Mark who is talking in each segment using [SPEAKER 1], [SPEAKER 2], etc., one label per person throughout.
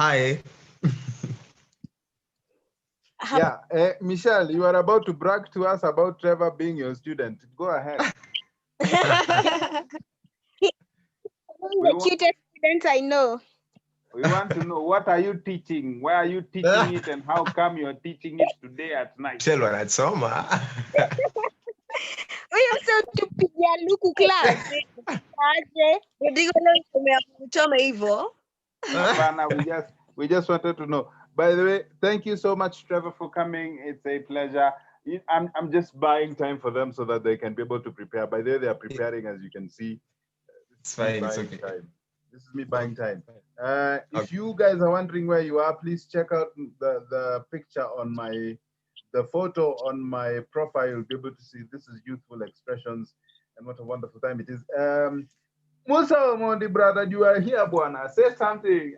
[SPEAKER 1] Hi.
[SPEAKER 2] Yeah, Michelle, you are about to brag to us about Trevor being your student. Go ahead.
[SPEAKER 3] The cutest student I know.
[SPEAKER 2] We want to know, what are you teaching? Why are you teaching it, and how come you are teaching it today at night?
[SPEAKER 1] Michelle wanasoma.
[SPEAKER 3] Huyo sio tupigia luku class. Aje.
[SPEAKER 4] Rodrigo leo umechoma hivyo.
[SPEAKER 2] Hapana, we just wanted to know. By the way, thank you so much, Trevor, for coming. It's a pleasure. I'm just buying time for them so that they can be able to prepare. By the way, they are preparing, as you can see.
[SPEAKER 1] It's fine. It's okay.
[SPEAKER 2] Time. This is me buying time. If you guys are wondering where you are, please check out the picture on the photo on my profile. You'll be able to see this is Youthful Expressions, and what a wonderful time it is. Musa Mondi, brother, you are here, Buana. Say something.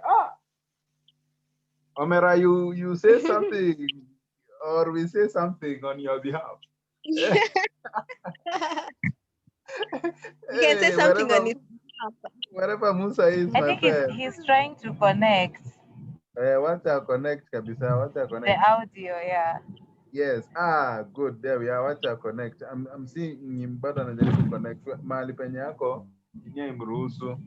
[SPEAKER 2] Omera, you say something, or we say something on your behalf.
[SPEAKER 4] You can say something on it.
[SPEAKER 2] Wherever Musa is,
[SPEAKER 5] I think he's trying to connect.
[SPEAKER 2] What to connect, Kabisa? What to connect?
[SPEAKER 5] The audio, yeah.
[SPEAKER 2] Yes. Good. There we are. What to connect? I'm seeing Nimbada na jaribu connect. Mahali penye yako, inye imruhusu.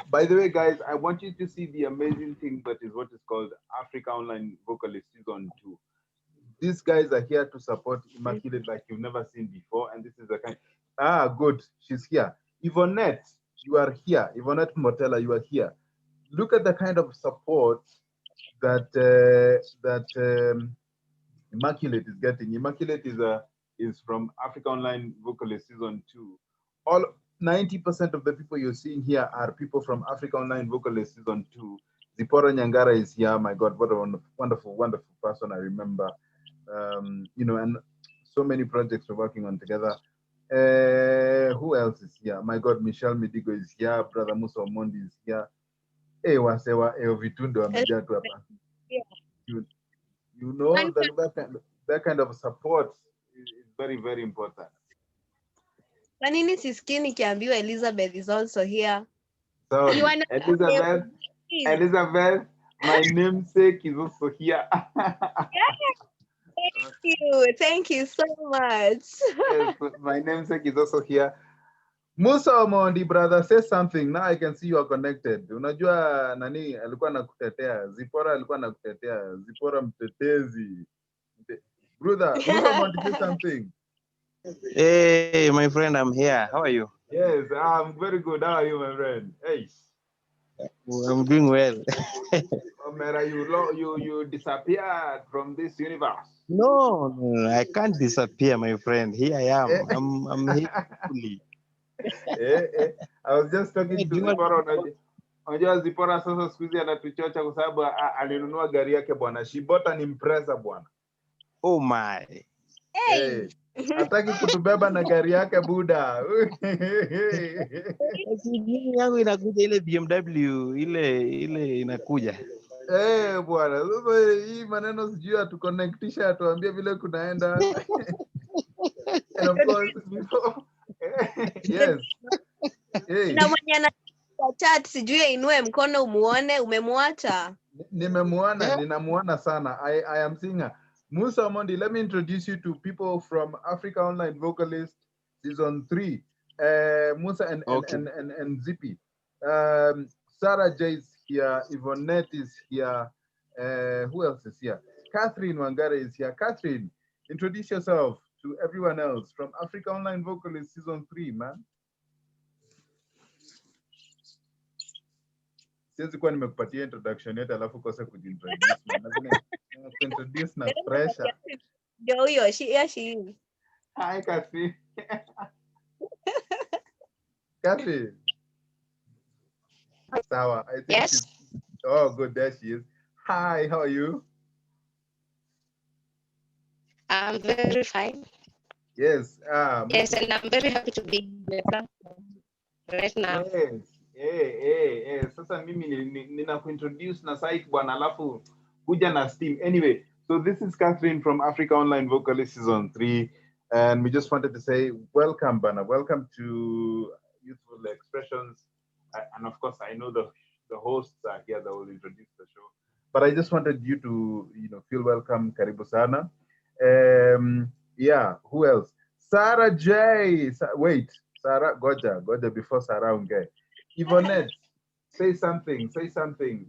[SPEAKER 2] By the way, guys, I want you to see the amazing thing that is what is called Africa Online Vocalists Season 2. These guys are here to support Immaculate like you've never seen before, and this is the kind. Good. She's here. Yvonette, you are here. Yvonette Motella, you are here. Look at the kind of support that Immaculate is getting. Immaculate is from Africa Online Vocalist Season 2. All 90% of the people you're seeing here are people from Africa Online Vocalist Season 2. Zipporah Nyangara is here. My God, what a wonderful, wonderful person. I remember, and so many projects we're working on together. Who else is here? My God, Michelle Midigo is here. Brother Musa Omondi is here. Vitundo amejaa tu hapa. You know that kind of support is very, very important.
[SPEAKER 4] Kwa nini sisikii nikiambiwa Elizabeth is also here?
[SPEAKER 2] So Elizabeth, my namesake is also here.
[SPEAKER 4] Thank you so much.
[SPEAKER 2] Yes, my namesake is also here. Musa Omondi, brother, say something. Now I can see you are connected. Unajua nani alikuwa nakutetea? Zipporah alikuwa nakutetea. Zipporah mtetezi. Brother, Musa Omondi, say something.
[SPEAKER 6] Hey, my friend, I'm here. How are you?
[SPEAKER 2] Yes, I'm very good. How are you, my friend? Hey.
[SPEAKER 6] I'm doing well.
[SPEAKER 2] Omera, you disappeared from this universe.
[SPEAKER 6] No, I can't disappear, my friend. Here I am. I'm here fully.
[SPEAKER 2] I was just talking to Zipporah. Unajua Zipporah sasa siku hizi anatuchocha kwa sababu alinunua gari yake bwana. She bought an Impreza bwana.
[SPEAKER 6] Oh my.
[SPEAKER 2] Hey. Hataki kutubeba na gari yake buda.
[SPEAKER 6] yangu inakuja ile BMW ile inakuja.
[SPEAKER 2] Bwana. Sasa hii maneno sijui atuconnectisha atuambie vile kunaenda. And of course before yes.
[SPEAKER 4] Na mwenye ana chat sijui ainue mkono umuone, umemwacha.
[SPEAKER 2] Nimemuona, ninamuona sana. I am seeing her. Musa Omondi, let me introduce you to people from Africa Online Vocalist Season 3. Musa and Zippy. Sarah J is here. Yvonette is here. Who else is here? Catherine Wangare is here. Catherine, introduce yourself to everyone else from Africa Online Vocalist Season 3, man. Siwezi kuwa nimekupatia introduction yetu alafu kose kujintroduce. Introduce na pressure.
[SPEAKER 4] Ndio huyo, she is.
[SPEAKER 2] Hi, Kathy. Kathy. Sawa. I think
[SPEAKER 3] Yes.
[SPEAKER 2] Oh, good. There she is. Hi, how are you?
[SPEAKER 3] I'm very fine.
[SPEAKER 2] Yes.
[SPEAKER 3] Yes, and I'm very happy to be here right now.
[SPEAKER 2] Yes. Sasa mimi ninakuintroduce na site bwana alafu kuja na steam. Anyway, so this is Catherine from Africa Online Vocalist Season 3. And we just wanted to say welcome, Bana. Welcome to Youthful Expressions. And of course, I know the the hosts are here that will introduce the show. But I just wanted you to, feel welcome. Karibu sana. Yeah, who else? Sarah J. Wait, Sarah Goja before Sarah Unge. Yvonette, say something.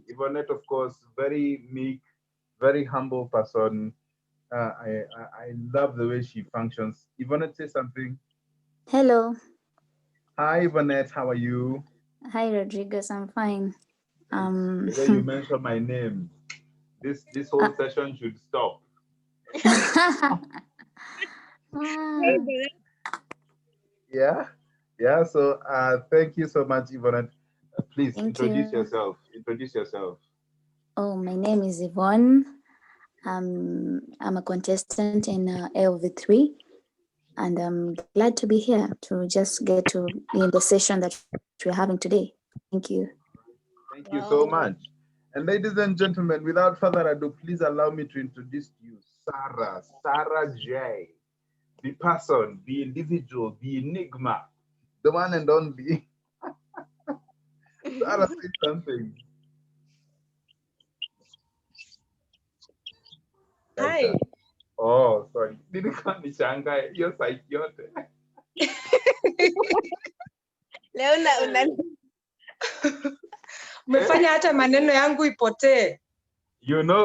[SPEAKER 2] Yvonette, of course, very meek, very humble person. I love the way she functions. Yvonette, say something.
[SPEAKER 7] Hello.
[SPEAKER 2] Hi, Yvonette. How are you?
[SPEAKER 7] Hi, Rodriguez. I'm fine.
[SPEAKER 2] When you mention my name, this whole session should stop. Yeah. So thank you so much, Yvonne. Please introduce yourself.
[SPEAKER 7] Oh, my name is Yvonne. I'm a contestant in AOV3, and I'm glad to be here to just get to be in the session that we're having today. Thank you.
[SPEAKER 2] Thank you so much. And ladies and gentlemen, without further ado, please allow me to introduce to you Sarah J. The person, the individual, the enigma, the one and only. Sarah, say something.
[SPEAKER 8] Hi.
[SPEAKER 2] Oh, sorry. Nilikuwa nishangae hiyo site yote.
[SPEAKER 4] Leo
[SPEAKER 8] umefanya hata maneno yangu ipotee.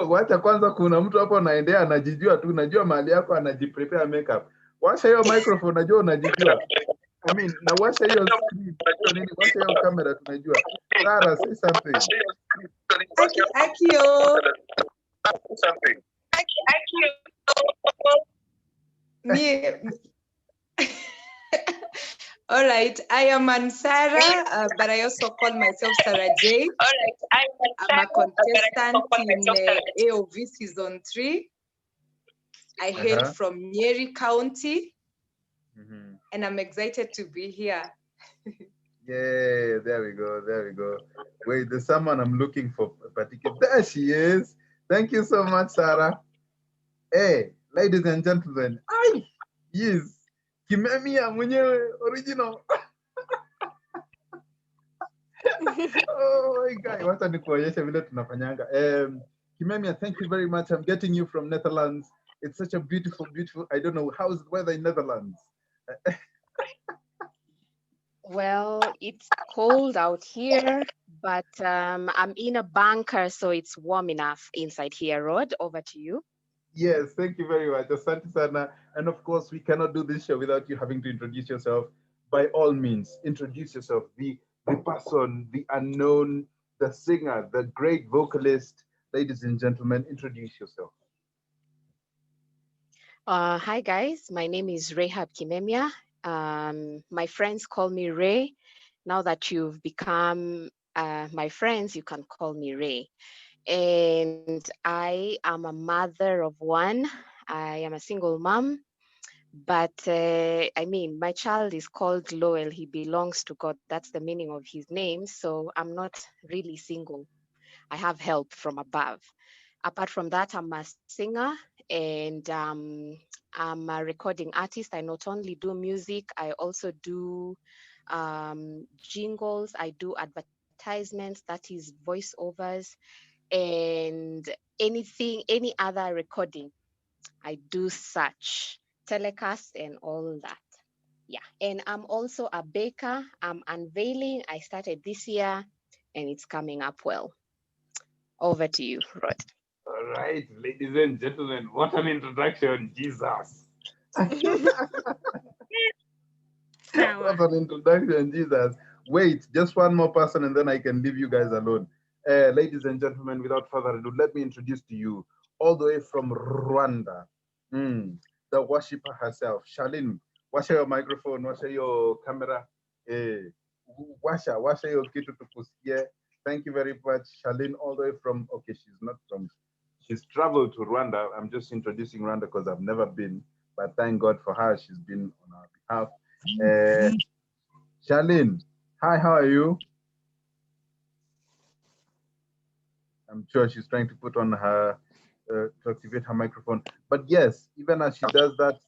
[SPEAKER 2] Wacha kwanza, kuna mtu hapo anaendea anajijua tu, unajua mahali yako anajiprepare makeup. Washa hiyo microphone, unajua unajijua. I mean, na washa hiyo screen, washa hiyo camera, tunajua. Sarah, say something.
[SPEAKER 8] Akio. All right, I am Ansara, but I also call myself Sarah J. I'm a contestant in AOV Season 3. I hail from Nyeri County, and I'm excited to be here.
[SPEAKER 2] Yeah, there we go. Wait, there's someone I'm looking for. There she is. Thank you so much, Sarah. Hey, ladies and gentlemen, yes, Kimemia mwenyewe original. Oh my God, wacha nikuonyeshe vile tunafanyanga. Kimemia, thank you very much. I'm getting you from Netherlands. It's such a beautiful, I don't know, how's the weather in Netherlands?
[SPEAKER 3] Well, it's cold out here, but I'm in a bunker, so it's warm enough inside here. Rod, over to you.
[SPEAKER 2] Yes, thank you very much. Asante sana. And of course, we cannot do this show without you having to introduce yourself. By all means, introduce yourself. The person, the unknown, the singer, the great vocalist. Ladies and gentlemen, introduce yourself.
[SPEAKER 3] Hi, guys. My name is Rehab Kimemia. My friends call me Ray. Now that you've become my friends, you can call me Ray. And I am a mother of one. I am a single mom, but I mean, my child is called Lowell. He belongs to God. That's the meaning of his name. So I'm not really single. I have help from above. Apart from that, I'm a singer and I'm a recording artist. I not only do music, I also do jingles. I do advertisements, that is voiceovers, and any other recording. I do such, telecast and all that. Yeah, and I'm also a baker. I'm unveiling. I started this year and it's coming up well. Over to you, Rod.
[SPEAKER 2] All right, ladies and gentlemen, what an introduction, Jesus. What an introduction, Jesus. Wait, just one more person and then I can leave you guys alone. Ladies and gentlemen, without further ado, let me introduce to you, all the way from Rwanda, the worshiper herself, Charlene. Washa your microphone, washa your camera. Washa your kitu tukusikie. Thank you very much, Charlene, all the way from, okay, she's traveled to Rwanda. I'm just introducing Rwanda because I've never been, but thank God for her. She's been on our behalf. Charlene, hi, how are you? I'm sure she's trying to put on her, to activate her microphone. But yes, even as she does that,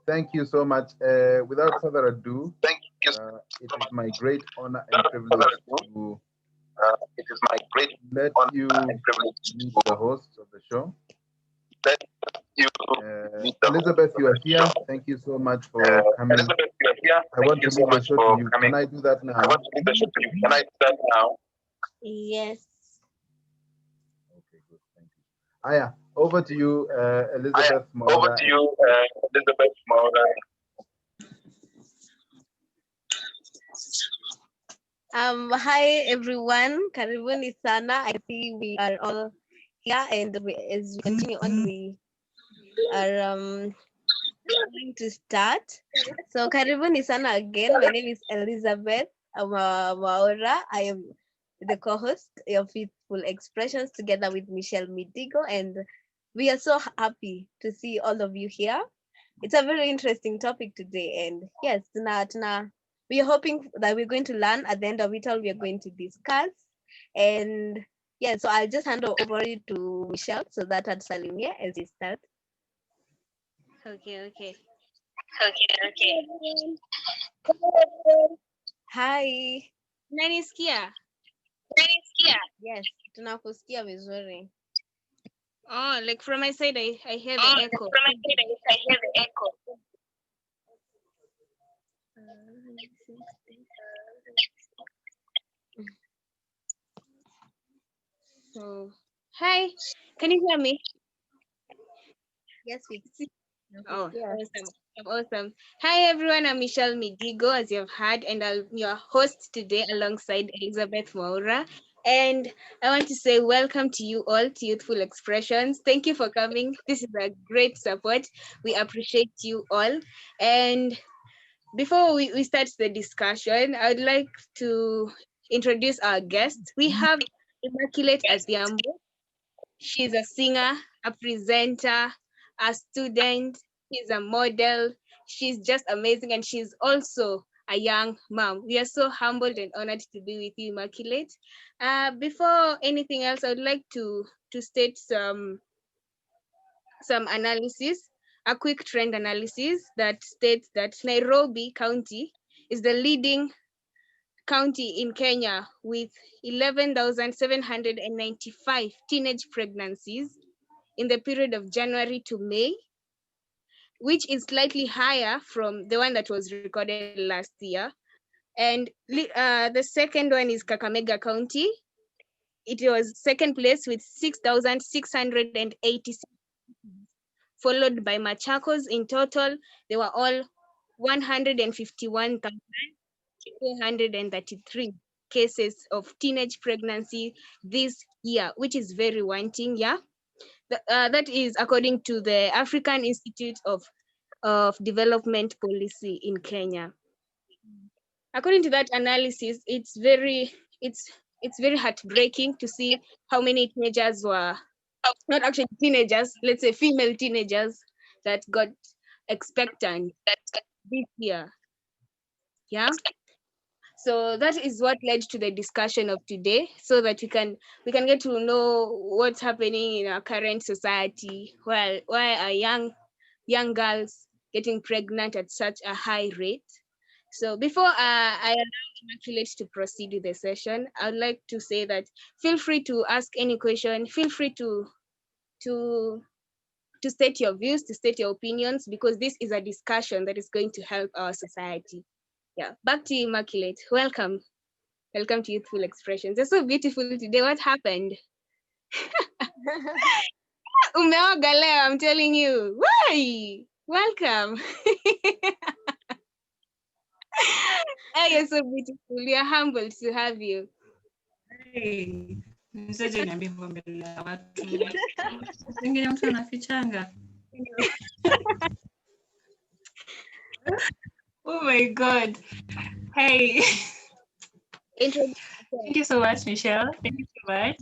[SPEAKER 2] thank you so much. Without further ado, It is my great honor and privilege to let you meet the host of the show. Elizabeth, you are here. Thank you so much for coming. I want to leave the show to you. Can I do that now?
[SPEAKER 4] Yes.
[SPEAKER 2] Okay, good. Thank you. Aya, over to you, Elizabeth Mwaura.
[SPEAKER 4] Hi everyone. Karibuni sana. I see we are all here, and as we continue on, we are going to start. So karibuni sana again. My name is Elizabeth Mwaura. I am the co-host of Youthful Expressions together with Michelle Midigo, and we are so happy to see all of you here. It's a very interesting topic today, and yes, we are hoping that we're going to learn. At the end of it all, we are going to discuss. And yeah, so I'll just hand over to Michelle so that I'd salimia as we start.
[SPEAKER 9] Okay.
[SPEAKER 4] Hi.
[SPEAKER 9] Nanisikia?
[SPEAKER 4] Yes, tunakusikia vizuri.
[SPEAKER 9] Oh, like from my side, I hear the echo. So, hi, can you hear me?
[SPEAKER 4] Yes, we see.
[SPEAKER 9] Oh, awesome. Hi, everyone. I'm Michelle Midigo, as you've heard, and I'm your host today alongside Elizabeth Mwaura. And I want to say welcome to you all to Youthful Expressions. Thank you for coming. This is a great support. We appreciate you all. And before we start the discussion, I would like to introduce our guest. We have Immaculate Adhiambo. She's a singer, a presenter, a student. She's a model. She's just amazing, and she's also a young mom. We are so humbled and honored to be with you, Immaculate. Before anything else, I would like to state some analysis, a quick trend analysis that states that Nairobi County is the leading county in Kenya with 11,795 teenage pregnancies in the period of January to May, which is slightly higher from the one that was recorded last year. And the second one is Kakamega County. It was second place with 6,686, followed by Machakos. In total, they were all 151,433 cases of teenage pregnancy this year, which is very wanting, yeah. That is according to the African Institute of Development Policy in Kenya. According to that analysis, it's very heartbreaking to see how many teenagers were, not actually teenagers, let's say female teenagers, that got expectant this year. Yeah. So that is what led to the discussion of today, so that we can get to know what's happening in our current society. Why are young girls getting pregnant at such a high rate? So before I allow Immaculate to proceed with the session, I would like to say that feel free to ask any question. Feel free to state your views, to state your opinions, because this is a discussion that is going to help our society. Yeah, back to you, Immaculate. Welcome to Youthful Expressions. You're so beautiful today. What happened? Umeoga leo, I'm telling you. Why? Welcome. Hey, you're so beautiful. We are humbled to have you.
[SPEAKER 10] Hey, mseje niambie hivyo mbele ya watu. Wengine mtu anafichanga. Oh my God. Hey. Thank you so much, Michelle. Thank you so much,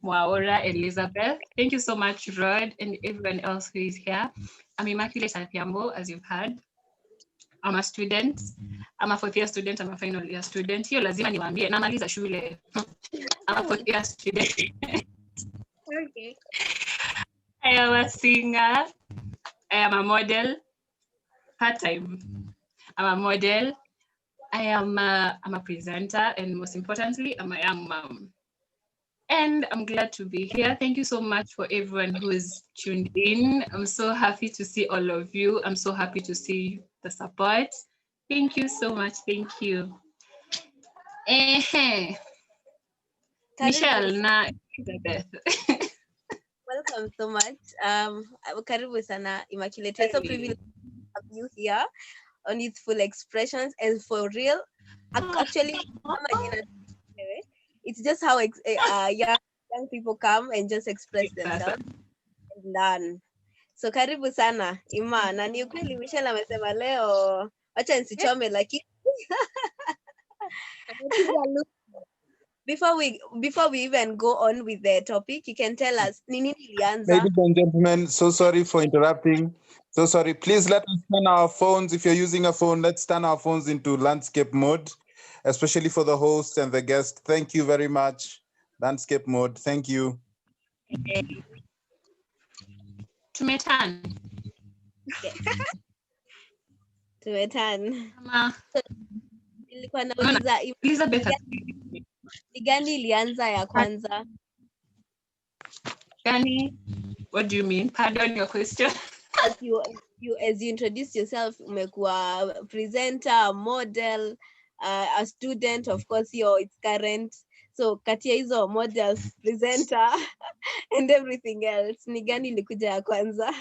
[SPEAKER 10] Mwaura, Elizabeth. Thank you so much, Rod, and everyone else who is here. I'm Immaculate Adhiambo, as you've heard. I'm a student. I'm a fourth year student. I'm a final year student. Hiyo lazima niwaambie, namaliza shule. I'm a fourth year student.
[SPEAKER 9] Okay.
[SPEAKER 10] I am a singer. I am a model. Part-time. I'm a model. I'm a presenter, and most importantly, I'm a young mom. And I'm glad to be here. Thank you so much for everyone who is tuned in. I'm so happy to see all of you. I'm so happy to see the support. Thank you so much. Thank you. Michelle na Elizabeth.
[SPEAKER 4] Welcome so much. Karibu sana Immaculate. We're so privileged to have you here on Youthful Expressions. And for real, actually, it's just how young people come and just express themselves and learn. So karibu sana Imma. Na ni ukweli Michelle amesema leo acha nisichome lakini before we even go on with the topic, you can tell us nini ilianza.
[SPEAKER 2] Ladies and gentlemen, so sorry for interrupting. So sorry. Please let us turn our phones. If you're using a phone, let's turn our phones into landscape mode, especially for the host and the guest. Thank you very much. Landscape mode. Thank you.
[SPEAKER 10] Tumetan.
[SPEAKER 4] Tumetan. Nilikuwa nauliza
[SPEAKER 10] Elizabeth.
[SPEAKER 4] Gani ilianza ya kwanza?
[SPEAKER 10] Gani? What do you mean? Pardon your question.
[SPEAKER 4] As you introduce yourself, umekuwa presenter, model, a student, of course, it's current. So kati ya hizo models, presenter, and everything else, ni gani ilikuja ya kwanza?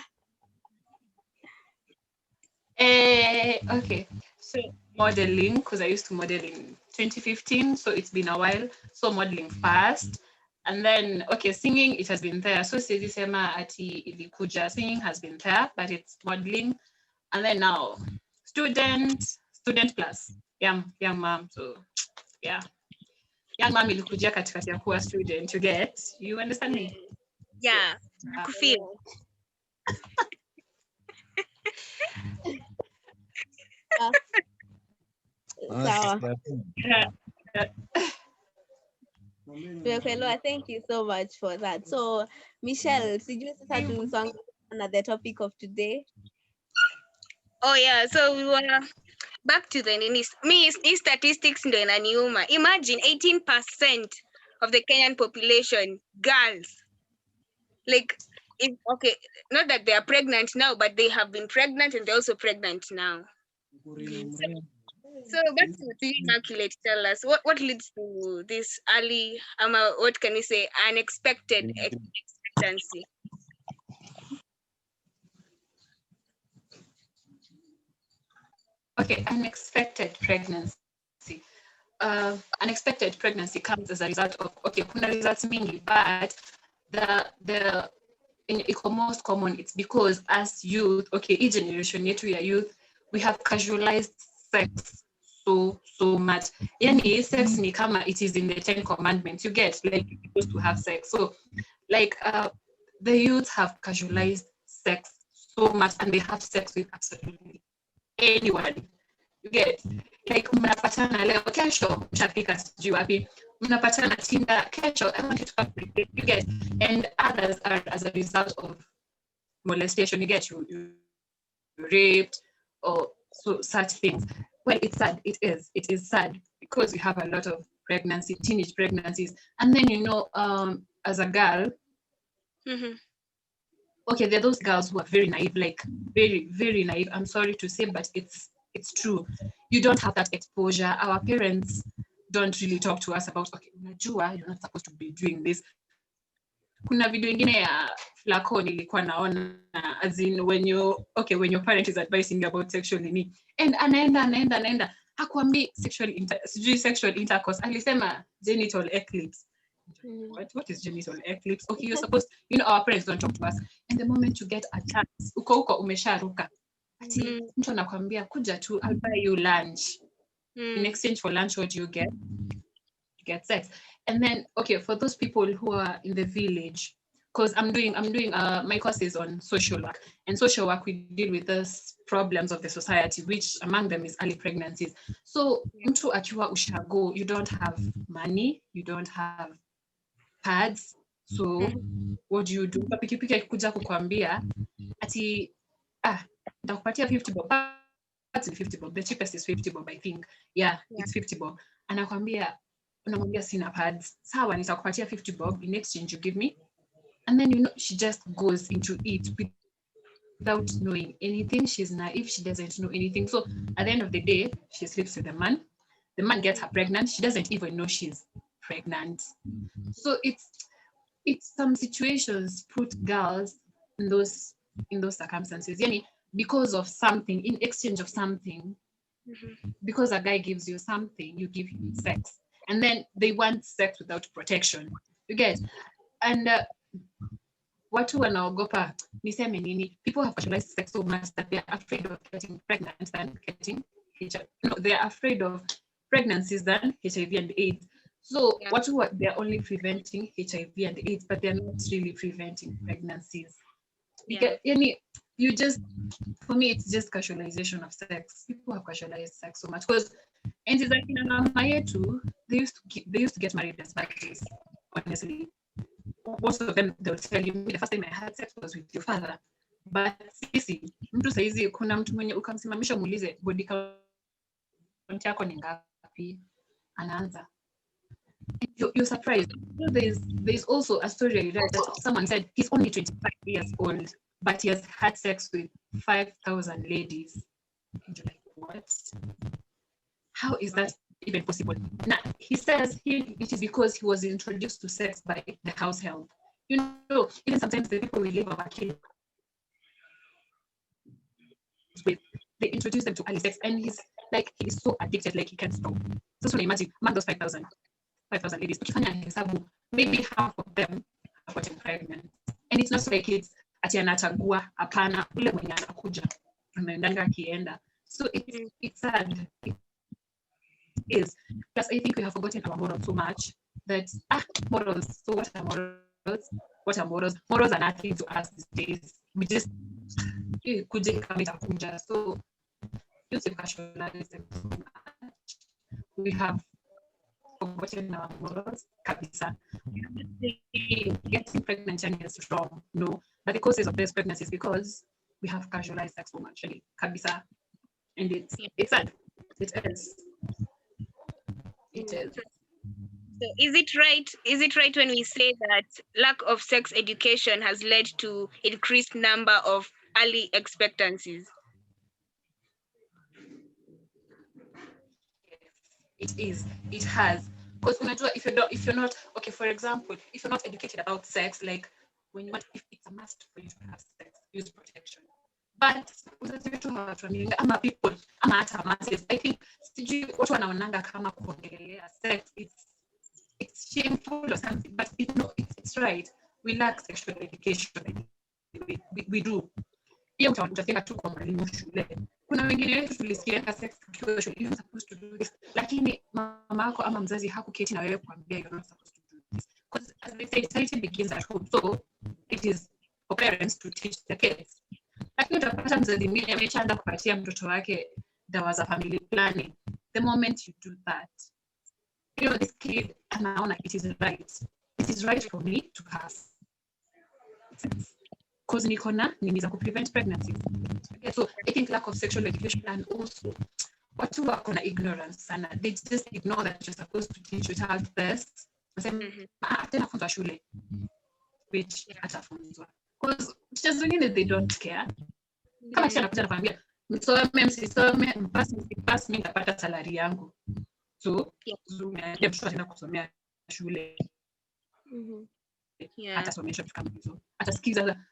[SPEAKER 10] Okay. So modeling, because I used to model in 2015, so it's been a while. So modeling first, and then singing, it has been there. So sema ati ilikuja, singing has been there, but it's modeling, and then now student plus young mom. So yeah, young mom ilikuja katikati ya kuwa student. You understand me?
[SPEAKER 9] Yeah, kufeel.
[SPEAKER 4] Sawa. Thank you so much for that. So Michelle, sijui sasa tusonge on the topic of today.
[SPEAKER 9] Oh yeah, so we were back to the statistics ndo inaniuma. Imagine 18% of the Kenyan population girls. Like not that they are pregnant now, but they have been pregnant and they're also pregnant now. So back to you, Immaculate, tell us what leads to this early, what can we say, unexpected expectancy?
[SPEAKER 10] Okay, unexpected pregnancy. Unexpected pregnancy comes as a result of kuna results mingi, but the most common, it's because as youth, each generation yetu ya youth, we have casualized sex so much. Yani sex ni kama it is in the 10 commandments. You get, like, you're supposed to have sex. So like the youth have casualized sex so much, and they have sex with absolutely anyone. You get, like, mnapatana leo, kesho mshafika sijui wapi, mnapatana Tinder, kesho I want you to come. You get, and others are as a result of molestation. You get, you raped or so such things. Well, it's sad. It is sad because we have a lot of teenage pregnancies, and then as a girl, there are those girls who are very naive, like very, very naive. I'm sorry to say, but it's true. You don't have that exposure. Our parents don't really talk to us about, unajua, you're not supposed to be doing this. Kuna video ingine ya Flacco nilikuwa naona, as in when your parent is advising you about sexual need, and anaenda hakuambi sexual intercourse, alisema genital eclipse. What is genital eclipse? You're supposed, our parents don't talk to us, and the moment you get a chance, uko umesharuka, ati mtu anakuambia kuja tu, I'll buy you lunch. In exchange for lunch, what do you get? You get sex. And then for those people who are in the village, because I'm doing my courses on social work, and social work, we deal with those problems of the society, which among them is early pregnancies. So mtu akiwa ushago, you don't have money, you don't have pads, so what do you do? Pikipiki kuja kukwambia ati nitakupatia 50 bob, pads ni 50 bob. The cheapest is 50 bob, I think. Yeah, it's 50 bob. Anakwambia unamwambia sina pads. Sawa, nitakupatia 50 bob. In exchange you give me. And then, you know, she just goes into it without knowing anything. She's naive. She doesn't know anything. So at the end of the day, she sleeps with the man. The man gets her pregnant. She doesn't even know she's pregnant. So it's some situations put girls in those circumstances. Yani, because of something, in exchange of something, because a guy gives you something, you give him sex. And then they want sex without protection. You get? And watu wanaogopa niseme nini? People have casualized sex so much that they're afraid of getting pregnant than getting HIV. No, they're afraid of pregnancies than HIV and AIDS. So they're only preventing HIV and AIDS, but they're not really preventing pregnancies. For me, it's just casualization of sex. People have casualized sex so much because and it's like in Mama too, they used to get married as babies, honestly. Most of them, they'll tell you, the first time I had sex was with your father. But sisi, mtu saizi kuna mtu mwenye ukamsimamisha muulize body count yako ni ngapi, anaanza. You're surprised. There's also a story I read that someone said he's only 25 years old, but he has had sex with 5,000 ladies. And you're like, what? How is that even possible? Now, he says it is because he was introduced to sex by the household. You know, even sometimes the people we live our kids with, they introduce them to early sex, and he's so addicted, like he can't stop. So imagine, among those 5,000 ladies, maybe half of them have gotten pregnant. And it's not like it's atianachagua, apana, ule mwenye anakuja, anaendanga akienda. So it's sad. It is. Plus, I think we have forgotten our morals so much that, morals. So what are morals? What are morals? Morals are nothing to us these days. We just, so, we have forgotten our morals. Kabisa. Getting pregnant is wrong. No. But the causes of these pregnancies because we have casualized sex so much. Kabisa. And it's sad. It is. It is.
[SPEAKER 9] So is it right when we say that lack of sex education has led to increased number of early expectancies?
[SPEAKER 10] It is. It has. Because if you're not okay, for example, if you're not educated about sex, like when you want, if it's a must for you to have sex, use protection. But ama people, ama hata masses, I think watu wanaonanga kama kuongelea sex, it's shameful or something, but it's right. We lack sexual education. We do. Hiyo utasema tu kwa mwalimu shule. Kuna wengine wetu tulisikia sex ukiwa shule, you're supposed to do this. Lakini mama yako ama mzazi hakuketi na wewe kuambia you're not supposed to do this. Because as they say, charity begins at home. So it is for parents to teach the kids. Lakini utapata mzazi mwingine ameshaanza kupatia mtoto wake dawa za family planning. The moment you do that, you know, this kid anaona it is right. It is right for me to have sex. Because nikona nini za prevent pregnancy. Okay, so I think lack of sexual education and also watu wako na ignorance sana. They just ignore that you're supposed to teach your child this. Tena funza shule. Which atafunzwa. Because teachers wengine they don't care. Kama teacher anakuja anakuambia msisome mpasi mimi nitapata salary yangu. So ndio mtoto anaenda kusomea shule. Atasomeshwa kama hizo.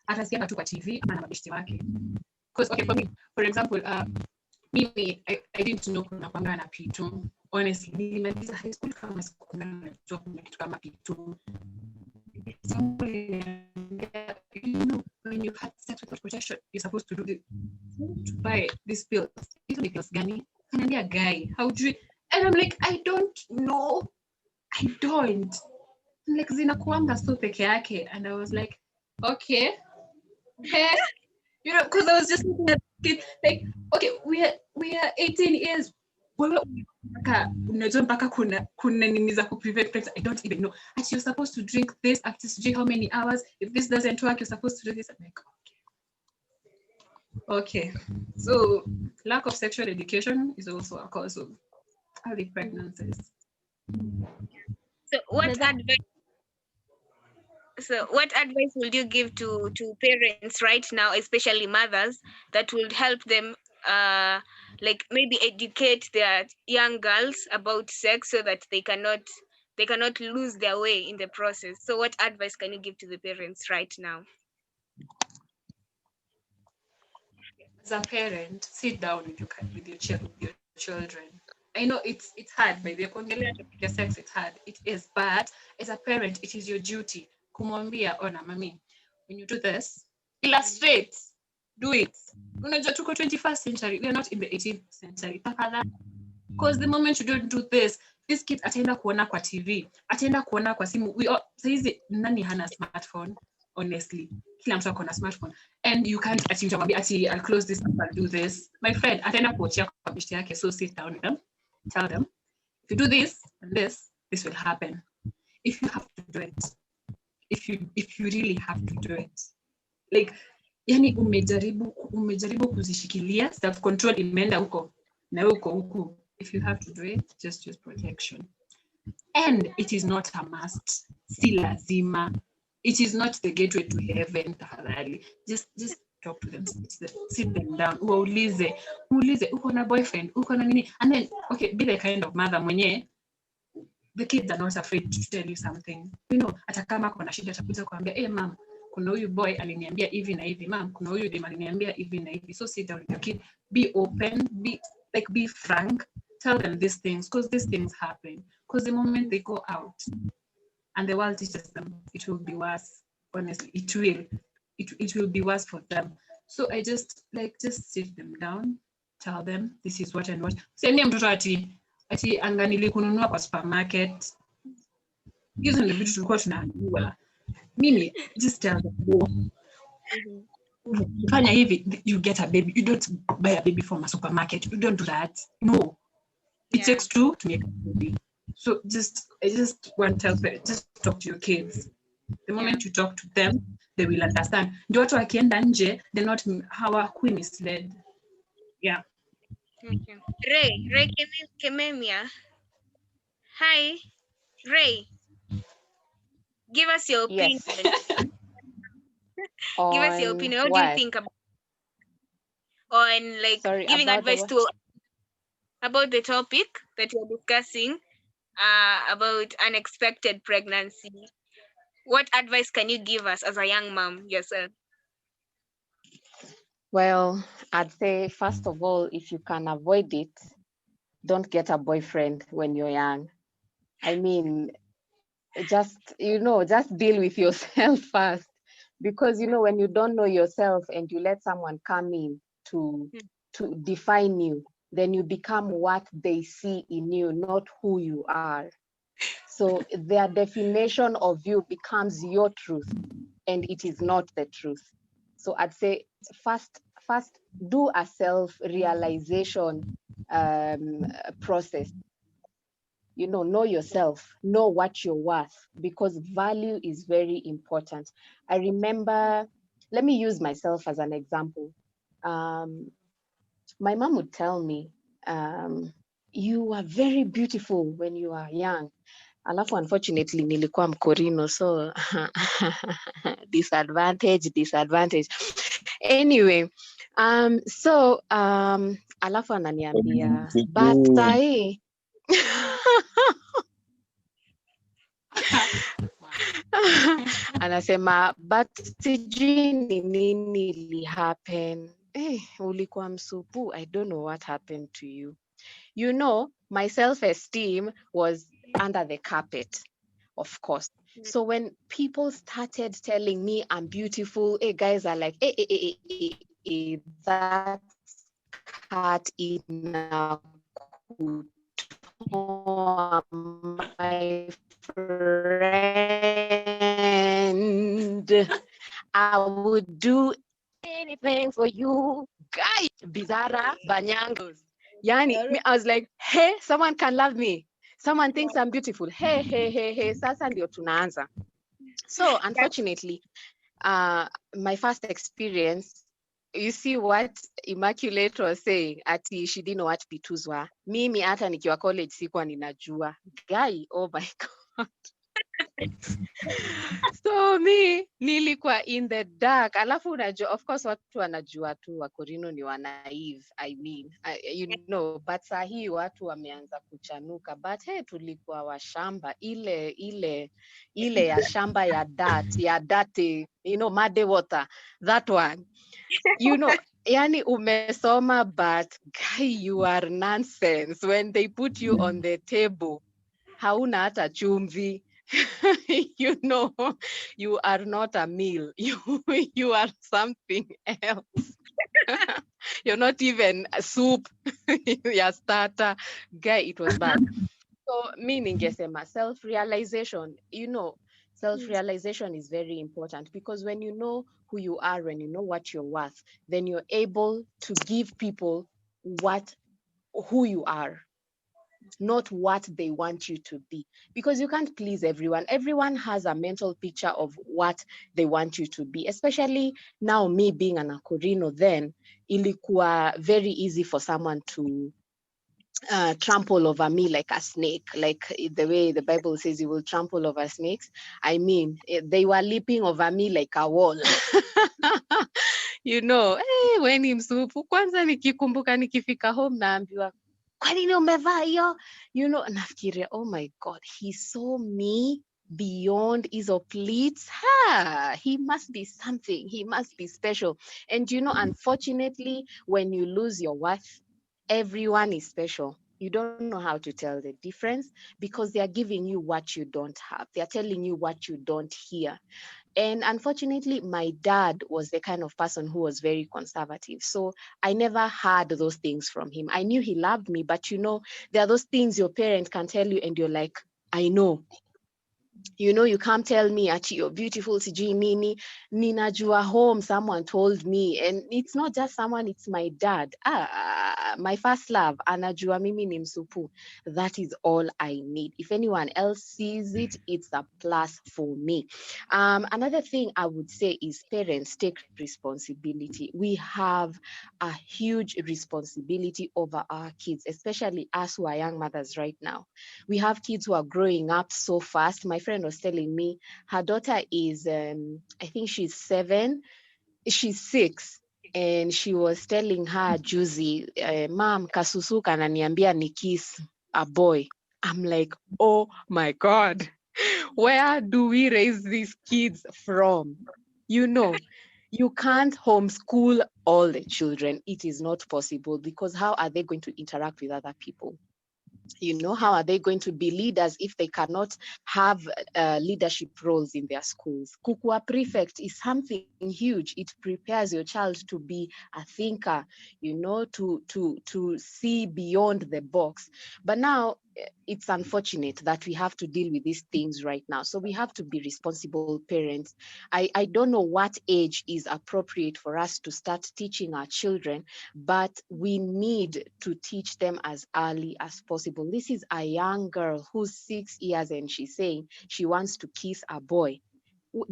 [SPEAKER 10] Atasikia tu kwa TV ama na mabeshte wake. Because okay, for example, mimi I didn't know kuna kwanga na P2. Honestly, nilimaliza high school kama sikuna kitu kama P2. You know, when you had sex without protection, you're supposed to do this, to buy this pills. These pills gani? And a guy, how do you? And I'm like, I don't know. I don't. I'm like, zinakuanga so peke yake. And I was like, okay. You know, because I was just looking at it, like, okay, we are 18 years. Unajua mpaka kuna nini za prevent pregnancy. I don't even know. And you're supposed to drink this after how many hours. If this doesn't work, you're supposed to do this. I'm like, Okay, so lack of sexual education is also a cause of early pregnancies.
[SPEAKER 9] So what advice would you give to parents right now, especially mothers, that would help them like maybe educate their young girls about sex so that they cannot lose their way in the process? So what advice can you give to the parents right now?
[SPEAKER 10] As a parent, sit down with your children. I know it's hard, by the way, sex, it's hard. It is, but as a parent, it is your duty. Kumwambia, ona mami, when you do this, illustrate, do it. Unajua tuko 21st century, we are not in the 18th century. Because the moment you don't do this kid ataenda kuona kwa TV, ataenda kuona kwa simu. Saizi nani hana smartphone? Honestly, kila mtu ako na smartphone, and you can't I'll close this up, I'll do this. My friend ataenda kuochea kwa bishti yake. So sit down with them, tell them, if you do this and this will happen. If you have to do it, if you really have to do it, like yani umejaribu kuzishikilia, self control imeenda huko na huko huko. If you have to do it, just use protection. And it is not a must. Si lazima. It is not the gateway to heaven. Just talk to them. Sit them down. Uulize, uko na boyfriend, uko na nini? And then, okay, be the kind of mother mwenye the kids are not afraid to tell you something. You know, hata kama kuna shida atakuja kuambia, "Eh, mom, kuna huyu boy aliniambia hivi na hivi, mom, kuna huyu dem aliniambia hivi na hivi." So sit down with your kid. Be open, be frank. Tell them these things, because these things happen. Because the moment they go out and the world teaches them, it will be worse. Honestly, it will be worse for them. So I just sit them down, tell them this is what and what. Send mtoto ati anga nilikununua kwa supermarket. Hizo ndio vitu tulikuwa tunajua. Mimi just tell them, fanya hivi, you get a baby. You don't buy a baby from a supermarket. You don't do that. No. It takes two to make a baby. So I just want to tell them, just talk to your kids. The moment you talk to them, they will understand. Ndio watu wakienda nje, they're not hawakuwa misled. Yeah.
[SPEAKER 9] Okay. Ray Kimemia. Hi, Ray. Give us your opinion.
[SPEAKER 3] Yes.
[SPEAKER 9] Give us your opinion. What do you think about giving advice about the topic that you're discussing, about unexpected pregnancy? What advice can you give us as a young mom yourself?
[SPEAKER 3] Well, I'd say, first of all, if you can avoid it, don't get a boyfriend when you're young. I mean, just deal with yourself first. Because, when you don't know yourself and you let someone come in to define you, then you become what they see in you, not who you are. So their definition of you becomes your truth, and it is not the truth. So I'd say first do a self-realization process. Know yourself, know what you're worth, because value is very important. I remember, let me use myself as an example. My mom would tell me, you are very beautiful when you are young. Alafu, unfortunately, nilikuwa mkorino, so disadvantage. Anyway, alafu ananiambia, but sahi anasema, but sijui ni nini ili happen. Ulikuwa msupu. I don't know what happened to you. My self-esteem was under the carpet, of course. So when people started telling me I'm beautiful, guys are like, that's cat in a my friend. I would do anything for you. Guy, Bizarra, Banyangos. Yani, I was like, hey, someone can love me. Someone thinks I'm beautiful. Hey, sasa ndio tunaanza. So unfortunately, my first experience, you see what Immaculate was saying, ati she didn't know what P2s were. Mimi hata nikiwa college sikuwa ninajua. Guy, oh my God. So me nilikuwa in the dark. Alafu unajua, of course watu wanajua tu Wakorino ni naive. I mean, you know, but sahi watu wameanza kuchanuka. But hey, tulikuwa washamba ile ya shamba ya dati, you know, muddy water, that one. You know, yani umesoma, but guy, you are nonsense. When they put you on the table, hauna hata chumvi. You know, you are not a meal. You are something else. You're not even a soup. You're starter. Guy, it was bad. So meaning ningesema self-realization, you know, self-realization is very important, because when you know who you are, when you know what you're worth, then you're able to give people who you are, not what they want you to be, because you can't please everyone. Everyone has a mental picture of what they want you to be, especially now, me being an Akorino, then ilikuwa very easy for someone to trample over me like a snake, like the way the Bible says you will trample over snakes. I mean, they were leaping over me like a wall. You know, when msupu kwanza nikikumbuka nikifika home naambiwa kwa nini umevaa hiyo? You know, nafikiria, oh my God, he saw me beyond hizo pleats. He must be something. He must be special. And you know, unfortunately, when you lose your worth, everyone is special. You don't know how to tell the difference, because they are giving you what you don't have. They are telling you what you don't hear. And unfortunately, my dad was the kind of person who was very conservative. So I never heard those things from him. I knew he loved me, but you know, there are those things your parent can tell you and you're like, I know. You know, you can't tell me ati you're beautiful, sijui nini. Ninajua home, someone told me. And it's not just someone, it's my dad. My first love, anajua mimi ni msupu. That is all I need. If anyone else sees it, it's a plus for me. Another thing I would say is parents take responsibility. We have a huge responsibility over our kids, especially us who are young mothers right now. We have kids who are growing up so fast. My friend was telling me her daughter is, I think she's 7, she's 6. And she was telling her, Juzi, Mom, kasusu kananiambia ni kiss a boy. I'm like, oh my God, where do we raise these kids from? You know, you can't homeschool all the children. It is not possible, because how are they going to interact with other people? You know, how are they going to be leaders if they cannot have leadership roles in their schools? Kukua prefect is something huge. It prepares your child to be a thinker, you know, to see beyond the box. But now it's unfortunate that we have to deal with these things right now. So we have to be responsible parents. I don't know what age is appropriate for us to start teaching our children, but we need to teach them as early as possible. This is a young girl who's 6 years and she's saying she wants to kiss a boy.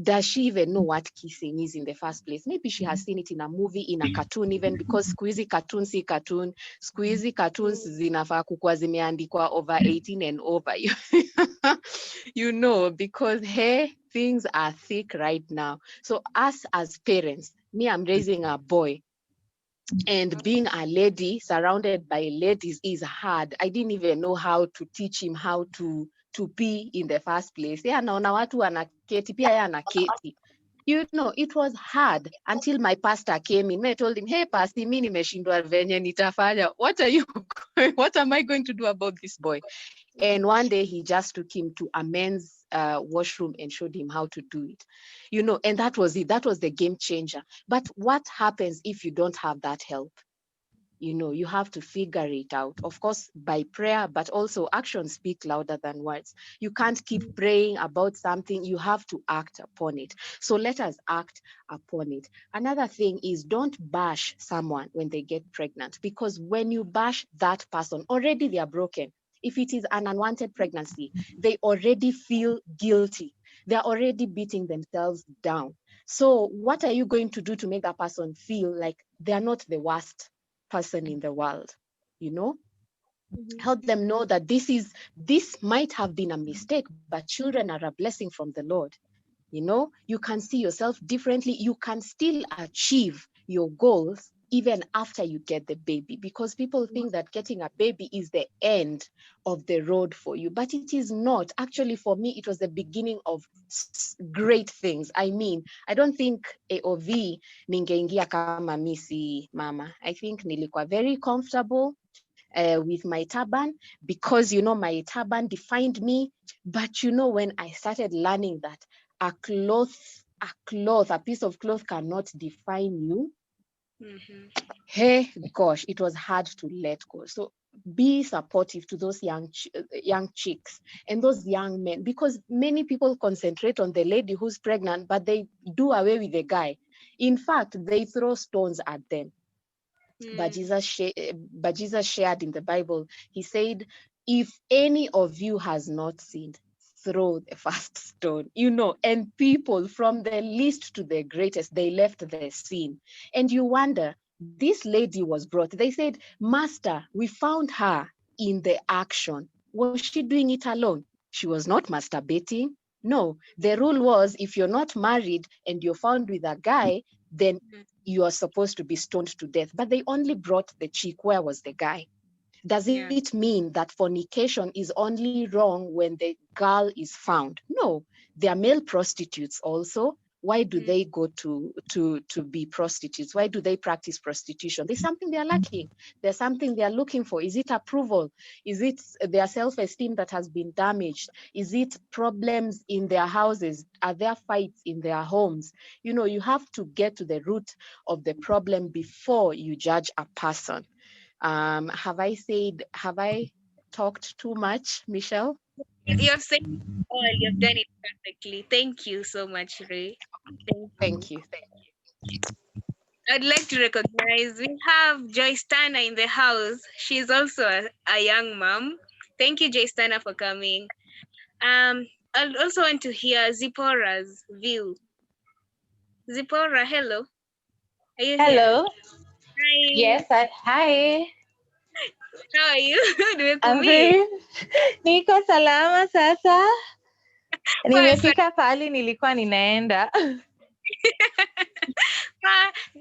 [SPEAKER 3] Does she even know what kissing is in the first place? Maybe she has seen it in a movie, in a cartoon, even, because squeezy cartoon si cartoon. Squeezy cartoons zinafaa kukuwa zimeandikwa over 18 and over. You know, because hey, things are thick right now. So us as parents, me, I'm raising a boy. And being a lady surrounded by ladies is hard. I didn't even know how to teach him how to pee in the first place. Yeah, naona watu wanaketi, pia yeye anaketi. You know, it was hard until my pastor came in. I told him, hey, pastor, mimi nimeshindwa venye nitafanya. What am I going to do about this boy? And one day he just took him to a men's washroom and showed him how to do it. You know, and that was it. That was the game changer. But what happens if you don't have that help? You know, you have to figure it out, of course, by prayer, but also actions speak louder than words. You can't keep praying about something. You have to act upon it. So let us act upon it. Another thing is, don't bash someone when they get pregnant, because when you bash that person, already they are broken. If it is an unwanted pregnancy, they already feel guilty. They're already beating themselves down. So what are you going to do to make that person feel like they're not the worst person in the world? You know, help them know that this might have been a mistake, but children are a blessing from the Lord. You know, you can see yourself differently. You can still achieve your goals even after you get the baby, because people think that getting a baby is the end of the road for you, but it is not. Actually, for me, it was the beginning of great things. I mean, I don't think AOV ningeingia kama misi mama. I think nilikuwa very comfortable with my turban, because, you know, my turban defined me. But, you know, when I started learning that a piece of cloth cannot define you, hey, gosh, it was hard to let go. So be supportive to those young chicks and those young men, because many people concentrate on the lady who's pregnant, but they do away with the guy. In fact, they throw stones at them. But Jesus shared in the Bible, he said, if any of you has not sinned, throw the first stone, you know. And people from the least to the greatest, they left the scene. And you wonder, this lady was brought, they said, Master, we found her in the action. Was she doing it alone? She was not masturbating. No, the rule was, if you're not married and you're found with a guy, then you are supposed to be stoned to death. But they only brought the chick. Where was the guy? Does it mean that fornication is only wrong when the girl is found? No, there are male prostitutes also. Why do they go to be prostitutes? Why do they practice prostitution? There's something they're lacking. There's something they're looking for. Is it approval? Is it their self-esteem that has been damaged? Is it problems in their houses? Are there fights in their homes? You know, you have to get to the root of the problem before you judge a person. Have I talked too much, Michelle?
[SPEAKER 9] You have said it all. You have done it perfectly. Thank you so much, Ray.
[SPEAKER 3] Thank you.
[SPEAKER 9] I'd like to recognize we have Joyce Tanner in the house. She's also a young mom. Thank you, Joyce Tanner, for coming. I also want to hear Zipporah's view. Zipporah, hello. Are you
[SPEAKER 5] Hello.
[SPEAKER 9] Here? Hi.
[SPEAKER 5] Yes, hi.
[SPEAKER 9] How are you?
[SPEAKER 5] I'm very niko salama sasa. Nimefika pahali nilikuwa ninaenda.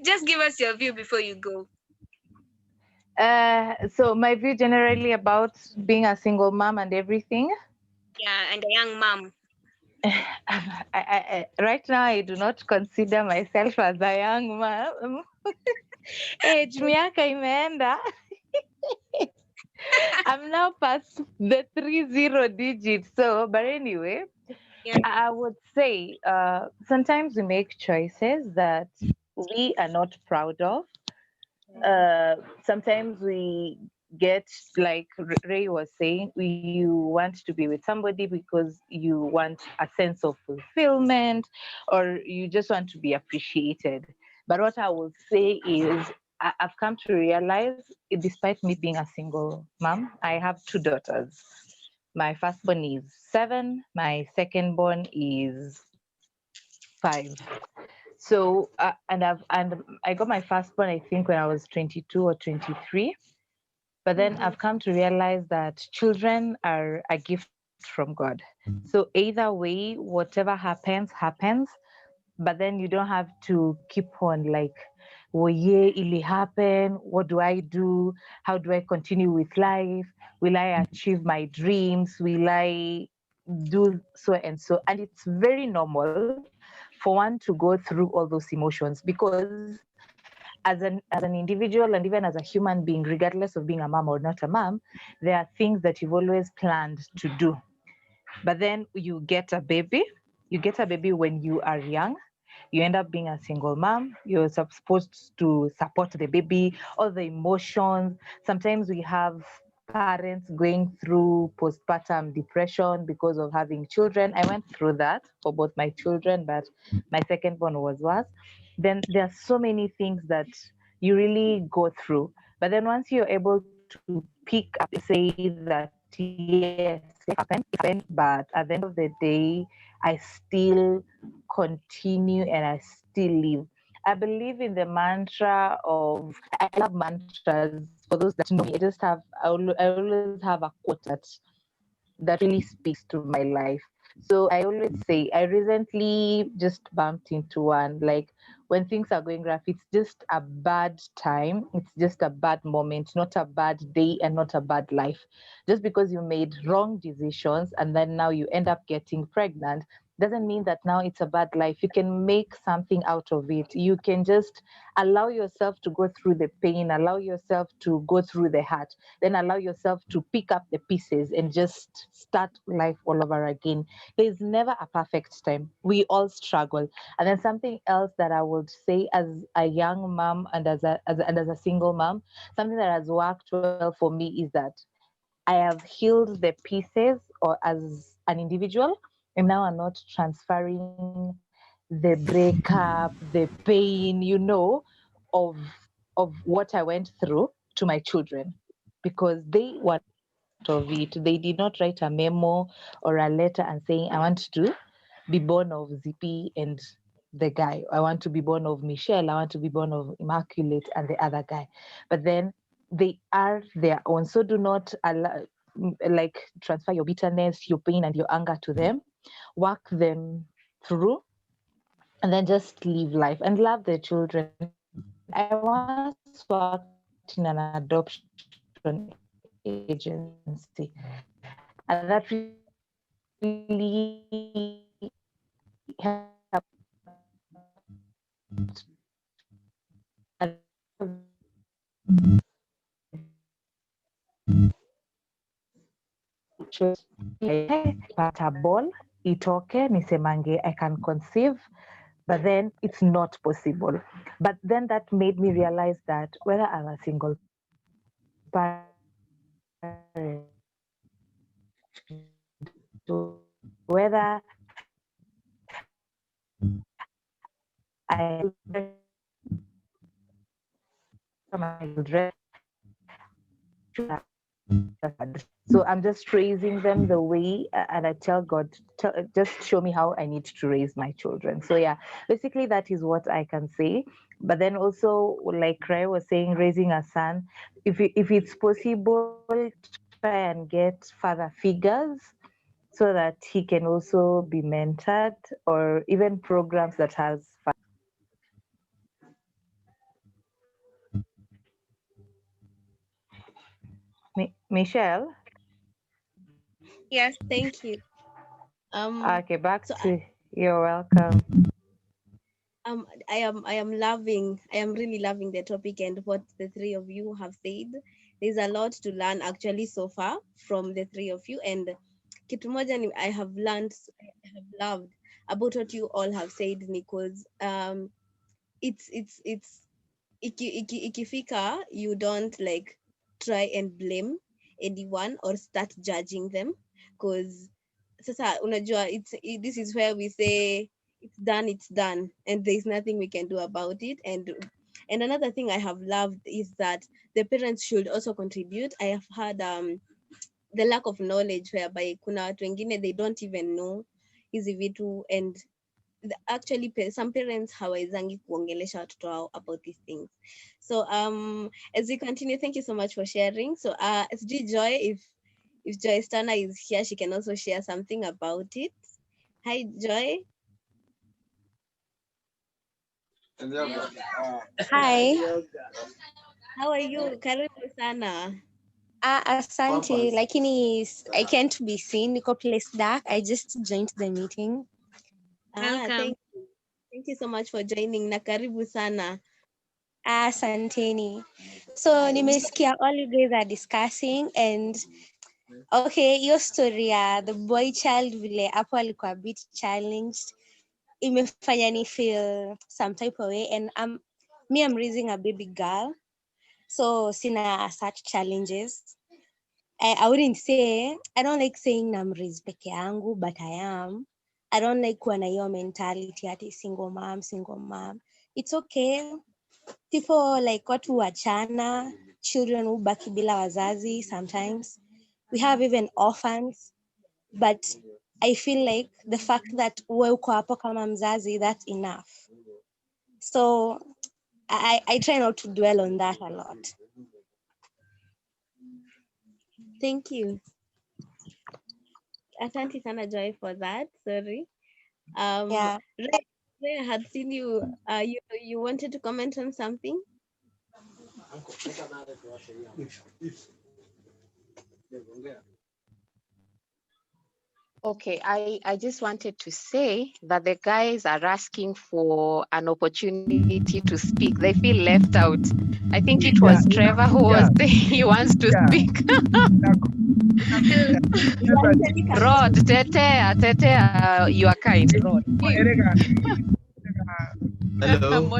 [SPEAKER 9] Just give us your view before you go.
[SPEAKER 5] So my view generally about being a single mom and everything.
[SPEAKER 9] Yeah, and a young mom.
[SPEAKER 5] I right now I do not consider myself as a young mom. Age miaka imeenda. I'm now past the 30 digits. So, but anyway, I would say sometimes we make choices that we are not proud of. Sometimes we get, like Ray was saying, you want to be with somebody because you want a sense of fulfillment, or you just want to be appreciated. But what I would say is, I've come to realize, despite me being a single mom, I have two daughters. My firstborn is 7, my secondborn is 5. So and I got my firstborn, I think, when I was 22 or 23. But then I've come to realize that children are a gift from God. So either way, whatever happens. But then you don't have to keep on like, well, yeah, it'll happen. What do I do? How do I continue with life? Will I achieve my dreams? Will I do so and so? And it's very normal for one to go through all those emotions, because as an individual and even as a human being, regardless of being a mom or not a mom, there are things that you've always planned to do. But then you get a baby. You get a baby when you are young. You end up being a single mom. You're supposed to support the baby, all the emotions. Sometimes we have parents going through postpartum depression because of having children. I went through that for both my children, but my secondborn was worse. Then there are so many things that you really go through. But then once you're able to pick up, say that yes, it happened, but at the end of the day, I still continue and I still live. I believe in the mantra of, I love mantras. For those that know me, I always have a quote that really speaks to my life. So I always say, I recently just bumped into one, like when things are going rough, it's just a bad time. It's just a bad moment, not a bad day and not a bad life. Just because you made wrong decisions and then now you end up getting pregnant doesn't mean that now it's a bad life. You can make something out of it. You can just allow yourself to go through the pain, allow yourself to go through the hurt, then allow yourself to pick up the pieces and just start life all over again. There's never a perfect time. We all struggle. And then something else that I would say as a young mom and as a single mom, something that has worked well for me is that I have healed the pieces or as an individual, and now I'm not transferring the breakup, the pain, of what I went through to my children because they were of it. They did not write a memo or a letter and saying, I want to be born of Zippy and the guy. I want to be born of Michelle. I want to be born of Immaculate and the other guy. But then they are their own. So do not allow, like transfer your bitterness, your pain, and your anger to them. Work them through and then just live life and love the children. I once worked in an adoption agency, and that really but a ball itoke nisemange I can conceive, but then it's not possible. But then that made me realize that whether I'm a single parent, whether I my children, so I'm just raising them the way, and I tell God, just show me how I need to raise my children. So yeah, basically that is what I can say. But then also, like Rai was saying, raising a son, if it's possible, try and get father figures so that he can also be mentored, or even programs that has. Michelle?
[SPEAKER 4] Yes, thank you.
[SPEAKER 5] Okay, back
[SPEAKER 4] So
[SPEAKER 5] to you're welcome.
[SPEAKER 4] I am really loving the topic and what the three of you have said. There's a lot to learn actually so far from the three of you, and kitu moja I have loved about what you all have said, because it's ikifika, you don't like try and blame anyone or start judging them, because sasa unajua this is where we say it's done and there's nothing we can do about it. And another thing I have loved is that the parents should also contribute. I have had the lack of knowledge whereby kuna watu wengine they don't even know hizi vitu, and actually some parents hawawezangi kuongelesha watoto wao about these things. So as we continue, thank you so much for sharing. So SG Joy, if Joy Stana is here, she can also share something about it. Hi Joy.
[SPEAKER 11] Hi.
[SPEAKER 4] How are you? Karibu sana.
[SPEAKER 11] Asante, lakini I can't be seen. Niko place dark. I just joined the meeting.
[SPEAKER 4] Welcome. Thank you so much for joining. Na karibu sana.
[SPEAKER 11] Asanteni. So nimesikia all you guys are discussing, and okay, your story the boy child vile hapo alikuwa a bit challenged imefanya ni feel some type of way, and I'm raising a baby girl, so sina such challenges. I wouldn't say, I don't like saying I'm raised peke yangu, but I am. I don't like kuwa na hiyo mentality ati single mom. It's okay. People like watu wachana, children hubaki bila wazazi sometimes. We have even orphans, but I feel like the fact that wewe uko hapo kama mzazi, that's enough. So I try not to dwell on that a lot. Thank you. Asante sana Joy for that. Sorry.
[SPEAKER 9] Yeah.
[SPEAKER 11] Ray, I had seen you. You wanted to comment on something?
[SPEAKER 3] Okay, I just wanted to say that the guys are asking for an opportunity to speak. They feel left out. I think it was Trevor who was saying he wants to speak. Rod, tetea, you are kind. Rod.
[SPEAKER 1] Hello.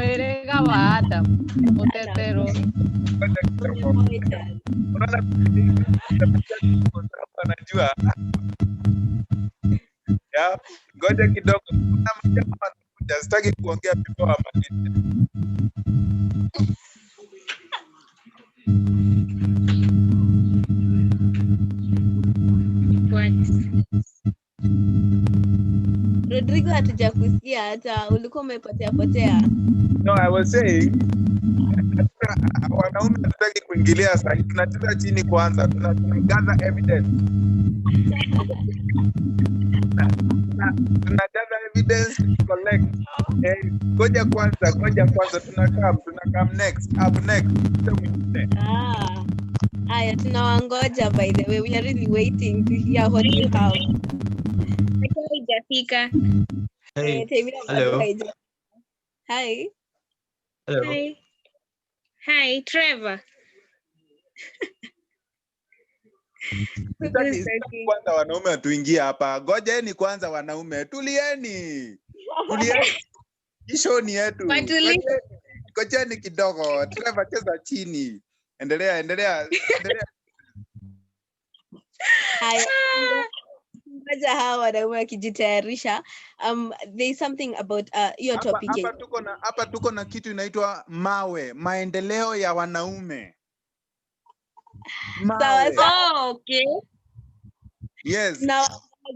[SPEAKER 2] Unajua ya ngoja kidogo, kuna mjamaa anakuja, sitaki kuongea before amalize.
[SPEAKER 4] Rodrigo, hatujakusikia hata, ulikuwa umepotea.
[SPEAKER 2] No, I was saying wanaume hatutaki kuingilia sasa, tunacheza chini kwanza, tunagather evidence. Tunagather evidence to collect. Ngoja kwanza tunakam next, up next.
[SPEAKER 4] Aya, tunawangoja by the way. We are really waiting to hear what you have.
[SPEAKER 1] Hey. Hello.
[SPEAKER 4] Hi.
[SPEAKER 1] Hello.
[SPEAKER 9] Hi, Trevor.
[SPEAKER 2] Kwanza wanaume tuingie hapa. Ngojeni kwanza wanaume. Tulieni. Isho ni yetu. Ngojeni kidogo. Trevor cheza chini. Endelea.
[SPEAKER 4] Haya. Ngoja hawa wanaume wakijitayarisha. There is something about your topic.
[SPEAKER 2] Hapa tuko na kitu inaitwa mawe, maendeleo ya wanaume.
[SPEAKER 4] Sawa. Okay.
[SPEAKER 2] Yes.
[SPEAKER 4] Now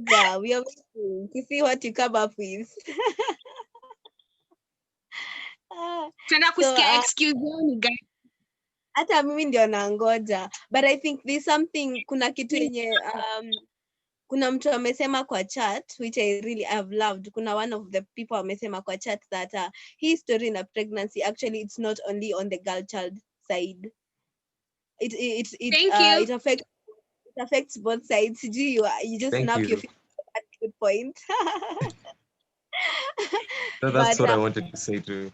[SPEAKER 4] we are waiting to see what you come up with.
[SPEAKER 9] Tuna kusikia excuse me guys.
[SPEAKER 4] Hata mimi ndio nangoja, but I think there's something, kuna kitu yenye kuna mtu amesema kwa chat which I really have loved. Kuna one of the people amesema kwa chat that his story in a pregnancy, actually it's not only on the girl child side. It affects both sides. You just snap your fingers at a good point.
[SPEAKER 1] So that's what I wanted to say too.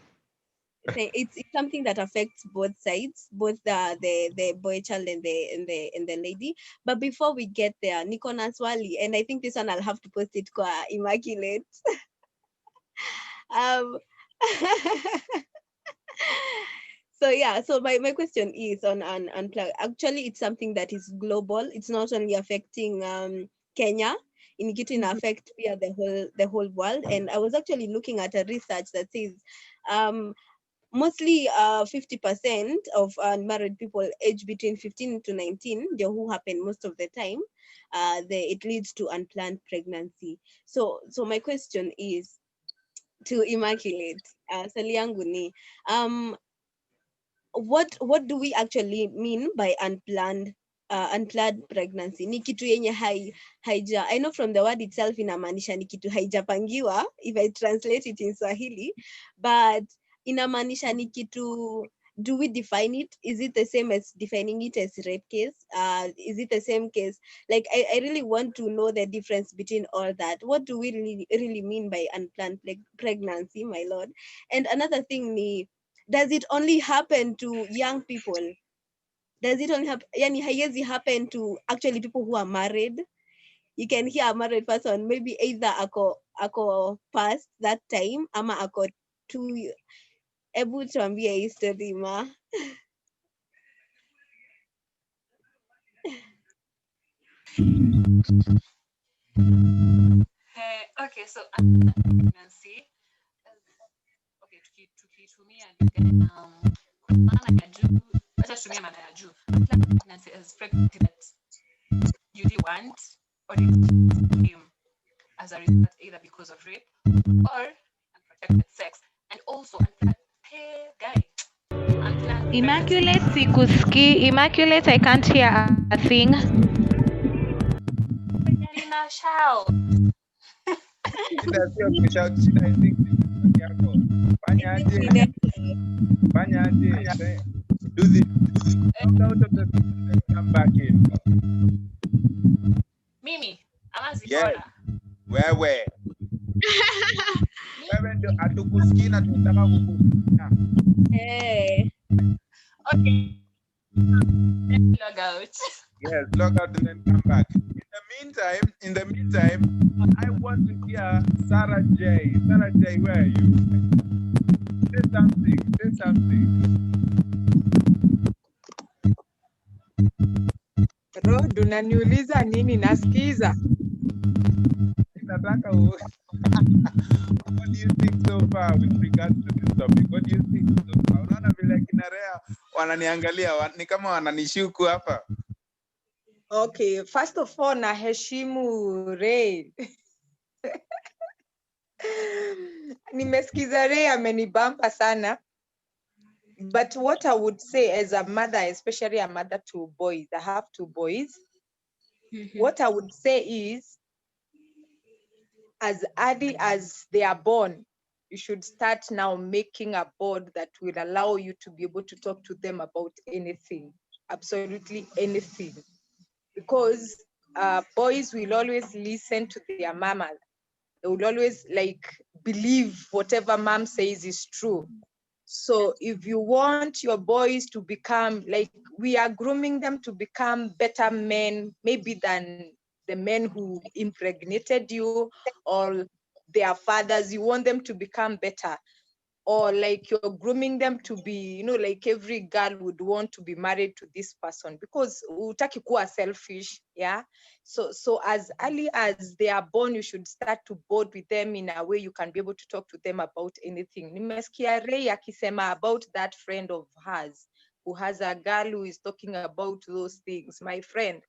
[SPEAKER 4] It's something that affects both sides, both the boy child and the lady. But before we get there, niko na swali, and I think this one I'll have to post it kwa Immaculate. So my question is on unplug. Actually, it's something that is global. It's not only affecting Kenya. In kitu ina affect the whole world. And I was actually looking at a research that says mostly 50% of unmarried people aged between 15 to 19, who happen most of the time, it leads to unplanned pregnancy. So my question is to Immaculate, swali yangu ni, what do we actually mean by unplanned pregnancy? Ni kitu yenye haija, I know from the word itself inamaanisha ni kitu haijapangiwa, if I translate it in Swahili, but inamaanisha ni kitu, do we define it? Is it the same as defining it as rape case? Is it the same case? Like, I really want to know the difference between all that. What do we really mean by unplanned pregnancy, my lord? And another thing ni, does it only happen to young people? Does it only happen, yani haiwezi happen to actually people who are married? You can hear a married person, maybe either ako past that time, ama ako too. Ebu tuambie hii story ma.
[SPEAKER 10] Okay, so pregnancy. Okay, tukitumia maana ya juu, acha tutumie maana ya juu. Pregnancy is pregnancy that want, or him as a result, either because of rape or unprotected sex. And also, guy.
[SPEAKER 5] Immaculate, sikuski. Immaculate, I can't hear a thing.
[SPEAKER 10] Shout.
[SPEAKER 2] Do this. Come out of the system and come back in.
[SPEAKER 10] Mimi, amazi
[SPEAKER 2] yes. Wewe ndo atukusikina tunataka kukusikia.
[SPEAKER 9] Hey.
[SPEAKER 10] Okay. Log out.
[SPEAKER 2] Yes, log out and then come back. In the meantime, I want to hear Sarah J. Sarah J, where are you? Say something.
[SPEAKER 8] Rod, unaniuliza nini? Nasikiza.
[SPEAKER 2] Nataka what do you think so far with regards to this topic? What do you think so far? Unaona vile kinarea wananiangalia ni kama wananishuku hapa.
[SPEAKER 8] Okay, first of all, naheshimu Ray. Nimesikiza Ray amenibamba sana. But what I would say as a mother, especially a mother to boys, I have 2 boys. What I would say is, as early as they are born, you should start now making a board that will allow you to be able to talk to them about anything, absolutely anything. Because boys will always listen to their mama. They will always believe whatever mom says is true. So if you want your boys to become, we are grooming them to become better men, maybe than the men who impregnated you or their fathers, you want them to become better. Or you're grooming them to be, every girl would want to be married to this person because utaki kuwa selfish, yeah? So as early as they are born, you should start to bond with them in a way you can be able to talk to them about anything. Nimesikia Ray akisema about that friend of hers who has a girl who is talking about those things. My friend,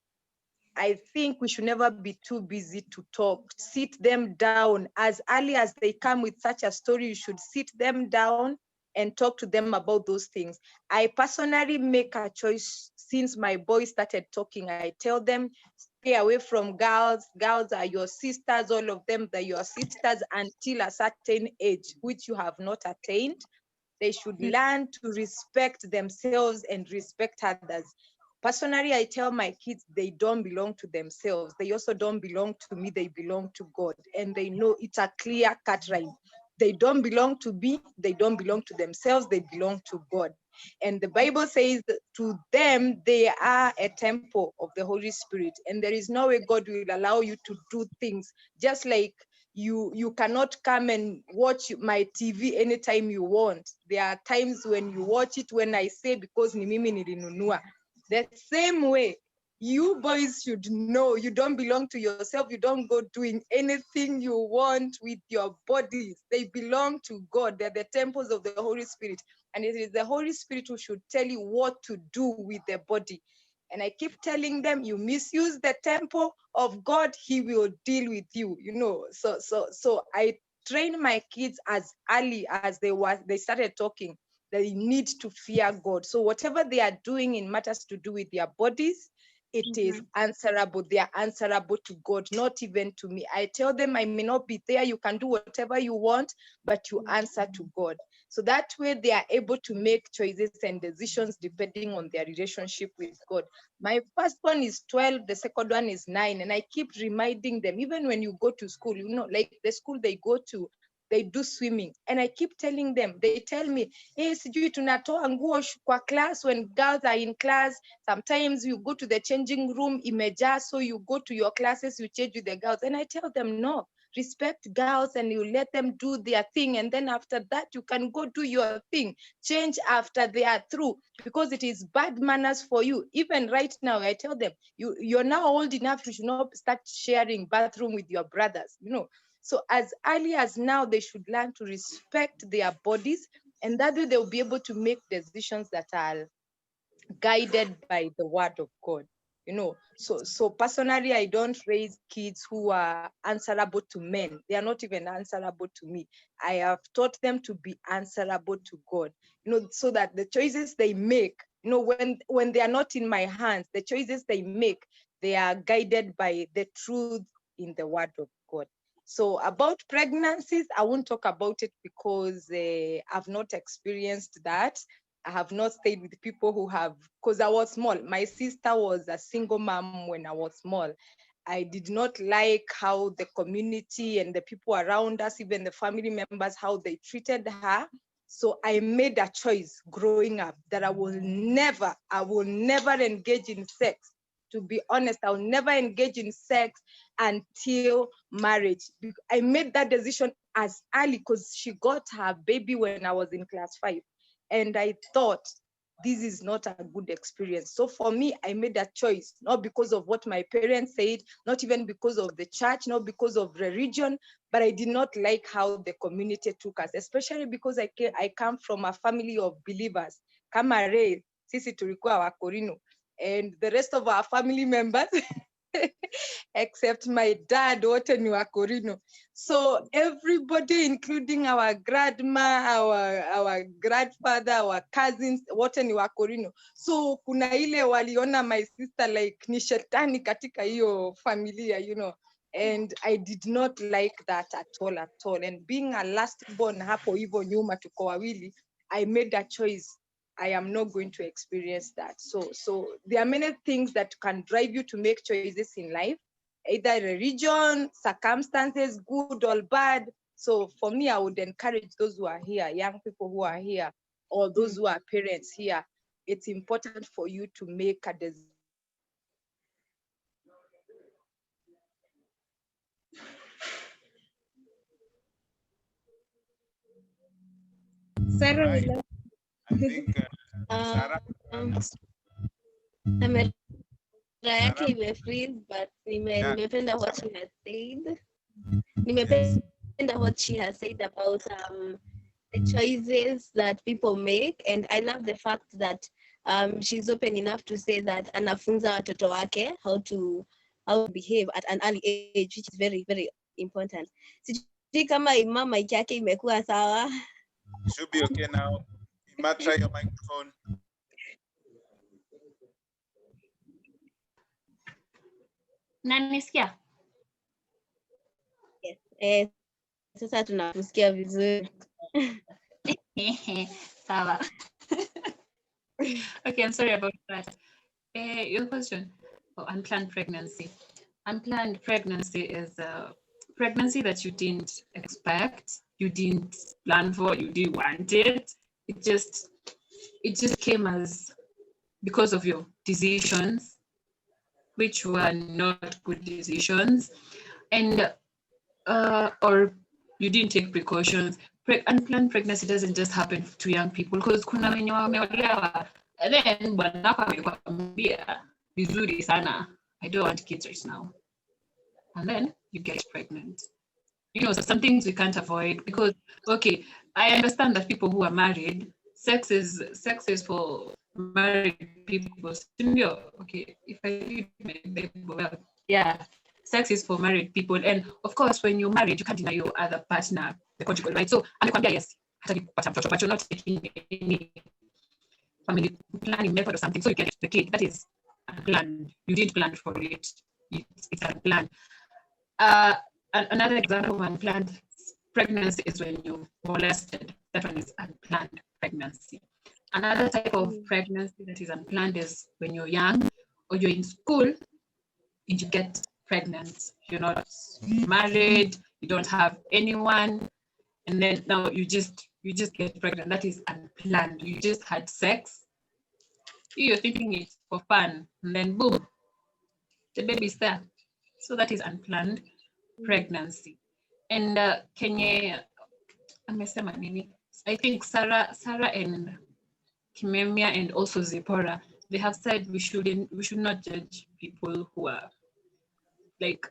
[SPEAKER 8] I think we should never be too busy to talk. Sit them down. As early as they come with such a story, you should sit them down and talk to them about those things. I personally make a choice since my boys started talking. I tell them, stay away from girls. Girls are your sisters, all of them, they're your sisters until a certain age, which you have not attained. They should learn to respect themselves and respect others. Personally, I tell my kids they don't belong to themselves. They also don't belong to me. They belong to God. And they know it's a clear-cut line. They don't belong to me. They don't belong to themselves. They belong to God. And the Bible says that to them, they are a temple of the Holy Spirit. And there is no way God will allow you to do things. Just like you cannot come and watch my TV anytime you want. There are times when you watch it when I say, because ni mimi nilinunua. The same way, you boys should know you don't belong to yourself. You don't go doing anything you want with your bodies. They belong to God. They're the temples of the Holy Spirit. And it is the Holy Spirit who should tell you what to do with the body. And I keep telling them, you misuse the temple of God, He will deal with you. So I train my kids as early as they started talking. They need to fear God. So whatever they are doing in matters to do with their bodies, it is answerable. They are answerable to God, not even to me. I tell them I may not be there. You can do whatever you want, but you answer to God. So that way they are able to make choices and decisions depending on their relationship with God. My first one is 12, the second one is 9. And I keep reminding them, even when you go to school, like the school they go to, they do swimming. And I keep telling them, they tell me, hey, sijui tunatoa nguo kwa class when girls are in class. Sometimes you go to the changing room, imejaa, so you go to your classes, you change with the girls. And I tell them, no, respect girls and you let them do their thing. And then after that, you can go do your thing. Change after they are through, because it is bad manners for you. Even right now, I tell them, you're now old enough, you should not start sharing bathroom with your brothers, So as early as now, they should learn to respect their bodies, and that way they'll be able to make decisions that are guided by the word of God. you know. So personally, I don't raise kids who are answerable to men. They are not even answerable to me. I have taught them to be answerable to God, you know, so that the choices they make, you know, when they are not in my hands, the choices they make, they are guided by the truth in the word of God. So about pregnancies, I won't talk about it because I've not experienced that. I have not stayed with people who have, because I was small. My sister was a single mom when I was small. I did not like how the community and the people around us, even the family members, how they treated her. So I made a choice growing up that I will never engage in sex. To be honest, I'll never engage in sex until marriage. I made that decision as early because she got her baby when I was in class 5. And I thought, this is not a good experience. So for me, I made a choice, not because of what my parents said, not even because of the church, not because of religion, but I did not like how the community took us, especially because I come from a family of believers. Kama Ray, sisi tulikuwa Wakorino, and the rest of our family members, except my dad, wote ni Wakorino. So everybody, including our grandma, our grandfather, our cousins, wote ni Wakorino. So kuna ile waliona my sister like ni shetani katika hiyo familia, you know. And I did not like that at all. And being a last born hapo hivyo nyuma tuko wawili, I made a choice. I am not going to experience that. So there are many things that can drive you to make choices in life, either religion, circumstances, good or bad. So for me, I would encourage those who are here, young people who are here, or those who are parents here. It's important for you to make a decision.
[SPEAKER 9] Sarah,
[SPEAKER 12] Right. I think Sarah.
[SPEAKER 4] Yake imefreeze, but nimependa what she has said. Nimependa what she has said about the choices that people make, and I love the fact that she's open enough to say that anafunza watoto wake how to behave at an early age, which is very, very important. Sijui kama Imma mic yake imekuwa sawa.
[SPEAKER 12] It should be okay now. Imma, try your microphone.
[SPEAKER 10] Nanisikia?
[SPEAKER 4] Yes. Sasa tunakusikia vizuri.
[SPEAKER 10] Sawa. Okay, I'm sorry about that. Your question, unplanned pregnancy. Unplanned pregnancy is a pregnancy that you didn't expect, you didn't plan for, you didn't want it. It just came as because of your decisions, which were not good decisions, and or you didn't take precautions. Unplanned pregnancy doesn't just happen to young people, because kuna wenye wameolewa and then bwanako amekwambia vizuri sana, I don't want kids right now, and then you get pregnant. You know, so some things we can't avoid, because okay, I understand that people who are married, sex is for married people. Okay, if I read my Bible well, yeah, sex is for married people, and of course, when you're married, you can't deny your other partner the conjugal right. So, yes, but you're not taking any family planning method or something, so you get the kid. That is unplanned. You didn't plan for it. It's unplanned. Another example of unplanned pregnancy is when you molested. That one is unplanned pregnancy. Another type of pregnancy that is unplanned is when you're young or you're in school and you get pregnant. You're not married, you don't have anyone, and then now you just get pregnant. That is unplanned. You just had sex. You're thinking it's for fun, and then boom, the baby's there. So that is unplanned pregnancy. And Kenya, I think Sarah and Kimemia and also Zipporah, they have said we should not judge people who are like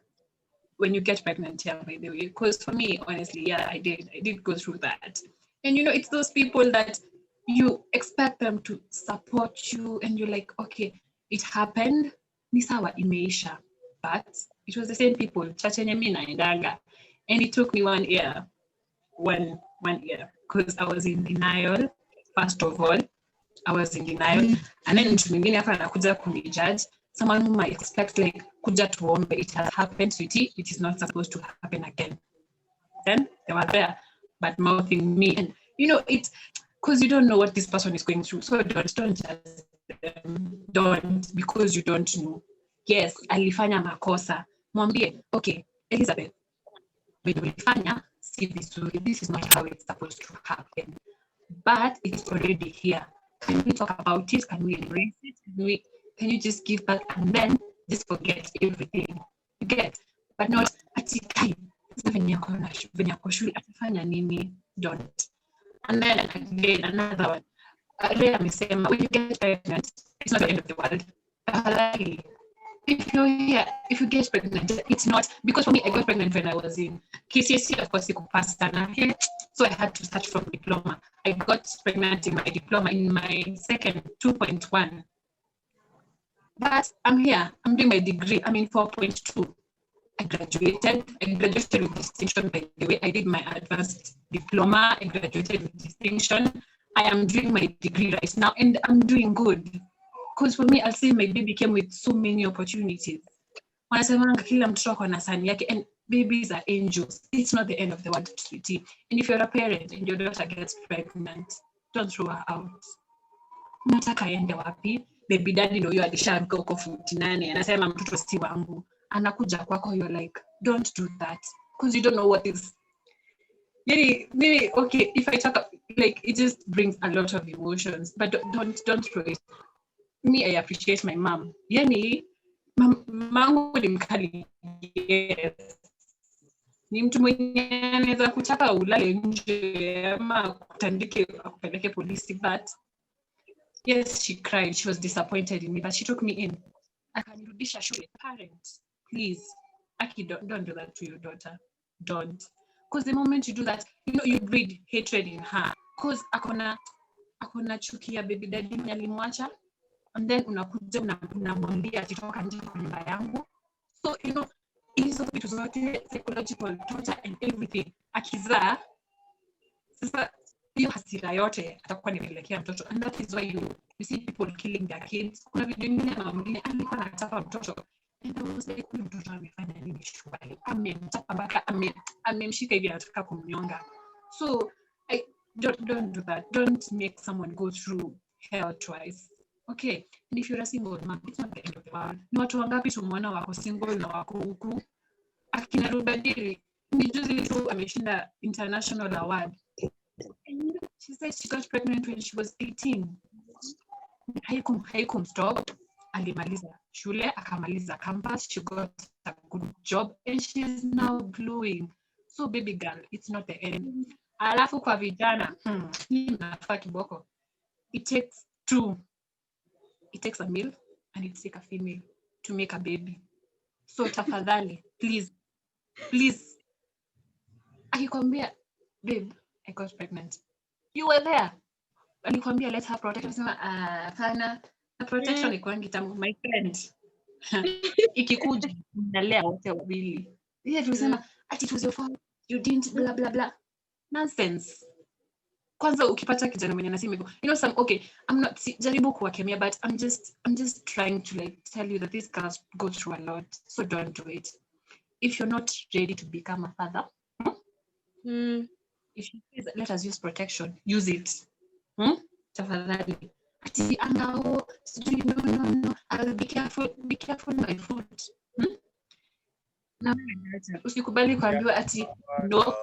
[SPEAKER 10] when you get pregnant, yeah, by the way. Because for me, honestly, yeah, I did go through that. And you know, it's those people that you expect them to support you, and you're like, okay, it happened, ni sawa imeisha, but it was the same people chachenye mimi naendaga, and it took me 1 year because I was in denial. First of all, I was in denial, and then mtu mwingine hapa anakuja kunijudge, someone whom I expect like kuja tuombe, it has happened, sweetie, it is not supposed to happen again. Then they were there but mouthing me, and it's because you don't know what this person is going through, so don't judge them. Don't, because you don't know. Yes, alifanya makosa, mwambie, okay, Elizabeth, when ulifanya, see this is not how it's supposed to happen, but it's already here. Can we talk about it? Can we embrace it? Can you just give back and then just forget everything? You get, but not at the time. Don't. And then again, another one. When you get pregnant, it's not the end of the world. If you get pregnant, it's not, because for me, I got pregnant when I was in KCSE, of course, so I had to start from diploma. I got pregnant in my diploma in my second 2.1. But I'm here, I'm doing my degree, I'm in 4.2. I graduated with distinction, by the way. I did my advanced diploma, I graduated with distinction. I am doing my degree right now, and I'm doing good. Because for me, I'll say my baby came with so many opportunities. And babies are angels. It's not the end of the world, sweetie. And if you're a parent and your daughter gets pregnant, don't throw her out. Baby daddy know you are the sharp go for 49 and I say I'm mtoto si wangu. Anakuja kwako, you're like, don't do that. Because you don't know what is. Maybe, okay, if I talk, like, it just brings a lot of emotions, but don't throw it. Me, I appreciate my mom. Mangu ni mkali. Yes. Ni mtu mwenye anaweza kutaka ulale nje ama kutandike akupeleke polisi, but yes, she cried. She was disappointed in me, but she took me in. Akanirudisha shule. Parents, please, Aki, don't do that to your daughter. Don't. Because the moment you do that, you breed hatred in her. Because akona chuki ya baby daddy alimwacha, and then unakuja unamwambia atitoka nje kwa nyumba yangu. So, hizo vitu zote, psychological torture and everything. Akizaa, sasa hiyo hasira yote atakuwa nimelekea mtoto, and that is why you see people killing their kids. Kuna video nyingine na mwingine alikuwa anataka mtoto, and I was like, huyu mtoto amefanya nini shwari? Amemtaka mpaka amemshika hivi anataka kumnyonga. So don't do that. Don't make someone go through hell twice. Okay, and if you're a single man, it's not the end of the world. Ni watu wangapi tumeona wako single na wako huku? Akina Rubadiri, nijuzi tu ameshinda international award. And she said she got pregnant when she was 18. Haikum stop. Alimaliza shule, akamaliza campus, she got a good job, and she's now glowing. So baby girl, it's not the end. Alafu kwa vijana, hii mnafaa kiboko. It takes two. It takes a male and it takes a female to make a baby. So tafadhali, please. Akikwambia, babe, I got pregnant. You were there. Alikwambia, let her protect. Fana, the protection ikuangi tamu, my friend. Ikikuja, unalea wote wawili. Yeah, tunasema, it was your fault. You didn't blah blah blah. Nonsense. Kwanza ukipata kijana mwenye anasema okay, I'm not jaribu kuwakemea, but I'm just trying to like tell you that these girls go through a lot, so don't do it. If you're not ready to become a father, if she says let us use protection, use it. Tafadhali. Ati angao, no, I'll be careful my food. No, usikubali kuambiwa ati no.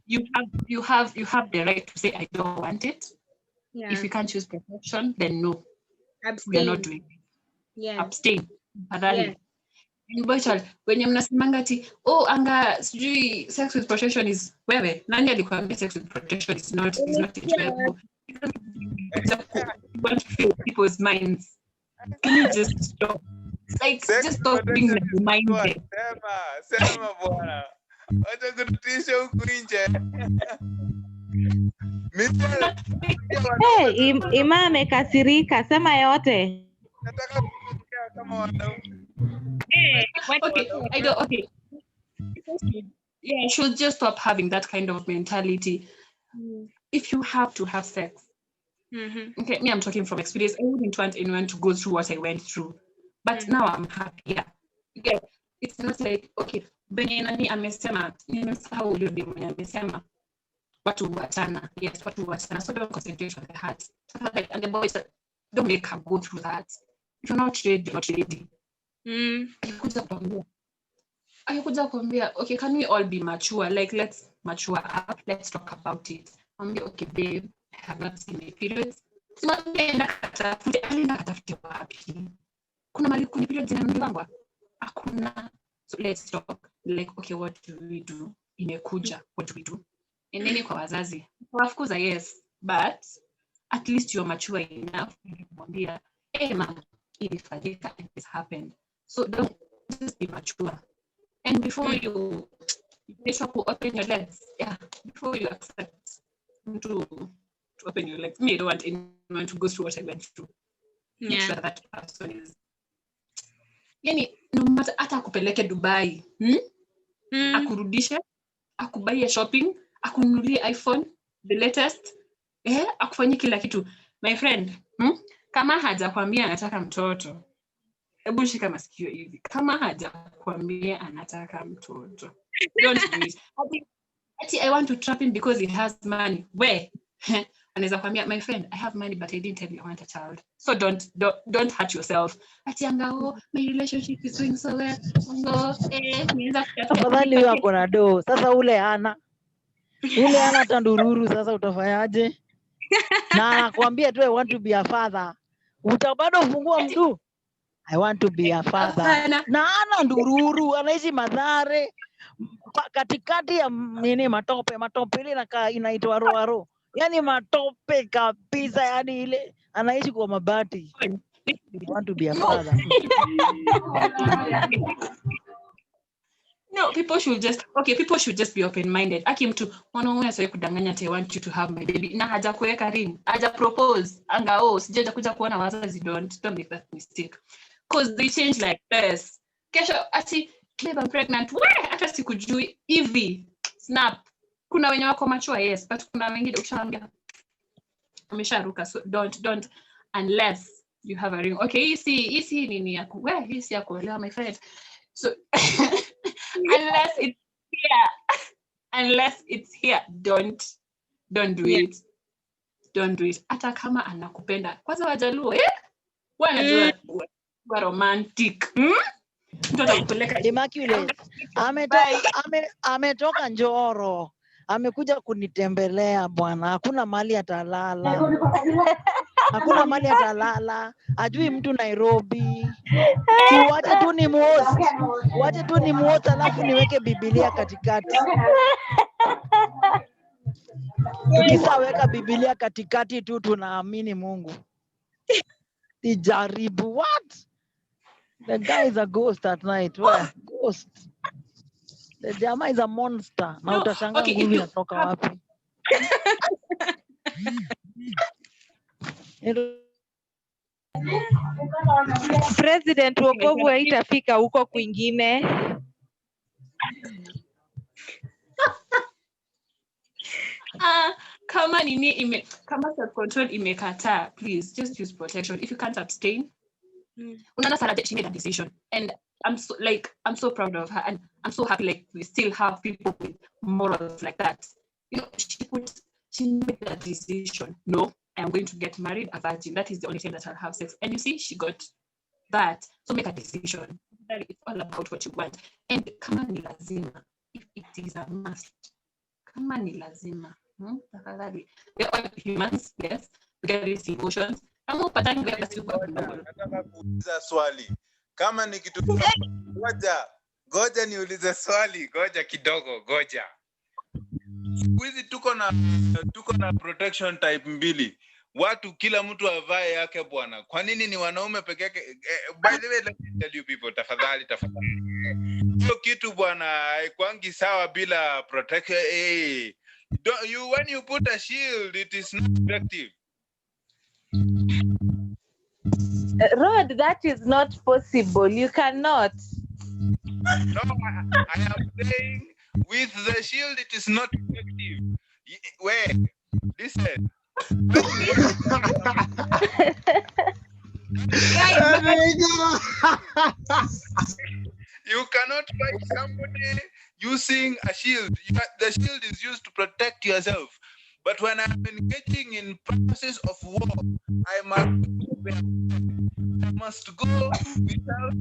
[SPEAKER 10] You have the right to say I don't want it. Yeah. If you can't choose protection, then no. Abstain. We're not doing it. Yeah. Abstain. Yeah. But when you mnasemanga ati anga sijui sex with protection is wewe. Nani alikwambia sex with protection is not enjoyable? You want to fill people's minds. Can you just stop? Like just stop being minded.
[SPEAKER 12] Sema bwana. Wacha kututisha huku nje.
[SPEAKER 5] Imma amekasirika, sema yote.
[SPEAKER 12] Nataka kuongea kama wanaume.
[SPEAKER 10] Okay, I don't. Okay. Yeah, she'll just stop having that kind of mentality. If you have to have sex, okay, me, I'm talking from experience. I wouldn't want anyone to go through what I went through, but now I'm happier. Yeah, it's not like okay, benye nani amesema, nimesahau ule benye amesema. Watu wachana, yes, watu wachana. So don't concentrate on the heart. And the boys, don't make her go through that. If you're not ready, you're not ready. Akikuja kuambia, okay, can we all be mature? Like, let's mature up. Let's talk about it. Okay, babe, I have not seen my periods. Kuna mali kuni periods zinanulangwa. Hakuna. So let's talk. Like, okay, what do we do? Imekuja, what do we do? And then kwa wazazi. Of course, yes, but at least you're mature enough to mwambia, hey, mom, ilifanyika and this happened. So don't just be mature. And before you make sure to open your legs, yeah, before you accept to open your legs, me, I don't want anyone to go through what I went through. Make sure that person is. Yani, no matter ata akupeleke Dubai, akurudishe, akubaie shopping, akununulie iPhone, the latest, akufanyie kila kitu. My friend, kama hajakwambia anataka mtoto, hebu shika masikio hivi. Kama hajakwambia anataka mtoto, don't do it. I want to trap him because he has money. Where? Anaweza kwambia, my friend, I have money but I didn't tell you I want a child. So don't hurt yourself. Ati angao, my relationship is doing so well.
[SPEAKER 13] Afadhali huyo ako na do. Sasa ule hana tandururu, sasa utafanyaje? Na anakuambia tu I want to be a father. Utabado fungua mtu. I want to be a father. Na ana ndururu, anaishi Mathare. Katikati ya nini matope ile inaitwa roaro. Yani matope kabisa, yani ile anaishi kwa mabati. I want to be a father.
[SPEAKER 10] No, people should just be open-minded. Aki mtu mwanaume asiwe kudanganya I want you to have my baby. Na haja kuweka ring, haja propose, angao sijaja kuja kuona wazazi, don't make that mistake. Because they change like this. Kesho ati babe, I'm pregnant. Where? Hata sikujui hivi. Snap. Kuna wenye wako mature, yes, but kuna wengine ukishaambia amesharuka. So don't unless you have a ring. Okay, hii nini yako? Where hii yako leo, my friend. So unless it's here, don't do it. Don't do it. Hata kama anakupenda. Kwanza Wajaluo, wanajua romantic. Mtu atakupeleka
[SPEAKER 13] Immaculate. Ametoka Njoro. Amekuja kunitembelea bwana. Hakuna mali atalala. Ajui mtu Nairobi. Wacha tu ni muozi alafu niweke Biblia katikati. Tukisaweka Biblia katikati tu tunaamini Mungu. Tijaribu. What? The guy is a ghost at night. Where? Ghost. The Jama is a monster. Na utashangaa nguvu inatoka wapi?
[SPEAKER 5] President wokovu haitafika huko kwingine.
[SPEAKER 10] Kama self-control imekataa, please just use protection. If you can't abstain, Unana Sarah, she made a decision, and I'm so proud of her, and I'm so happy like we still have people with morals like that. You know, she made that decision. No, I am going to get married a virgin. That is the only time that I'll have sex. And you see, she got that. So make a decision. It's all about what you want. And kama ni lazima, if it is a must, kama ni lazima. We're all humans, yes. We get these emotions.
[SPEAKER 12] Nataka kuuliza swali. Kama ni kitu goja niulize swali, goja kidogo, goja. Hizi tuko na protection type mbili. Watu kila mtu avae yake bwana. Kwa nini ni wanaume peke yake? By the way, let me tell you people, tafadhali. Hiyo kitu bwana haikwangi sawa bila protection. When you put a shield, it is not effective.
[SPEAKER 5] Rod, that is not possible. You cannot.
[SPEAKER 12] No, I am saying with the shield it is not effective. Where? Listen. You cannot fight somebody using a shield. The shield is used to protect yourself. But when I'm engaging in process of war, I must go without.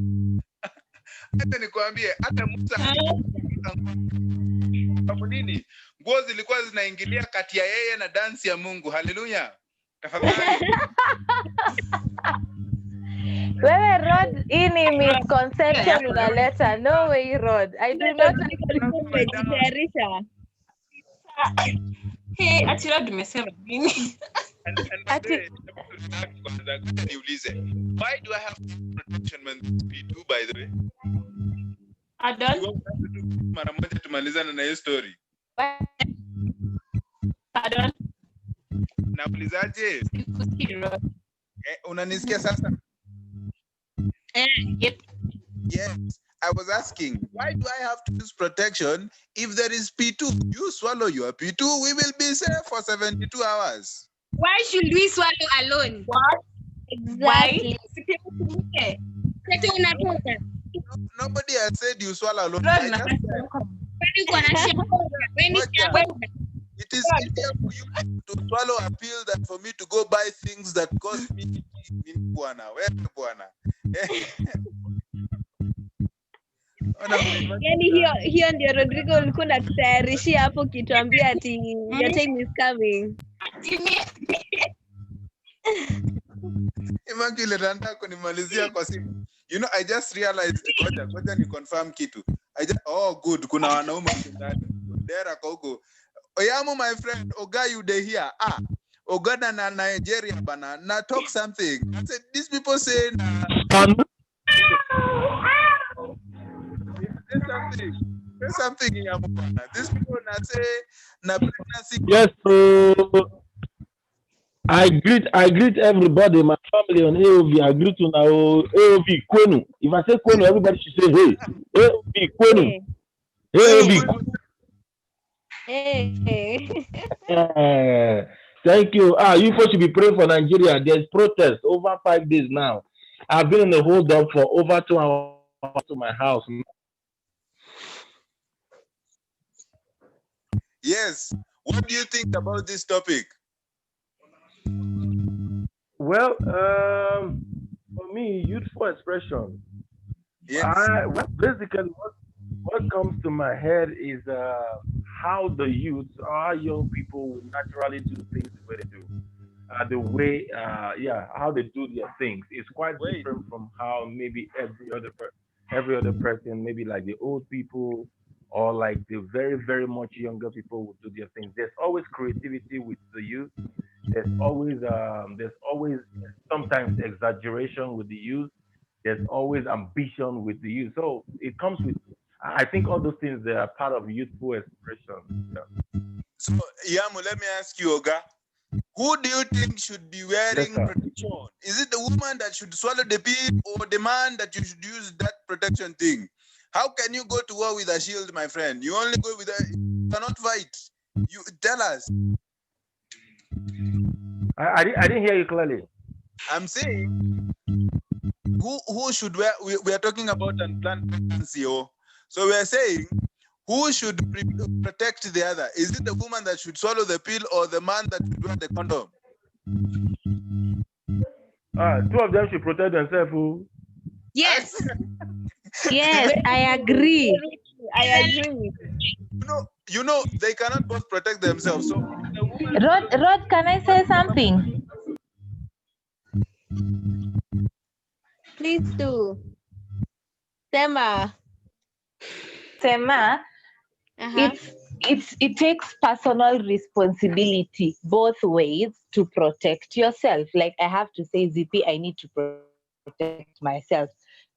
[SPEAKER 12] Hata nikwambie, hata Musa nini, nguo zilikuwa zinaingilia kati ya yeye na dansi ya Mungu. Haleluya. Tafadhali.
[SPEAKER 5] Wewe Rod, hii ni misconception unaleta. No way Rod. I do not
[SPEAKER 4] umejitayarisha.
[SPEAKER 10] Hey, ati Rod umesema nini?
[SPEAKER 12] Why do I have protection when this P2, by the way?
[SPEAKER 10] Pardon?
[SPEAKER 12] Mara moja tumalizana na hiyo story.
[SPEAKER 10] Pardon?
[SPEAKER 12] Naulizaje? Unanisikia sasa?
[SPEAKER 10] Yep.
[SPEAKER 12] Yes. I was asking, why do I have to use protection if there is P2? You swallow your P2, we will be safe for 72 hours.
[SPEAKER 9] Why should we swallow alone?
[SPEAKER 10] What?
[SPEAKER 9] Exactly.
[SPEAKER 12] Nobody has said you swallow alone. It is easier for you to swallow a pill than for me to go buy things that cost me bwana.
[SPEAKER 4] Yani hiyo ndio Rodrigo ulikuwa unatutayarishia hapo kituambia ati your time is coming.
[SPEAKER 12] Immaculate anataka kunimalizia kwa simu. You know, I just realized ngoja ni confirm kitu. Good, kuna wanaume ndani. Dera kwa huko. Oyamu my friend, Oga you dey here. Ogada na Nigeria bana. Na talk something. I said these people say Say something in your bana. These people na say na pregnancy.
[SPEAKER 14] Yes, I greet everybody, my family on AOV. I greet on AOV Kwenu. If I say Kwenu, everybody should say hey. AOV Kwenu. AOV.
[SPEAKER 4] Hey.
[SPEAKER 14] Thank you. You folks should be praying for Nigeria. There's protest over 5 days now. I've been in the hold up for over 2 hours to my house.
[SPEAKER 12] Yes. What do you think about this topic?
[SPEAKER 14] Well, for me, youthful expression.
[SPEAKER 12] Yes.
[SPEAKER 14] Basically, what comes to my head is how the youth, our young people, will naturally do things the way they do. How they do their things is quite different from how maybe every other person, maybe like the old people or like the very, very much younger people would do their things. There's always creativity with the youth. There's always sometimes exaggeration with the youth. There's always ambition with the youth. So it comes with, I think all those things, they are part of youthful expression. Yeah.
[SPEAKER 12] So Yamu, let me ask you, Oga. Who do you think should be wearing protection? Is it the woman that should swallow the pill or the man that you should use that protection thing? How can you go to war with a shield, my friend? You only go with you cannot fight. You tell us.
[SPEAKER 14] I didn't hear you clearly.
[SPEAKER 12] I'm saying who should wear, we are talking about unplanned pregnancy. So we are saying who should protect the other? Is it the woman that should swallow the pill or the man that should wear the condom?
[SPEAKER 14] Two of them should protect themselves.
[SPEAKER 4] Yes. Yes, I agree.
[SPEAKER 12] You know, they cannot both protect themselves. So
[SPEAKER 5] Rod, can I say something?
[SPEAKER 4] Please do. Sema.
[SPEAKER 5] It takes personal responsibility both ways to protect yourself. Like I have to say, ZP, I need to protect myself.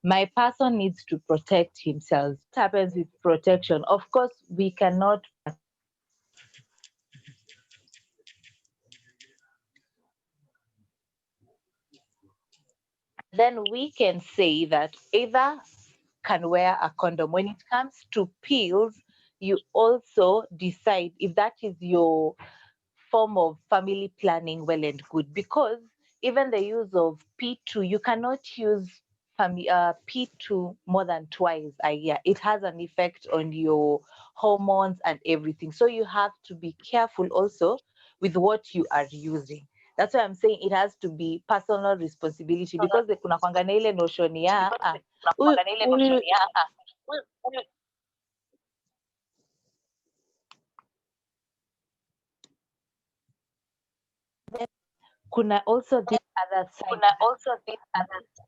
[SPEAKER 5] My person needs to protect himself. What happens with protection? Of course, we cannot. Then we can say that either can wear a condom. When it comes to pills, you also decide if that is your form of family planning, well and good, because even the use of P2, you cannot use P2 more than twice a year. It has an effect on your hormones and everything. So you have to be careful also with what you are using. That's why I'm saying it has to be personal responsibility, because kuna kwanga na ile notion ya kuna also this other side,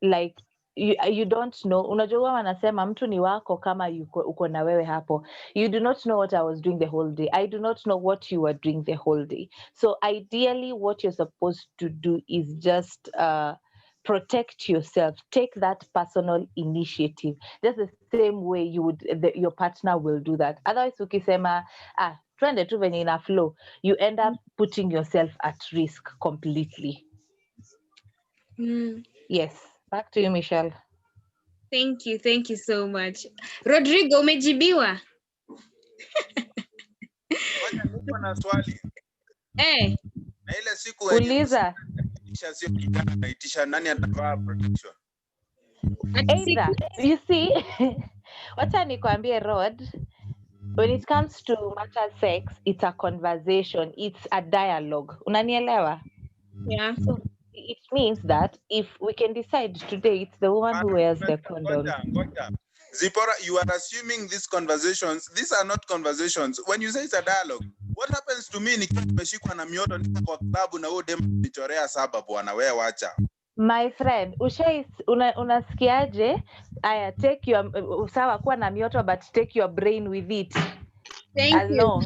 [SPEAKER 5] like you don't know. Unajua wanasema mtu ni wako kama uko na wewe hapo. You do not know what I was doing the whole day. I do not know what you were doing the whole day. So ideally what you're supposed to do is just protect yourself. Take that personal initiative. Just the same way you would your partner will do that. Otherwise ukisema twende tu venye ina flow, you end up putting yourself at risk completely. Yes. Back to you, Michelle.
[SPEAKER 9] Thank you so much. Rodrigo, umejibiwa?
[SPEAKER 12] Niko na swali. Na ile siku
[SPEAKER 5] uliza
[SPEAKER 12] sio kijana naitisha nani atavaa protection?
[SPEAKER 5] Either, you see, wacha nikwambie Rod, when it comes to matter sex, it's a conversation, it's a dialogue. Unanielewa?
[SPEAKER 9] Yeah.
[SPEAKER 5] So it means that if we can decide today, it's the woman who wears the condom.
[SPEAKER 12] Zipporah, you are assuming these conversations. These are not conversations. When you say it's a dialogue, what happens to me nikimeshikwa na mioto niko kwa klabu na dem nichorea saba bwana wewe wacha.
[SPEAKER 5] My friend, unasikiaje? Aya, take your sawa kuwa na mioto, but take your brain with it.
[SPEAKER 9] Thank you.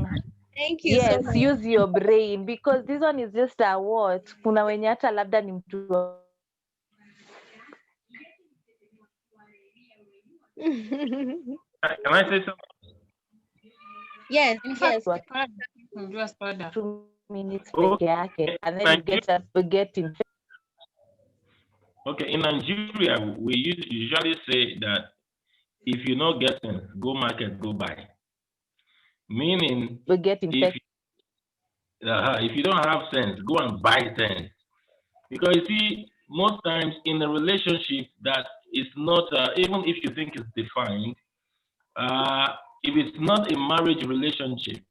[SPEAKER 9] Thank you
[SPEAKER 5] yes,
[SPEAKER 9] so much.
[SPEAKER 5] use your brain, because this one is just a what. Kuna wenye hata labda ni mtu.
[SPEAKER 14] Can I say something?
[SPEAKER 11] Yes, yes.
[SPEAKER 5] 2 minutes and then you get infected.
[SPEAKER 14] Okay, in Nigeria, we usually say that if you not get sense, go market, go buy. Meaning,
[SPEAKER 5] we get infected.
[SPEAKER 14] If you don't have sense, go and buy sense. Because you see, most times in a relationship that is not, even if you think it's defined, if it's not a marriage relationship,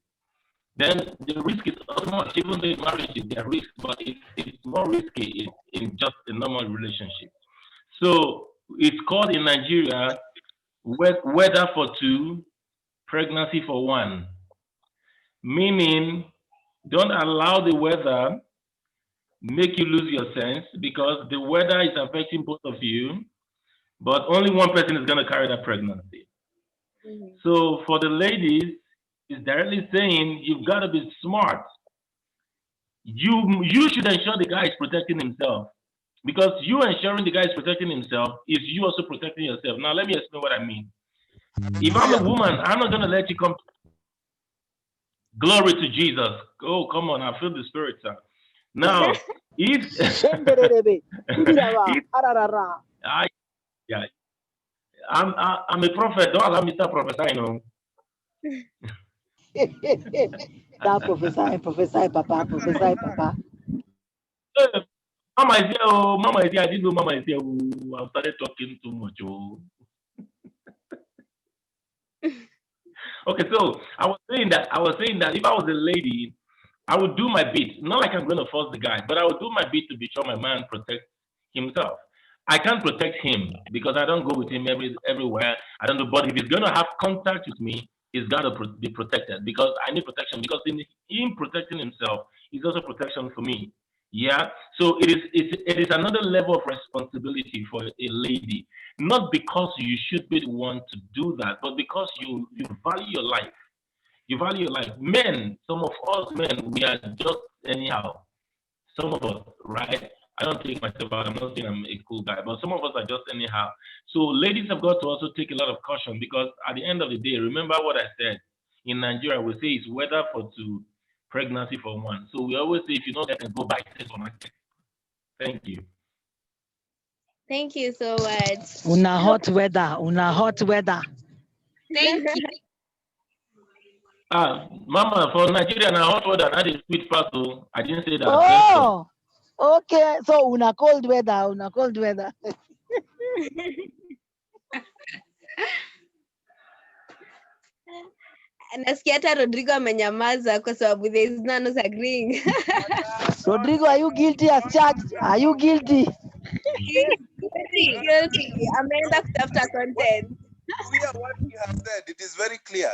[SPEAKER 14] then the risk is also much. Even though in marriage is their risk, but it's more risky in just a normal relationship. So it's called in Nigeria, weather for two, pregnancy for one. Meaning, don't allow the weather make you lose your sense, because the weather is affecting both of you, but only one person is going to carry that pregnancy. So for the ladies, it's directly saying you've got to be smart. You should ensure the guy is protecting himself, because you ensuring the guy is protecting himself is you also protecting yourself. Now let me explain what I mean. If I'm a woman, I'm not going to let you come. Glory to Jesus. Oh, come on, I feel the spirit, sir. Now, I'm a prophet. Don't allow me to prophesy, you know.
[SPEAKER 13] Prophesy, Papa. Prophesy, Papa.
[SPEAKER 14] Mama is here. Oh, Mama is here. I didn't know Mama is here. Oh, I started talking too much. Oh. Okay, so I was saying that if I was a lady, I would do my bit. Not like I'm going to force the guy, but I would do my bit to be sure my man protects himself. I can't protect him because I don't go with him everywhere. I don't know, but if he's going to have contact with me, he's got to be protected, because I need protection. Because in him protecting himself is also protection for me. Yeah. So it is another level of responsibility for a lady, not because you should be the one to do that, but because you value your life. You value your life. Men, some of us men, we are just anyhow. Some of us, right? I don't take myself out. I'm not saying I'm a cool guy, but some of us are just anyhow. So ladies have got to also take a lot of caution, because at the end of the day, remember what I said. In Nigeria, we say it's weather for two, pregnancy for one. So we always say if you don't get it, go buy it for market. Thank you.
[SPEAKER 4] Thank you so much.
[SPEAKER 13] Una hot weather.
[SPEAKER 9] Thank you.
[SPEAKER 14] Mama, for Nigeria, now hot water, not a sweet part. I didn't say that.
[SPEAKER 13] Oh, okay. So una cold weather.
[SPEAKER 4] Nasikia hata Rodrigo amenyamaza kwa sababu there is none who's agreeing.
[SPEAKER 13] Rodrigo, are you guilty as charged? Are you guilty?
[SPEAKER 4] Guilty. Ameenda kutafuta content.
[SPEAKER 12] What we have said, it is very clear.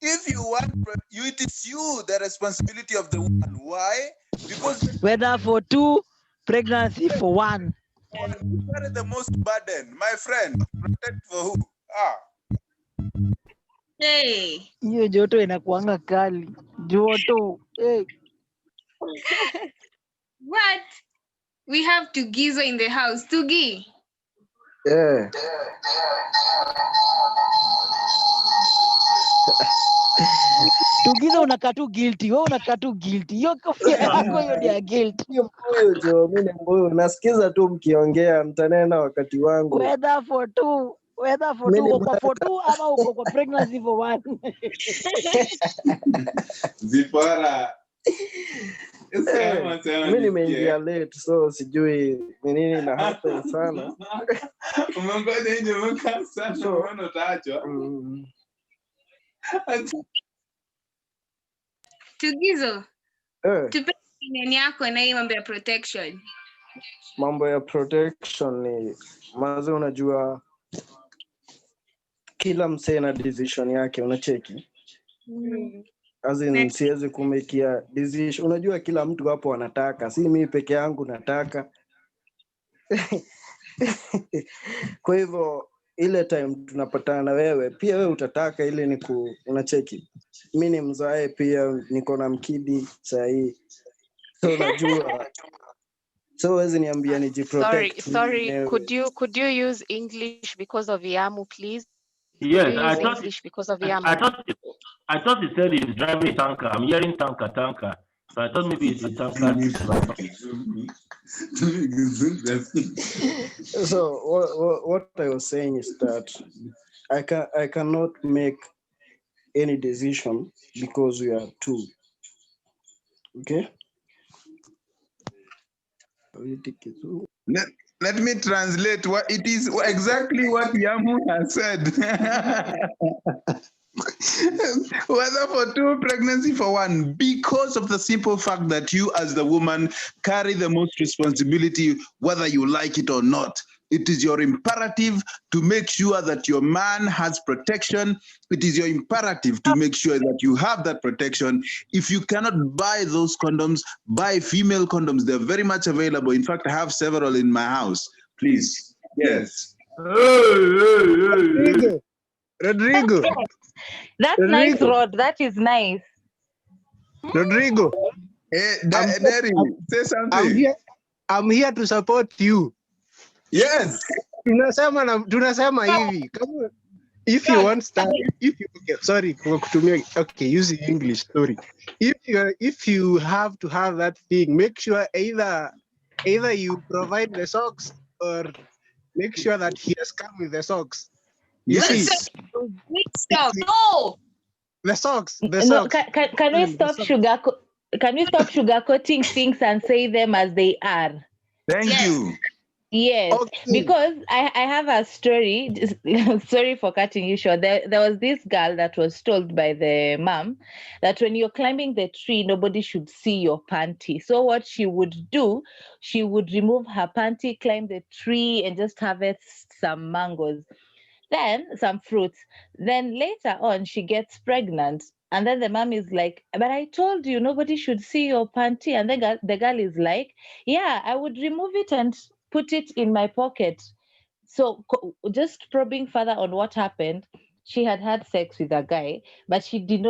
[SPEAKER 12] If you want, it is you the responsibility of the woman. Why? Because
[SPEAKER 13] whether for 2, pregnancy for 1.
[SPEAKER 12] You carry the most burden, my friend. Protect for who?
[SPEAKER 9] Hey.
[SPEAKER 13] Hiyo joto inakuanga kali. Joto. Hey.
[SPEAKER 9] What? We have Tugizo in the house. Tugi.
[SPEAKER 15] Yeah.
[SPEAKER 13] Tugizo unakaa tu guilty. Wewe unakaa tu guilty. Hiyo kofia yako hiyo ni ya guilt.
[SPEAKER 15] Huyo jo, mimi ni mbuyu. Nasikiza tu mkiongea, mtanena wakati wangu.
[SPEAKER 13] Whether for 2 uko for 2 ama uko kwa pregnancy for 1.
[SPEAKER 12] Zipora.
[SPEAKER 15] Mimi nimeingia late, so sijui ni nini na happen sana.
[SPEAKER 12] Umengoja nje mka sana unaona utaachwa.
[SPEAKER 9] Tugizo. Tupe opinion yako na hii mambo ya protection.
[SPEAKER 15] Mambo ya protection ni maana unajua kila msee na decision yake, unacheki. Siwezi kumekia decision. Unajua kila mtu hapo anataka, si mimi peke yangu nataka. Kwa hivyo ile time tunapatana na wewe, pia wewe utataka ile unacheki. Mimi ni mzae pia, niko na mkidi sahi. So unajua. So wezi niambia nijiprotect.
[SPEAKER 3] Sorry. Could you use English because of Yamu, please?
[SPEAKER 14] Yes, I thought
[SPEAKER 3] English because of Yamu.
[SPEAKER 14] I thought he said he's driving a tanker. I'm hearing tanker. So I thought maybe it's a tanker.
[SPEAKER 15] So what I was saying is that I cannot make any decision because we are 2. Okay?
[SPEAKER 12] Let me translate what it is exactly what Yamu has said. Whether for 2, pregnancy for 1, because of the simple fact that you as the woman carry the most responsibility, whether you like it or not. It is your imperative to make sure that your man has protection. It is your imperative to make sure that you have that protection. If you cannot buy those condoms, buy female condoms. They're very much available. In fact, I have several in my house. Please. Yes.
[SPEAKER 15] Rodrigo.
[SPEAKER 5] That's nice, Rod. That is nice.
[SPEAKER 15] Rodrigo.
[SPEAKER 12] Daddy, say something.
[SPEAKER 15] I'm here to support you.
[SPEAKER 12] Yes.
[SPEAKER 15] Tunasema hivi. If you want use English, sorry. If you have to have that thing, make sure either you provide the socks or make sure that he has come with the socks.
[SPEAKER 9] Yes. No.
[SPEAKER 15] The socks.
[SPEAKER 5] No, can we stop sugarcoating things and say them as they are?
[SPEAKER 12] Thank you.
[SPEAKER 5] Yes, okay. Because I have a story. Sorry for cutting you short. There was this girl that was told by the mom that when you're climbing the tree, nobody should see your panty. So what she would do, she would remove her panty, climb the tree, and just harvest some mangoes, then some fruits. Then later on, she gets pregnant. And then the mom is like, but I told you nobody should see your panty. And the girl is like, yeah, I would remove it and put it in my pocket. So just probing further on what happened, she had sex with a guy, but she was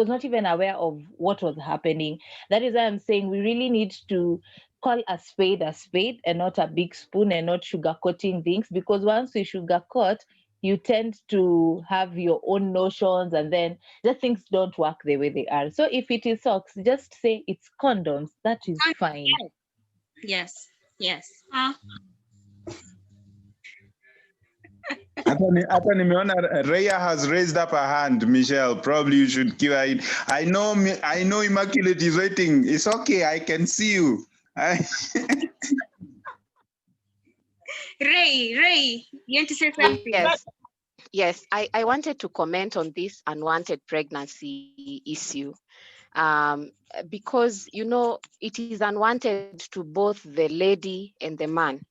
[SPEAKER 5] not even aware of what was happening. That is why I'm saying we really need to call a spade and not a big spoon and not sugarcoating things, because once you sugarcoat, you tend to have your own notions and then just things don't work the way they are. So if it is socks, just say it's condoms. That is fine.
[SPEAKER 9] Yes. Yes.
[SPEAKER 12] Hapa nimeona Rhea has raised up her hand, Michelle. Probably you should give her in. I know Immaculate is waiting. It's okay, I can see you.
[SPEAKER 9] Ray, you want to say something?
[SPEAKER 3] Yes, I wanted to comment on this unwanted pregnancy issue. Because, you know, it is unwanted to both the lady and the man.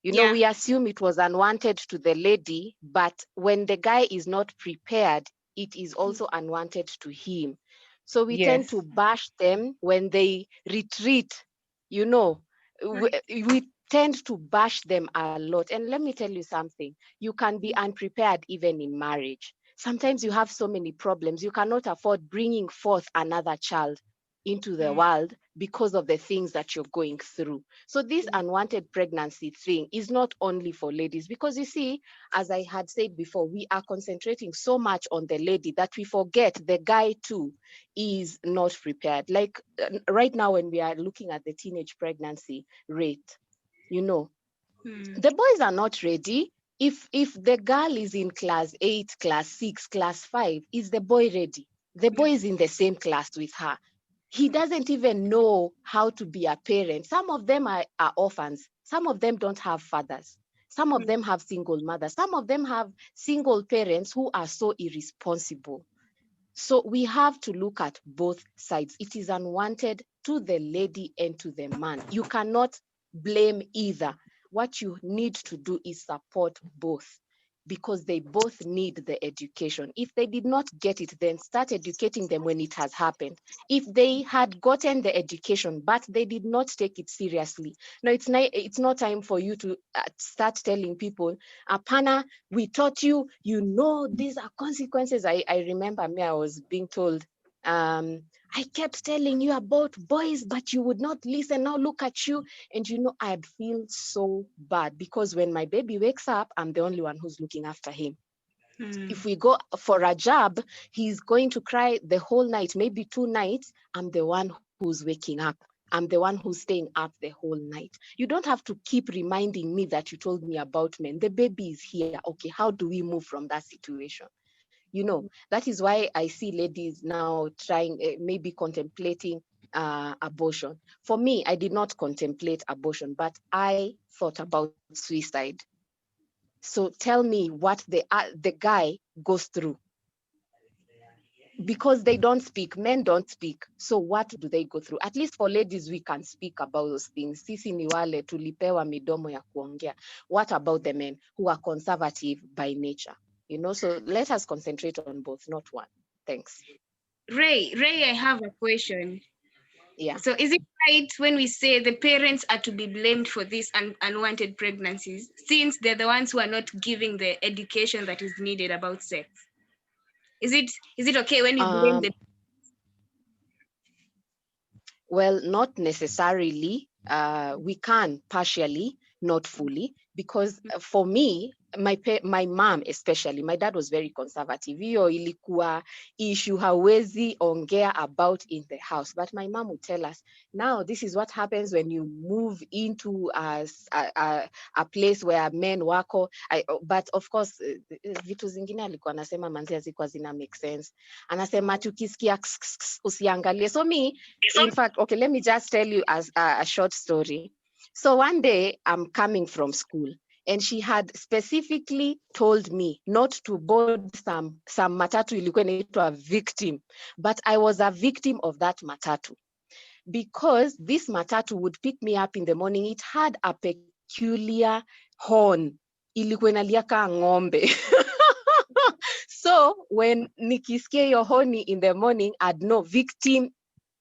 [SPEAKER 3] You know, we assume it was unwanted to the lady, but when the guy is not prepared, it is also unwanted to him. So we tend to bash them when they retreat, you know, we tend to bash them a lot. And let me tell you something, you can be unprepared even in marriage. Sometimes you have so many problems, you cannot afford bringing forth another child into the world because of the things that you're going through. So this unwanted pregnancy thing is not only for ladies, because you see, as I had said before, we are concentrating so much on the lady that we forget the guy too is not prepared. Like right now when we are looking at the teenage pregnancy rate, you know, the boys are not ready. If the girl is in class 8, class 6, class 5, is the boy ready? The boy is in the same class with her. He doesn't even know how to be a parent. Some of them are orphans. Some of them don't have fathers. Some of them have single mothers. Some of them have single parents who are so irresponsible. So we have to look at both sides. It is unwanted to the lady and to the man. You cannot blame either. What you need to do is support both, because they both need the education. If they did not get it, then start educating them when it has happened. If they had gotten the education, but they did not take it seriously, no, it's not time for you to start telling people, Apana, we taught you, you know, these are consequences. I remember I was being told, I kept telling you about boys, but you would not listen. Now look at you. And you know, I'd feel so bad, because when my baby wakes up, I'm the only one who's looking after him. If we go for a job, he's going to cry the whole night, maybe 2 nights. I'm the one who's waking up. I'm the one who's staying up the whole night. You don't have to keep reminding me that you told me about men. The baby is here. Okay, how do we move from that situation? You know, that is why I see ladies now trying, maybe contemplating abortion. For me, I did not contemplate abortion, but I thought about suicide. So tell me what the guy goes through. Because they don't speak, men don't speak. So what do they go through? At least for ladies, we can speak about those things. Sisi ni wale tulipewa midomo ya kuongea. What about the men who are conservative by nature? You know, so let us concentrate on both, not one. Thanks.
[SPEAKER 9] Ray, I have a question.
[SPEAKER 3] Yeah.
[SPEAKER 9] So is it right when we say the parents are to be blamed for these unwanted pregnancies, since they're the ones who are not giving the education that is needed about sex? Is it okay when we blame the...
[SPEAKER 3] Well, not necessarily. We can partially, not fully, because for me, my mom especially, my dad was very conservative. Hiyo ilikuwa issue hawezi ongea about in the house. But my mom would tell us, now this is what happens when you move into a place where men wako. But of course, vitu zingine alikuwa anasema manzi hazikuwa zina make sense. Anasema tukisikia usiangalie. So me, in fact, okay, let me just tell you as a short story. So one day I'm coming from school, and she had specifically told me not to board some matatu ilikuwa inaitwa victim, but I was a victim of that matatu, because this matatu would pick me up in the morning. It had a peculiar horn, ilikuwa inalia kama ng'ombe. So when nikisikia hiyo horn in the morning, I'd know victim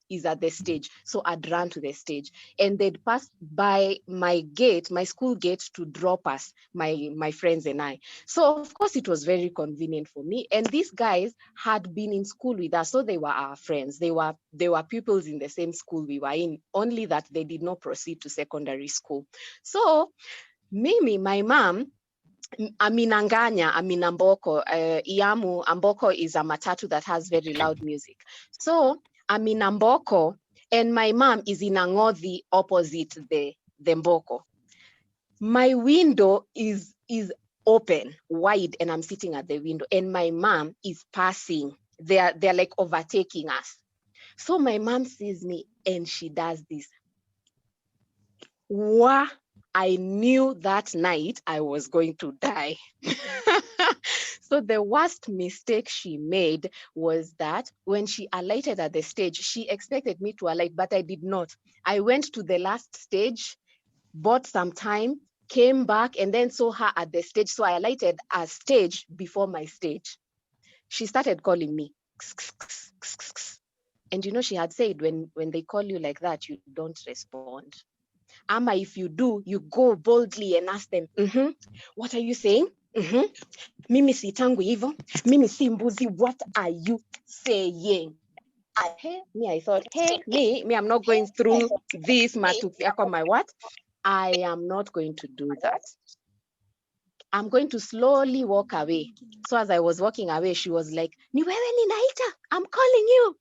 [SPEAKER 3] is at the stage. So I'd run to the stage, and they'd pass by my gate, my school gate, to drop us, my friends and I. So of course it was very convenient for me. And these guys had been in school with us, so they were our friends. They were pupils in the same school we were in, only that they did not proceed to secondary school. So Mimi, my mom, Aminanganya, Aminamboko, Iamu, Amboko is a matatu that has very loud music. So Aminamboko, and my mom is in Angothi opposite the the mboko. My window is open, wide, and I'm sitting at the window, and my mom is passing. They're like overtaking us. So my mom sees me and she does this. Wah! I knew that night I was going to die. So the worst mistake she made was that when she alighted at the stage, she expected me to alight, but I did not. I went to the last stage, bought some time, came back, and then saw her at the stage. So I alighted a stage before my stage. She started calling me. And you know, she had said, when they call you like that, you don't respond. Ama, if you do, you go boldly and ask them, what are you saying? Mimi si tangu hivo. Mimi si mbuzi, what are you saying? I thought, me, I'm not going through this matupi yako my what? I am not going to do that. I'm going to slowly walk away. So as I was walking away, she was like, ni wewe ninaita, I'm calling you.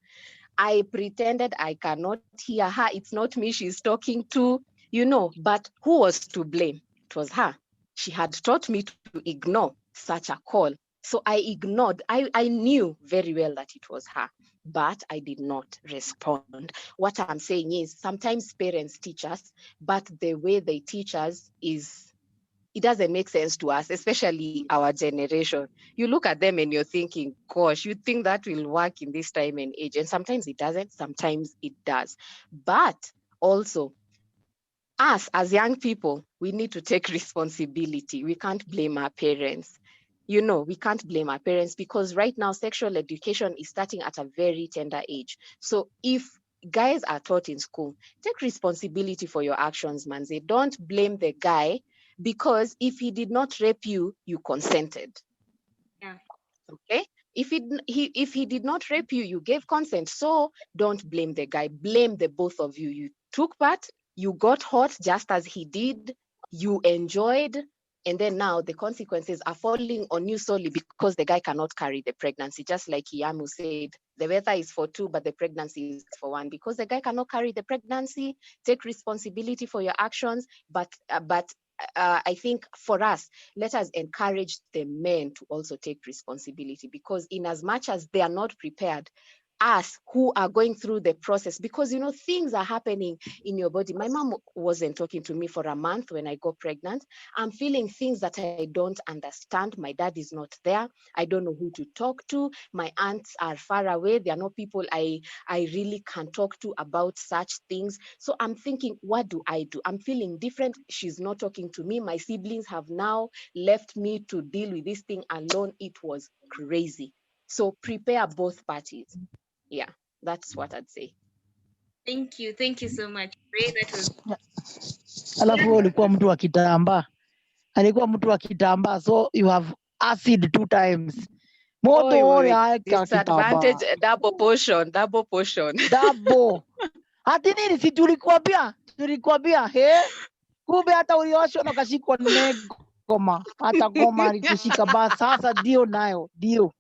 [SPEAKER 3] I pretended I cannot hear her. It's not me she's talking to, you know, but who was to blame? It was her. She had taught me to ignore such a call. So I ignored. I knew very well that it was her, but I did not respond. What I'm saying is sometimes parents teach us, but the way they teach us it doesn't make sense to us, especially our generation. You look at them and you're thinking, gosh, you think that will work in this time and age. And sometimes it doesn't, sometimes it does. But also, us as young people, we need to take responsibility. We can't blame our parents. You know, we can't blame our parents because right now sexual education is starting at a very tender age. So if guys are taught in school, take responsibility for your actions, man. They don't blame the guy because if he did not rape you, you consented.
[SPEAKER 9] Yeah.
[SPEAKER 3] Okay? If he did not rape you, you gave consent. So don't blame the guy. Blame the both of you. You took part, you got hot just as he did, you enjoyed, and then now the consequences are falling on you solely because the guy cannot carry the pregnancy. Just like Yamu said, the weather is for two, but the pregnancy is for one. Because the guy cannot carry the pregnancy, take responsibility for your actions. But I think for us, let us encourage the men to also take responsibility, because in as much as they are not prepared, us who are going through the process, because you know things are happening in your body. My mom wasn't talking to me for a month when I got pregnant. I'm feeling things that I don't understand. My dad is not there. I don't know who to talk to. My aunts are far away. There are no people I really can talk to about such things. So I'm thinking, what do I do? I'm feeling different. She's not talking to me. My siblings have now left me to deal with this thing alone. It was crazy. So prepare both parties. Yeah, that's what I'd say.
[SPEAKER 9] Thank you so much. That was...
[SPEAKER 13] Alafu ulikuwa mtu wa kitambaa. Alikuwa mtu wa kitambaa, so you have acid 2 times. Moto
[SPEAKER 3] disadvantage, double portion.
[SPEAKER 13] Double. Hati nini si tulikuambia kumbe hata ulioshwa na kashikwa negoma. Hata goma alikushika basi. Sasa dio nayo dio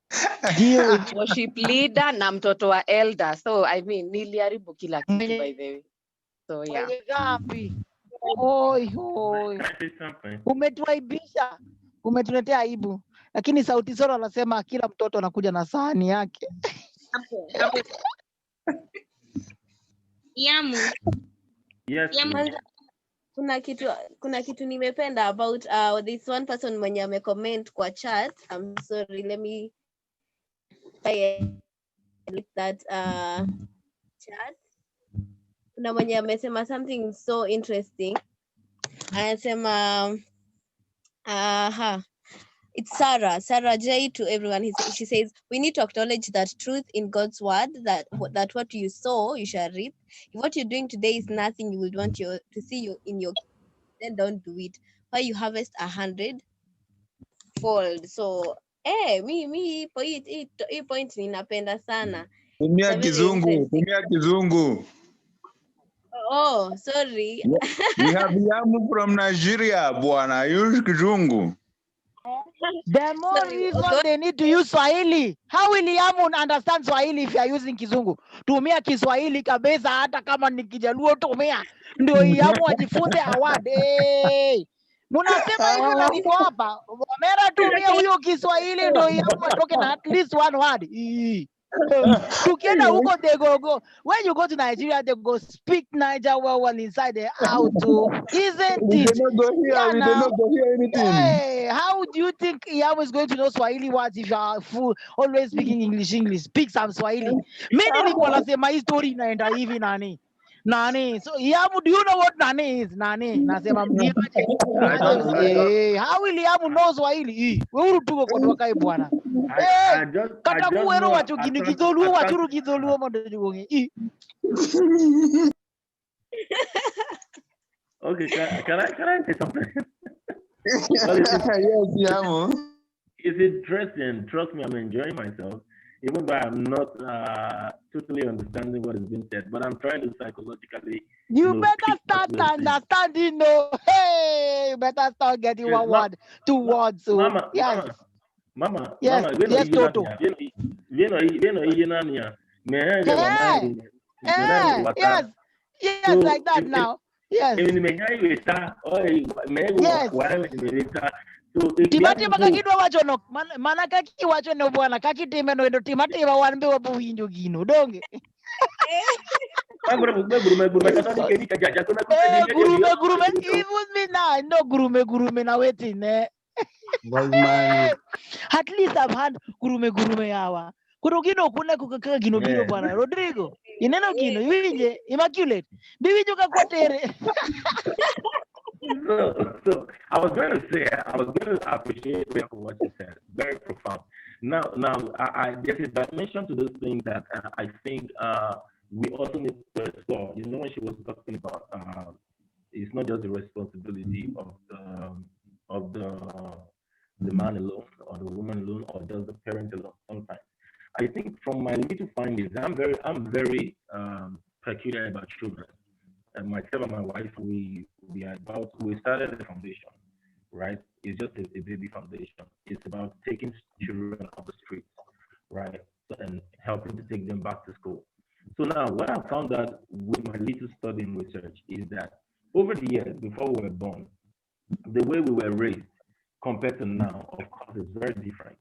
[SPEAKER 3] worship leader na mtoto wa elder. So I mean niliharibu kila kitu by the way. So yeah.
[SPEAKER 13] Hoi. Umetuaibisha. Umetuletea aibu. Lakini Sauti Sol anasema kila mtoto anakuja na sahani yake.
[SPEAKER 9] Hapo. Yamu.
[SPEAKER 14] Yes.
[SPEAKER 9] Yamu.
[SPEAKER 4] Kuna kitu nimependa about this one person mwenye amecomment kwa chat. I'm sorry, let me look that chat. Kuna mwenye amesema something so interesting. Anasema it's Sarah J to everyone. She says we need to acknowledge that truth in God's word, that what you sow you shall reap. If what you're doing today is nothing you would want to see you in your, then don't do it. Why you harvest 100-fold. So mi point ninapenda sana.
[SPEAKER 12] Tumia kizungu.
[SPEAKER 4] Oh, sorry.
[SPEAKER 12] We have Yamu from Nigeria, bwana. Use kizungu.
[SPEAKER 13] The more reason they need to use Swahili. How will Yamun understand Swahili if you are using Kizungu? Tumia Kiswahili kabisa hata kama ni Kijaluo tumia. Ndio Yamu ajifunze award. Hey. Munasema hivi na niko hapa. Mera tumia huyo Kiswahili ndio Yamu atoke na at least one word. Together huko they go. When you go to Nigeria, they go speak Niger well inside the out. Isn't it?
[SPEAKER 2] We did not go here.
[SPEAKER 13] Yeah,
[SPEAKER 2] We did
[SPEAKER 13] now.
[SPEAKER 2] not go here anything.
[SPEAKER 13] Hey, how do you think Yam is going to know Swahili words if you are always speaking English? Speak some Swahili. Many people say my story naenda hivi nani. Nani. So Yam, do you know what nani is? Nani. Nasema mdiaje. How will Yam know Swahili? Wewe tuko kwa toka bwana. Eh, kata kuero wacho kizoluo wachuru kizoluo mondo jugonge.
[SPEAKER 14] Okay, can I say something?
[SPEAKER 2] Yes,
[SPEAKER 14] it's interesting. Trust me, I'm enjoying myself, even though I'm not totally understanding what is being said. But I'm trying to psychologically.
[SPEAKER 13] You better start understanding. No, hey, you better start getting one word, 2 words. So
[SPEAKER 14] Mama,
[SPEAKER 13] yes,
[SPEAKER 14] Mama,
[SPEAKER 13] yes,
[SPEAKER 14] Mama,
[SPEAKER 13] yes, Toto. Yes, yes, so like that now. Yes. Yes. Timati makakidwa wachono mana kaki wachono bwana kaki timeno ndo timati wa wanbe wa buwinjo gino donge. Gurume even me now no gurume na waiting eh. At least I've had gurume yawa. Kurugino kuna kukaka gino bwana Rodrigo. Ineno gino yuinje Immaculate. Biwinjo kakwatere.
[SPEAKER 14] So I was going to appreciate what you said. Very profound. Now, there's a dimension to this thing that I think we also need to explore. You know, when she was talking about, it's not just the responsibility of the man alone or the woman alone or just the parent alone. Sometimes, I think from my little findings, I'm very peculiar about children. And myself and my wife, we started the foundation, right? It's just a baby foundation. It's about taking children off the streets, right? And helping to take them back to school. So now what I found out with my little study and research is that over the years, before we were born, the way we were raised compared to now, of course, is very different.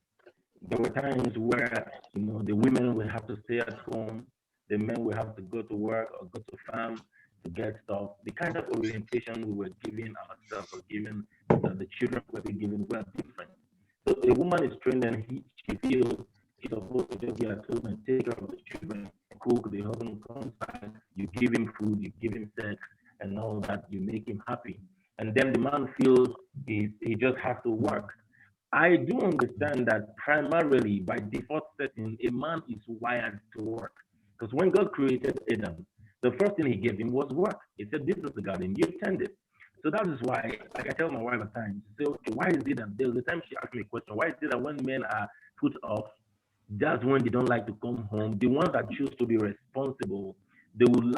[SPEAKER 14] There were times where, the women will have to stay at home, the men will have to go to work or go to farm to get stuff. The kind of orientation we were giving ourselves or giving the children were given were different. So a woman is trained and she feels she's supposed to just be at home and take care of the children, cook, the husband comes back, you give him food, you give him sex, and all that, you make him happy. And then the man feels he just has to work. I do understand that primarily by default setting, a man is wired to work. Because when God created Adam, the first thing he gave him was work. He said, this is the garden, you tend it. So that is why, like I tell my wife at times, say, okay, why is it that there was a time she asked me a question, why is it that when men are put off, that's when they don't like to come home? The ones that choose to be responsible, they will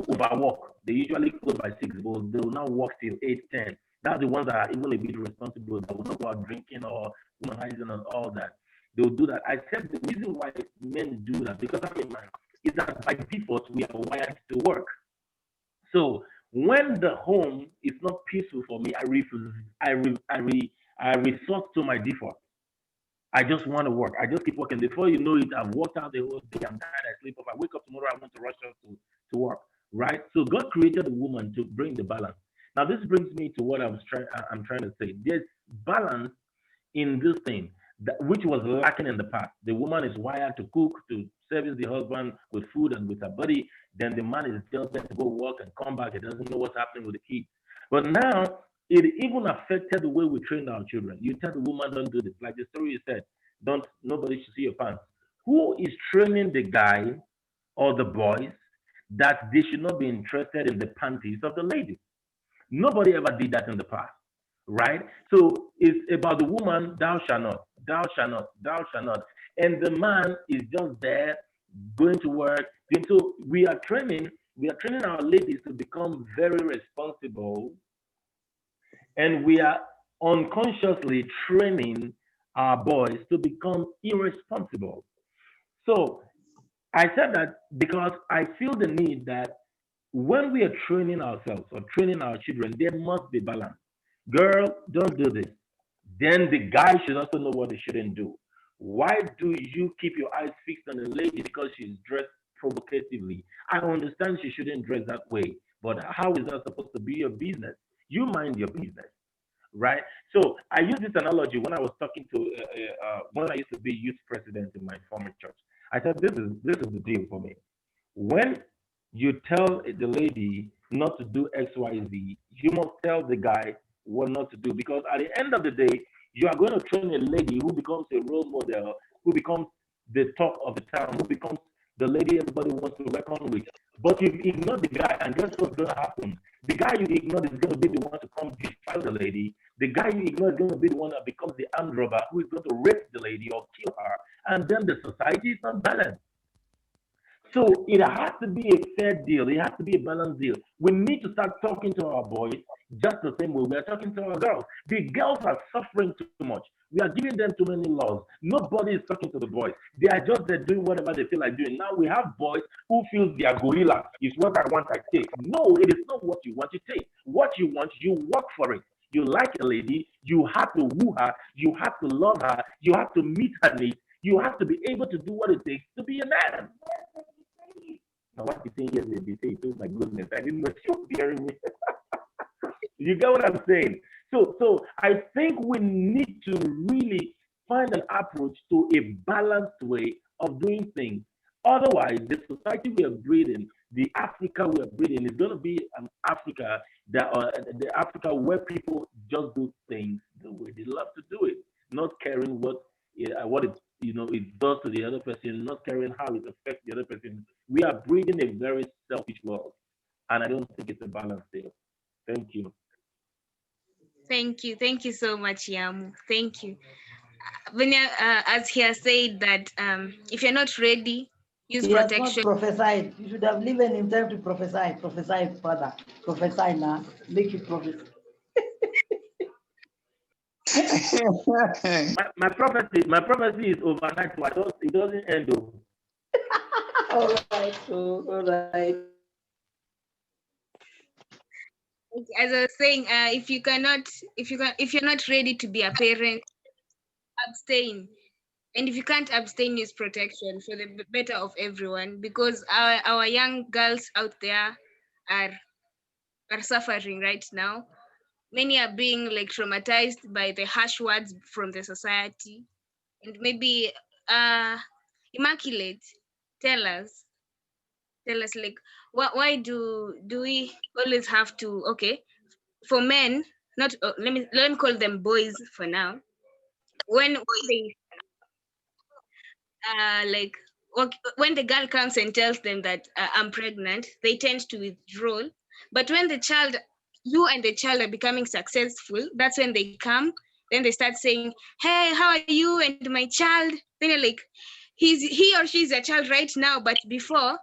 [SPEAKER 14] overwork. They usually close by 6, but they will not work till 8, 10. That's the ones that are even a bit responsible, that will not go out drinking or womanizing and all that. They will do that. I said the reason why men do that, because I'm a man, is that by default we are wired to work. So when the home is not peaceful for me, I resort to my default. I just want to work. I just keep working. Before you know it, I've worked out the whole day. I'm tired. I sleep off. I wake up tomorrow. I want to rush off to work. Right? So God created a woman to bring the balance. Now this brings me to what I'm trying to say. There's balance in this thing, which was lacking in the past. The woman is wired to cook, to service the husband with food and with her body. Then the man is just there to go work and come back. He doesn't know what's happening with the kids. But now it even affected the way we train our children. You tell the woman, don't do this. Like the story you said, nobody should see your pants. Who is training the guy or the boys that they should not be interested in the panties of the ladies? Nobody ever did that in the past, right? So it's about the woman, thou shalt not, thou shalt not, thou shalt not. And the man is just there going to work. And so we are training our ladies to become very responsible. And we are unconsciously training our boys to become irresponsible. So I said that because I feel the need that when we are training ourselves or training our children, there must be balance. Girl, don't do this. Then the guy should also know what he shouldn't do. Why do you keep your eyes fixed on a lady because she's dressed provocatively? I understand she shouldn't dress that way, but how is that supposed to be your business? You mind your business, right? So I use this analogy when I was talking to when I used to be youth president in my former church. I said this is the deal for me. When you tell the lady not to do X, Y, Z, you must tell the guy what not to do because at the end of the day, you are going to train a lady who becomes a role model, who becomes the talk of the town, who becomes the lady everybody wants to reckon with. But if you ignore the guy, and guess what's going to happen? The guy you ignore is going to be the one to come defile the lady. The guy you ignore is going to be the one that becomes the armed robber who is going to rape the lady or kill her. And then the society is not balanced. So it has to be a fair deal. It has to be a balanced deal. We need to start talking to our boys just the same way we are talking to our girls. The girls are suffering too much. We are giving them too many laws. Nobody is talking to the boys. They are just there doing whatever they feel like doing. Now we have boys who feel they are gorilla. It's what I want, I take. No, it is not what you want, you take. What you want, you work for it. You like a lady, you have to woo her, you have to love her, you have to meet her needs, you have to be able to do what it takes to be a man. Now, what you saying yes, they say, oh my goodness, I didn't know you were hearing me. You get what I'm saying? So I think we need to really find an approach to a balanced way of doing things. Otherwise, the society we are breeding, the Africa we are breeding, is going to be an Africa that the Africa where people just do things the way they love to do it, not caring what it does to the other person, not caring how it affects the other person. We are breeding a very selfish world, and I don't think it's a balanced deal. Thank you.
[SPEAKER 9] Thank you so much, Yamu. Thank you. As he has said that if you're not ready, use protection.
[SPEAKER 13] He has not prophesied. You should have given him time to prophesy. Prophesy, Father. Prophesy now. Make you prophesy.
[SPEAKER 14] my prophecy is overnight, so it doesn't end though.
[SPEAKER 13] All right.
[SPEAKER 9] As I was saying, if you're not ready to be a parent, abstain. And if you can't abstain, use protection for the better of everyone, because our young girls out there are suffering right now. Many are being like traumatized by the harsh words from the society. And maybe Immaculate, tell us like why do we always have to, okay, for men, not let me call them boys for now, when they when the girl comes and tells them that I'm pregnant, they tend to withdraw. But when you and the child are becoming successful, that's when they come. Then they start saying, hey, how are you and my child? Then you're like, he or she is a child right now, but before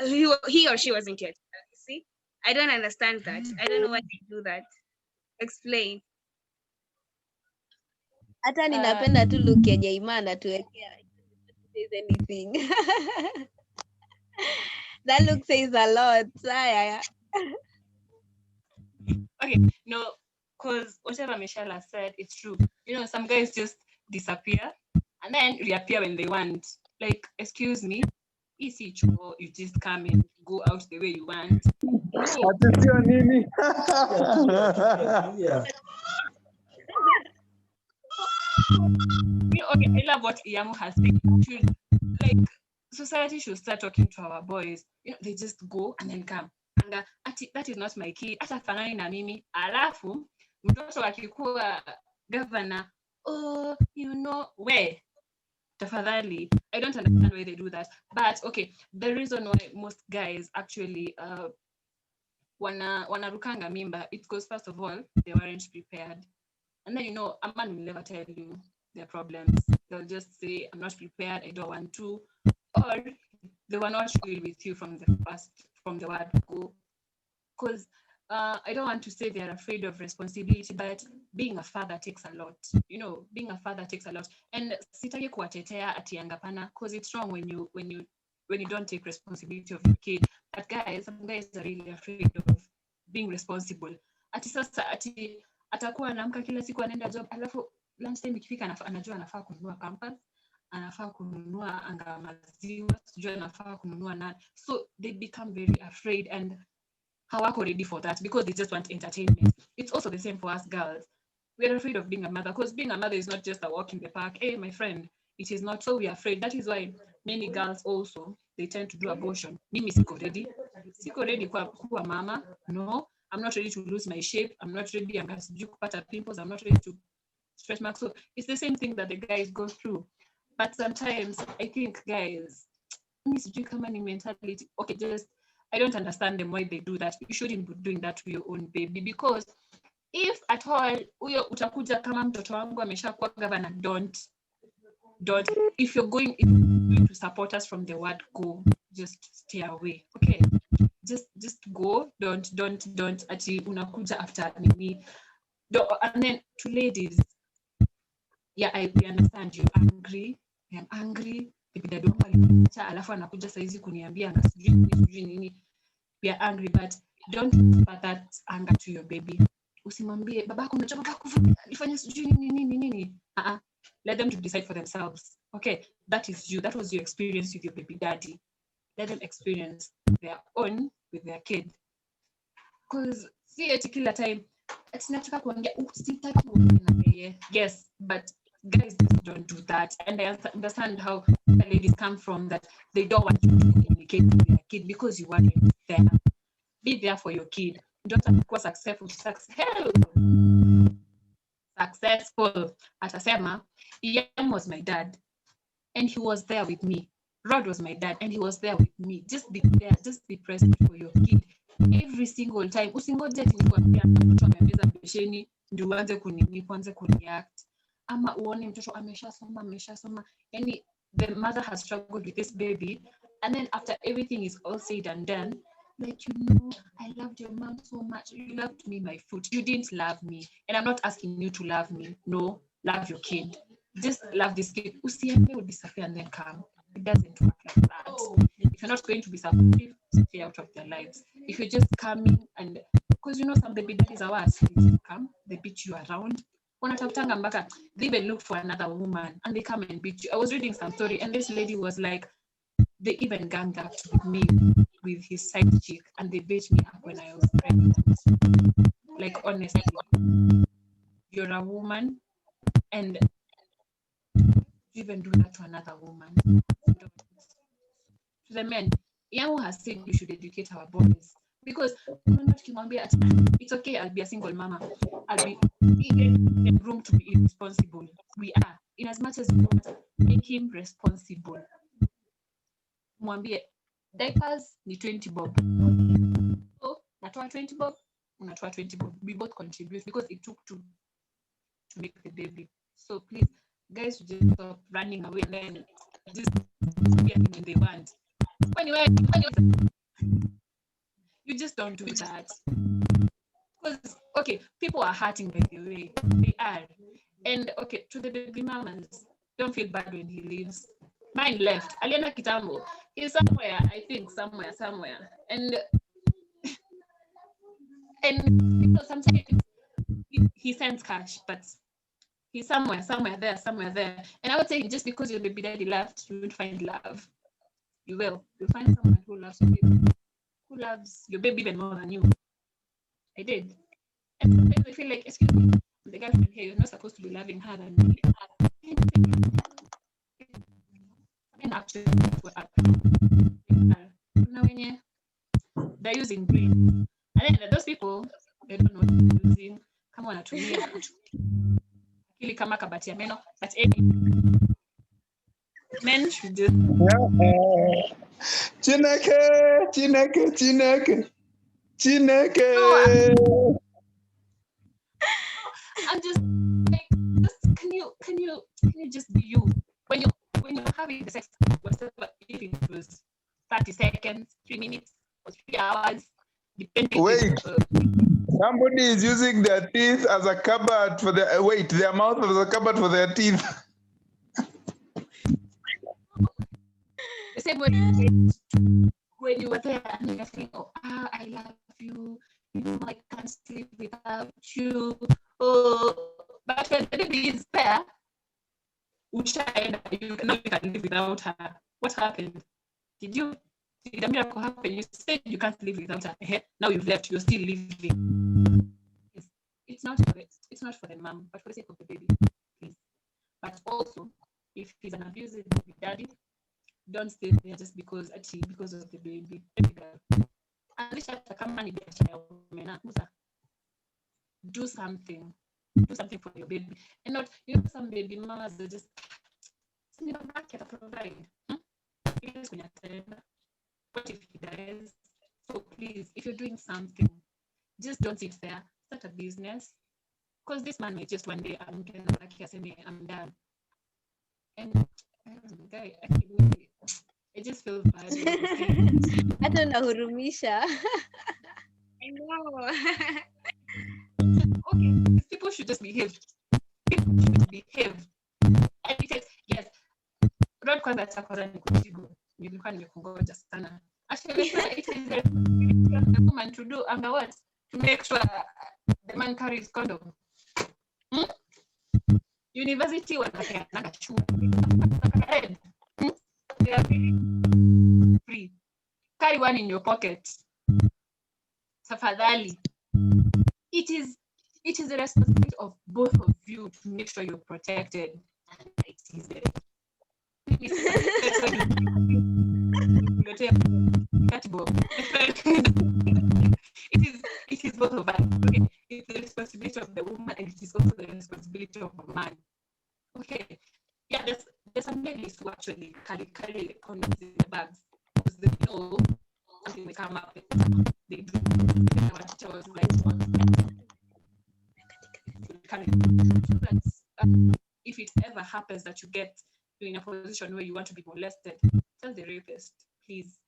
[SPEAKER 9] he or she wasn't yet. See, I don't understand that. I don't know why they do that. Explain.
[SPEAKER 4] Hata ninapenda tu look ya Imma anatuwekea says anything. That look says a lot.
[SPEAKER 10] Okay, no, because whatever Michelle has said, it's true. You know, some guys just disappear and then reappear when they want. Like, excuse me, easy, you just come and go out the way you want. Okay, I love what Iyamu has said. Like, society should start talking to our boys. You know, they just go and then come. And that is not my kid. Ata fanani na mimi. Alafu, mtoto akikuwa governor, oh, you know, where? Tafadhali. I don't understand why they do that. But, okay, the reason why most guys actually wanarukanga mimba, it's because, first of all, they weren't prepared. And then, you know, a man will never tell you their problems. They'll just say, I'm not prepared, I don't want to. Or they were not real with you from the word go. Because I don't want to say they're afraid of responsibility, but being a father takes a lot. Being a father takes a lot. And sitaki kuwatetea ati angapana, because it's wrong when you don't take responsibility of your kid. But guys, some guys are really afraid of being responsible. Ati sasa ati atakuwa anaamka kila siku anaenda job, alafu lunchtime ikifika anajua anafaa kununua pampers, anafaa kununua anga maziwa, sijui anafaa kununua nani. So they become very afraid and hawako ready for that because they just want entertainment. It's also the same for us girls. We're afraid of being a mother because being a mother is not just a walk in the park. Hey, my friend, it is not. So we're afraid. That is why many girls also, they tend to do abortion. Mimi siko ready. Siko ready kuwa mama. No, I'm not ready to lose my shape. I'm not ready. I'm going to kupata pimples. I'm not ready to stretch marks. So it's the same thing that the guys go through. But sometimes I think guys, mentality. Okay, just I don't understand them why they do that. You shouldn't be doing that to your own baby, because if at all huyo utakuja kama mtoto wangu ameshakuwa governor, don't. If you're going to support us from the word go, just stay away. Okay, just go. Don't ati unakuja after me. And then to ladies, yeah, I understand you're angry. I'm angry. Alafu anakuja saizi kuniambia na sijui nini. We are angry, but don't put that anger to your baby. Usimwambie babako unajua babako ifanye sijui nini. Let them to decide for themselves. Okay, that is you. That was your experience with your baby daddy. Let them experience their own with their kid. Because see at kila time it's nataka kuongea usitaki kuongea. Yes, but guys don't do that, and I understand how the ladies come from that. They don't want you to communicate with their kid because you want them there. Be there for your kid. Don't have to be successful. Atasema, Yam was my dad, and he was there with me. Rod was my dad, and he was there with me. Just be there. Just be present for your kid every single time. Usingoje ati nikwambia mtoto amemeza besheni ndio uanze kuanze kureact. Ama uone mtoto ameshasoma. Yani the mother has struggled with this baby, and then after everything is all said and done, like, I loved your mom so much. You loved me, my foot. You didn't love me, and I'm not asking you to love me. No, love your kid. Just love this kid. Usiende will disappear and then come. It doesn't work like that. If you're not going to be supportive, stay out of their lives. If you're just coming and because some baby daddies are worse. They just come, they beat you around. They even look for another woman and they come and beat you. I was reading some story and this lady was like, they even ganged up with me with his side chick and they beat me up when I was pregnant. Like, honestly, you're a woman and you even do that to another woman. To the men, Yamu has said we should educate our boys. Because it's okay, I'll be a single mama. I'll be in room to be irresponsible. We are. In as much as we want to make him responsible. Mwambie, diapers ni 20 bob. So, natoa 20 bob, unatoa 20 bob. We both contribute because it took two to make the baby. So please, guys, just stop running away and then just get when they want. You just don't do that. Because, okay, people are hurting by the way. They are. And, okay, to the baby mamas, don't feel bad when he leaves. Mine left. Alienda kitambo. He's somewhere, I think, somewhere. And sometimes he sends cash, but he's somewhere there. And I would say just because your baby daddy left, you won't find love. You will. You'll find someone who loves you. Who loves your baby even more than you. I did. And sometimes I feel like, excuse me, the girlfriend here, you're not supposed to be loving her than me. And actually, they're using brain. And then those people, they don't know what they're using. Come on, anatumia akili kama kabati ya meno. But men should just Chineke. I'm just like, can you just be you when you're having the sex, whatever, if it was 30 seconds, 3 minutes, or 3 hours,
[SPEAKER 2] Wait, somebody is using their teeth as a cupboard for their, their mouth as a cupboard for their teeth.
[SPEAKER 10] The same way when you were there and you're saying, oh, I love you, you know, I can't sleep without you. Oh, but when the baby is there, you can live without her. What happened? Did a miracle happen? You said you can't live without her. Now you've left, you're still living. It's not for the mom, but for the sake of the baby, please. But also, if he's an abusive daddy, don't stay there just because of the baby. Do something. Do something for your baby. And not, some baby mamas are just provide. What if he dies? So please, if you're doing something, just don't sit there. Start a business. Because this man may just one day, I'm done. And I just feel bad.
[SPEAKER 4] I don't know who Rumisha.
[SPEAKER 9] I know.
[SPEAKER 10] Okay, people should just behave. People should behave. And it is, yes, Rod kwanza chakora ni kujigo. Nilikuwa nimekungoja sana. Actually, it is the woman to do and what? To make sure the man carries condom. University wanapeana shule. They are free. Carry one in your pocket. Tafadhali. It is the responsibility of both of you to make sure you're protected. It is it is both of us. Okay, it's the responsibility of the woman, and it is also the responsibility of the man. Okay, yeah, there's some ladies who actually carry condoms in their bags because they know something may come up. They do. Our teacher was like, if it ever happens that you're in a position where you want to be molested, tell the rapist, please,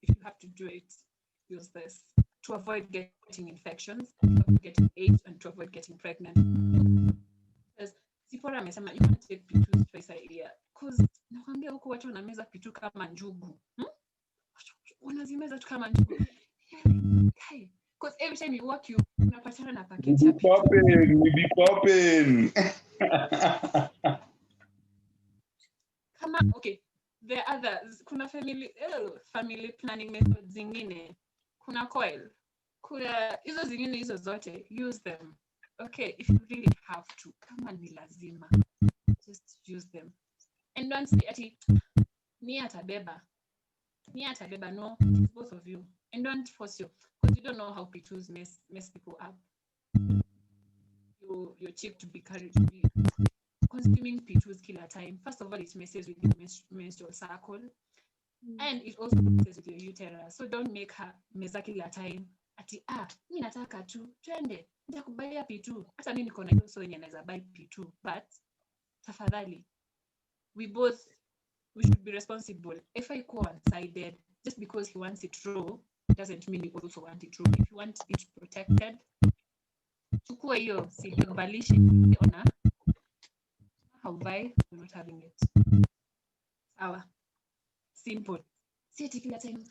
[SPEAKER 10] if you have to do it, use this to avoid getting infections, to avoid getting AIDS, and to avoid getting pregnant. Because Sipora amesema you can take P2 twice a year. Because nakwambia huko watu wanameza P2 kama njugu. Wanazimeza tu kama njugu. Because every time you walk, you unapatana na package ya P2.
[SPEAKER 2] We be popping.
[SPEAKER 10] Kama, okay, there are others. Kuna family planning methods zingine. Kuna coil. Kuna hizo zingine hizo zote. Use them. Okay, if you really have to. Kama ni lazima. Just use them. And don't say ati ni atabeba. No, it's both of you. And don't force you. Because you don't know how P2s mess people up. You're cheap to be carried to be consuming P2s kila time. First of all, it messes with your menstrual cycle. And it also messes with your uterus. So don't make her meza kila time. Ati, mi nataka tu, twende, nitakubaya P2. Hata mimi niko na hiyo so yenye naweza buy P2. But, tafadhali, we should be responsible. If I go one-sided, just because he wants it raw, doesn't mean you also want it raw. If you want it protected, chukua hiyo, sikubalishe, ona, hauvai, you're not having it. Sawa. Simple. See it kila time.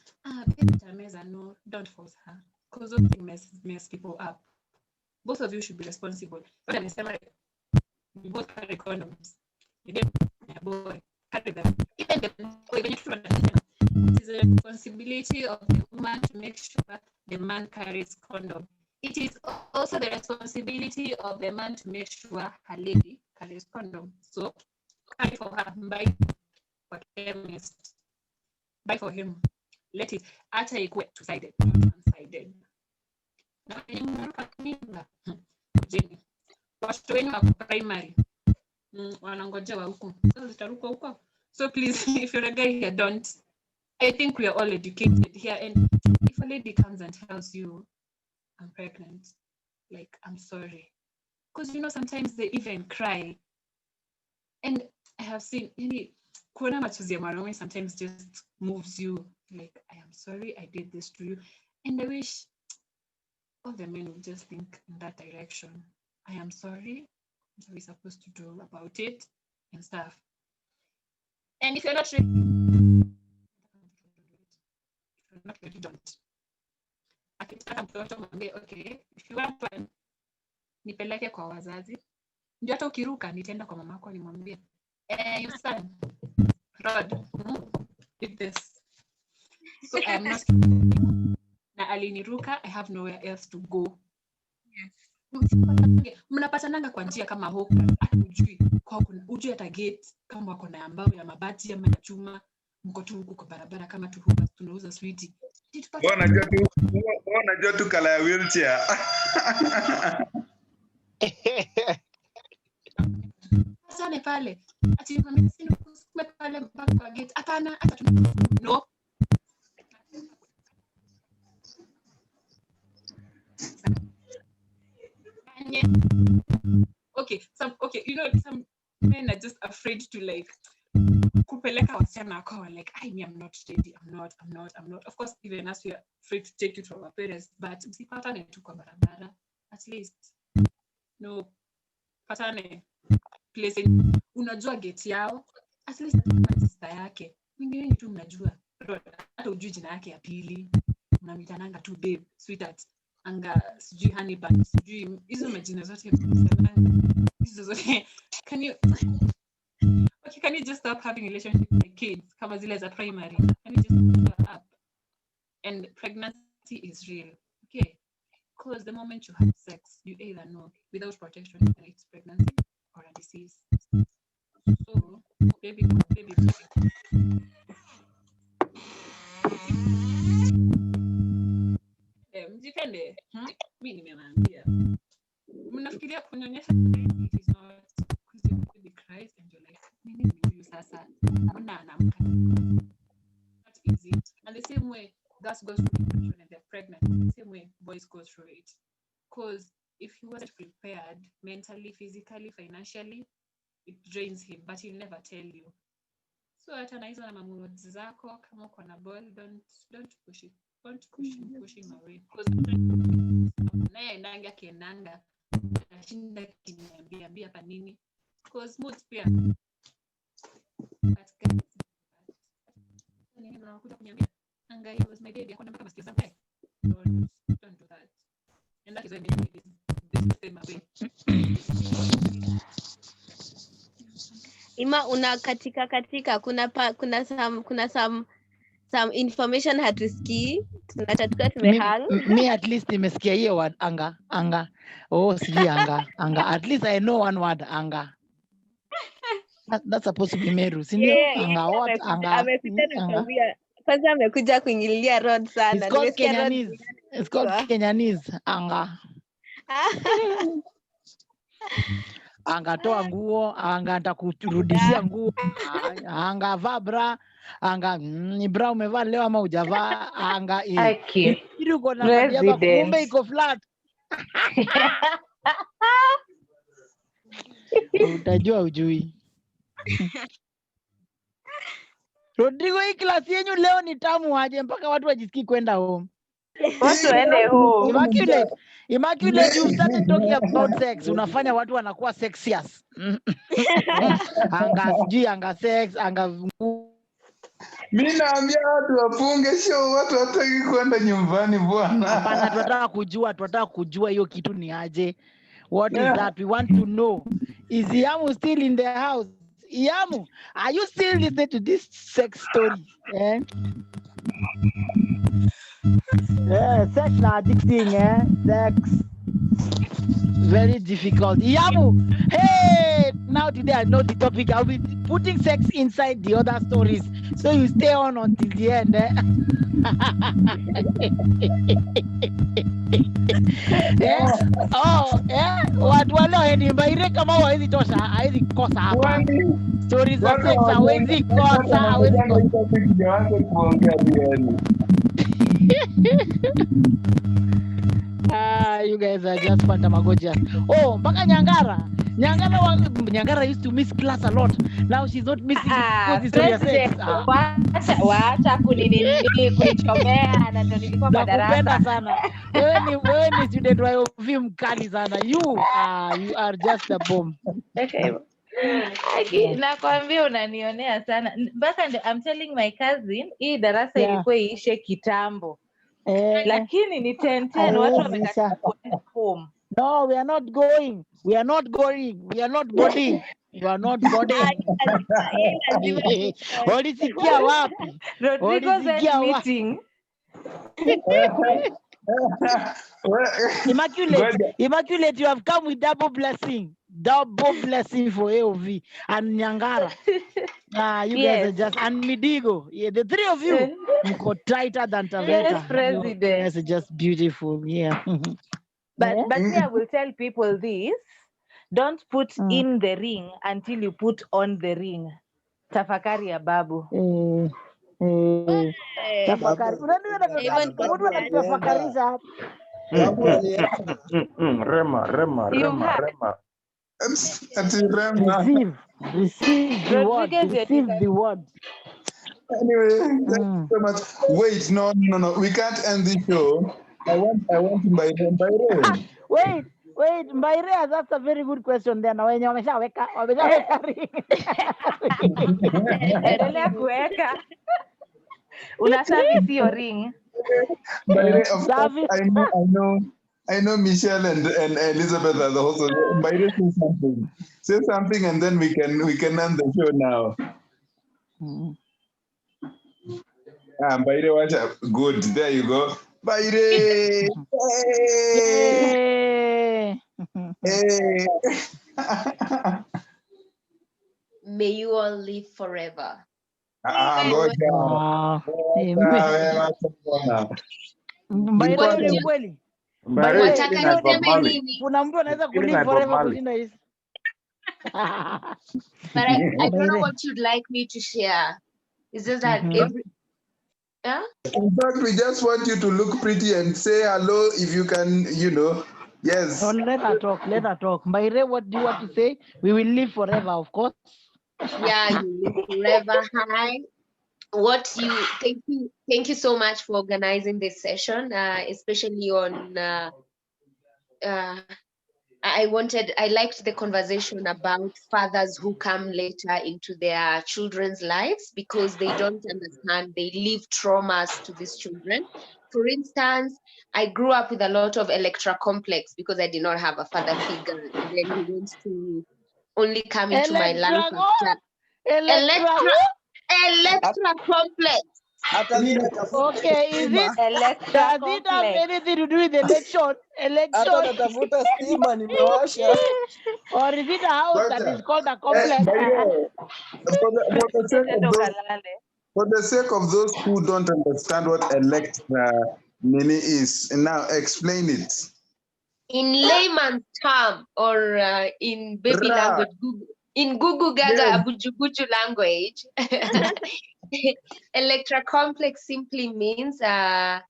[SPEAKER 10] No, don't force her. Because those things mess people up. Both of you should be responsible. But we both carry condoms. Yeah, boy, carry them. Even the boy, it is a responsibility of the woman to make sure the man carries condom. It is also the responsibility of the man to make sure her lady carries condom. So carry for her, buy for chemist. Buy for him. Let it after equate two-sided, one-sided. Jenny, watoto wenu wa primary wanangoja wa huko. So zitaruka huko. So please, if you're a guy here, don't. I think we are all educated here, and if a lady comes and tells you, I'm pregnant, like, I'm sorry. Because sometimes they even cry. And I have seen kuona machozi ya mwanaume sometimes just moves you, like, I am sorry I did this to you, and I wish all the men will just think in that direction. I am sorry. What are we supposed to do about it and stuff? And if you're not ready, don't. Okay, if you want one, nipeleke kwa wazazi. Ndio hata ukiruka nitaenda kwa mamako nimwambie, your son, Rod, did this. So I am not na aliniruka, I have nowhere else to go. Yes. Mnapatananga kwa njia kama huko, ujui kwa ujui hata gate kama wako na ambao ya mabati ama ya chuma, mko tu huko kwa barabara kama tu huko tunauza sweetie.
[SPEAKER 12] Unajua tu kala ya wheelchair.
[SPEAKER 10] Sana pale. Ati mimi sina kusema pale mpaka kwa gate. Hapana, hata no. Okay, some men are just afraid to like kupeleka wasichana kwa like I'm not ready, I'm not. Of course, even as we are afraid to take it from our parents, but msipatane tu kwa barabara, at least no patane place unajua gate yao, at least sister yake mwingine tu mnajua, hata ujui jina yake ya pili, mnamitananga tu babe, sweetheart, anga sijui honey bun, sijui hizo majina zote hizo zote. Can you just stop having relationships with kids kama zile za primary? Can you just stop up? And pregnancy is real, okay? Because the moment you have sex, you either know without protection it's pregnancy or a disease. So baby. Mjipende. Mimi nimewaambia. Mnafikiria kunyonyesha it is not because you baby cries and you're like nini huyu sasa mbona anamka. That is it. And the same way girls go through depression and they're pregnant, the same way boys go through it. Because if he wasn't prepared mentally, physically, financially, it drains him, but he'll never tell you. So hata na hizo na mamuzi zako kama uko na ball, don't push it. Don't push him away. Because naye ndanga kienanga anashinda kiniambia hapa nini. Because mood pia. But guys, nini mnakuja kuniambia anga he was my baby akona mpaka masikio zangu. Don't do that. And that is when this same away.
[SPEAKER 4] Imma, una katika kuna some information hatusikii, tunataka tumehang.
[SPEAKER 13] Me at least nimesikia hiyo word anga. Oh, sijui anga. At least I know one word anga. That's supposed to be Meru, si ndio? Anga what? Anga.
[SPEAKER 4] Kwanza amekuja kuingililia road sana.
[SPEAKER 13] It's called Kenyanese anga. Anga toa nguo, anga nitakurudishia nguo, anga vaa bra, anga ni bra umevaa leo ama hujavaa, anga hii uko na madiaba kumbe iko flat. Utajua ujui. Rodrigo, hii klasi yenyu leo ni tamu aje mpaka watu wajisikii kwenda home.
[SPEAKER 5] Watu waende home.
[SPEAKER 13] Immaculate, you started talking about sex. Unafanya watu wanakuwa sexious. Anga sijui, anga sex, anga.
[SPEAKER 12] Mimi naambia watu wafunge show, watu hataki kwenda nyumbani bwana.
[SPEAKER 13] Hapana, tunataka kujua hiyo kitu ni aje. What is that? We want to know. Is Yamu still in the house? Yamu, are you still listening to this sex story? Sex is addicting, sex. Very difficult. Yamu, hey, now today I know the topic. I'll be putting sex inside the other stories. So you stay on until the end. Watu wale ni baire kama hawezi tosha, hawezi kosa hapa. Stories za sex hawezi kosa. You guys are just fantamagojia. Oh, mpaka Nyangara. Nyangara used to miss class a lot. Now she's not missing because history ya sex.
[SPEAKER 5] Wacha kunichomea na ndo nilikuwa kwa darasa.
[SPEAKER 13] Nakupenda sana. Wewe ni student wa UV mkali sana. You are just a bomb.
[SPEAKER 5] Nakwambia unanionea sana. Mpaka I'm telling my cousin hii darasa ilikuwa iishe kitambo. Lakini ni 10 watu wamekataa home.
[SPEAKER 13] No, we are not going. We are not boarding. You are not boarding. Walisikia wapi?
[SPEAKER 5] Rodriguez meeting.
[SPEAKER 13] Immaculate, you have come with double blessing for AOV and Nyangara. You guys are just, and Midigo. Yeah, the three of you go tighter than Taveta.
[SPEAKER 5] Yes, President.
[SPEAKER 13] You guys are just beautiful. Yeah.
[SPEAKER 5] But me, I will tell people this: don't put in the ring until you put on the ring. Tafakari ya babu.
[SPEAKER 13] Tafakari.
[SPEAKER 14] Rema.
[SPEAKER 13] Receive the word.
[SPEAKER 2] Anyway, thank you so much. Wait, no. We can't end the show. I want Mbaire.
[SPEAKER 13] Wait, Mbaire has asked a very good question there. Now, wenye wameshaweka ring.
[SPEAKER 5] Endelea kuweka. Unasafi sio ring.
[SPEAKER 2] Mbaire, of course, I know Michelle and Elizabeth are the hosts. Mbaire, say something, and then we can end the show now. Mbaire, watch out. Good. There you go. Mbaire. Hey.
[SPEAKER 16] May you all live forever.
[SPEAKER 13] Kuna mtu anaweza kulive forever kushinda hizi.
[SPEAKER 16] But I don't know what you'd like me to share. Is just that
[SPEAKER 2] In fact, we just want you to look pretty and say hello if you can, Yes.
[SPEAKER 13] So let her talk. Mbaire, what do you want to say? We will live forever, of course.
[SPEAKER 16] Yeah, you live forever. Hi. Thank you so much for organizing this session, especially on I liked the conversation about fathers who come later into their children's lives because they don't understand, they leave traumas to these children. For instance, I grew up with a lot of Electra complex because I did not have a father figure. And then he went to only come into my life after Electra complex.
[SPEAKER 13] Okay, is it does it have anything to do with election? Or is it a house that is called a complex?
[SPEAKER 2] For the sake of those who don't understand what Electra mini is, now explain it.
[SPEAKER 16] In layman's term, or in baby language, in Gugu Gaga Abujubuju language, Electra complex simply means a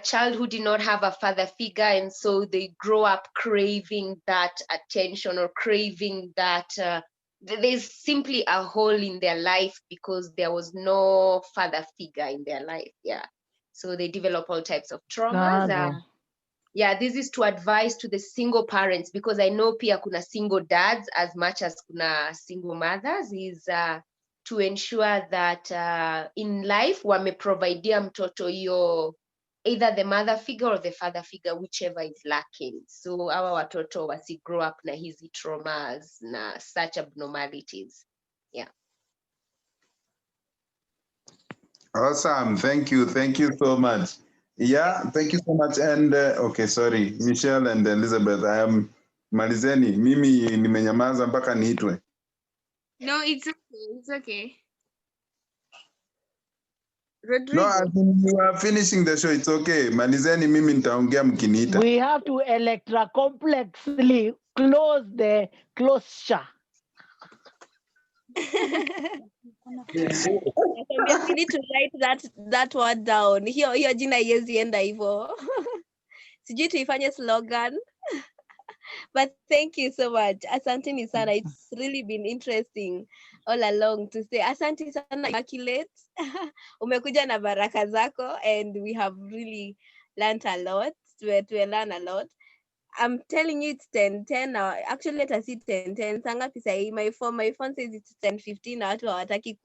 [SPEAKER 16] child who did not have a father figure, and so they grow up craving that attention or craving that there's simply a hole in their life because there was no father figure in their life. Yeah, so they develop all types of traumas. Yeah, this is to advise to the single parents, because I know pia kuna single dads as much as kuna single mothers, is to ensure that in life wameprovidea mtoto yo either the mother figure or the father figure, whichever is lacking. So our watoto wasi grow up na hizi traumas na such abnormalities. Yeah.
[SPEAKER 2] Awesome. Thank you so much. Yeah, thank you so much. And okay, sorry, Michelle and Elizabeth, I am malizeni. Mimi nimenyamaza mpaka niitwe.
[SPEAKER 9] No, it's okay.
[SPEAKER 2] Rodrigo. No, as in you are finishing the show, it's okay. Malizeni, mimi nitaongea mkiniita.
[SPEAKER 13] We have to Electra complexly close the closure.
[SPEAKER 4] We need to write that word down. Hiyo jina haiwezi enda hivyo. Sijui tuifanye slogan. But thank you so much. Asanteni sana. It's really been interesting all along to say asante sana Immaculate. Umekuja na baraka zako, and we have really learned a lot. We learn a lot. I'm telling you it's 10:10 now. Actually, let us see 10:10. Sangapi sahi? My phone says it's 10:15 na watu hawataki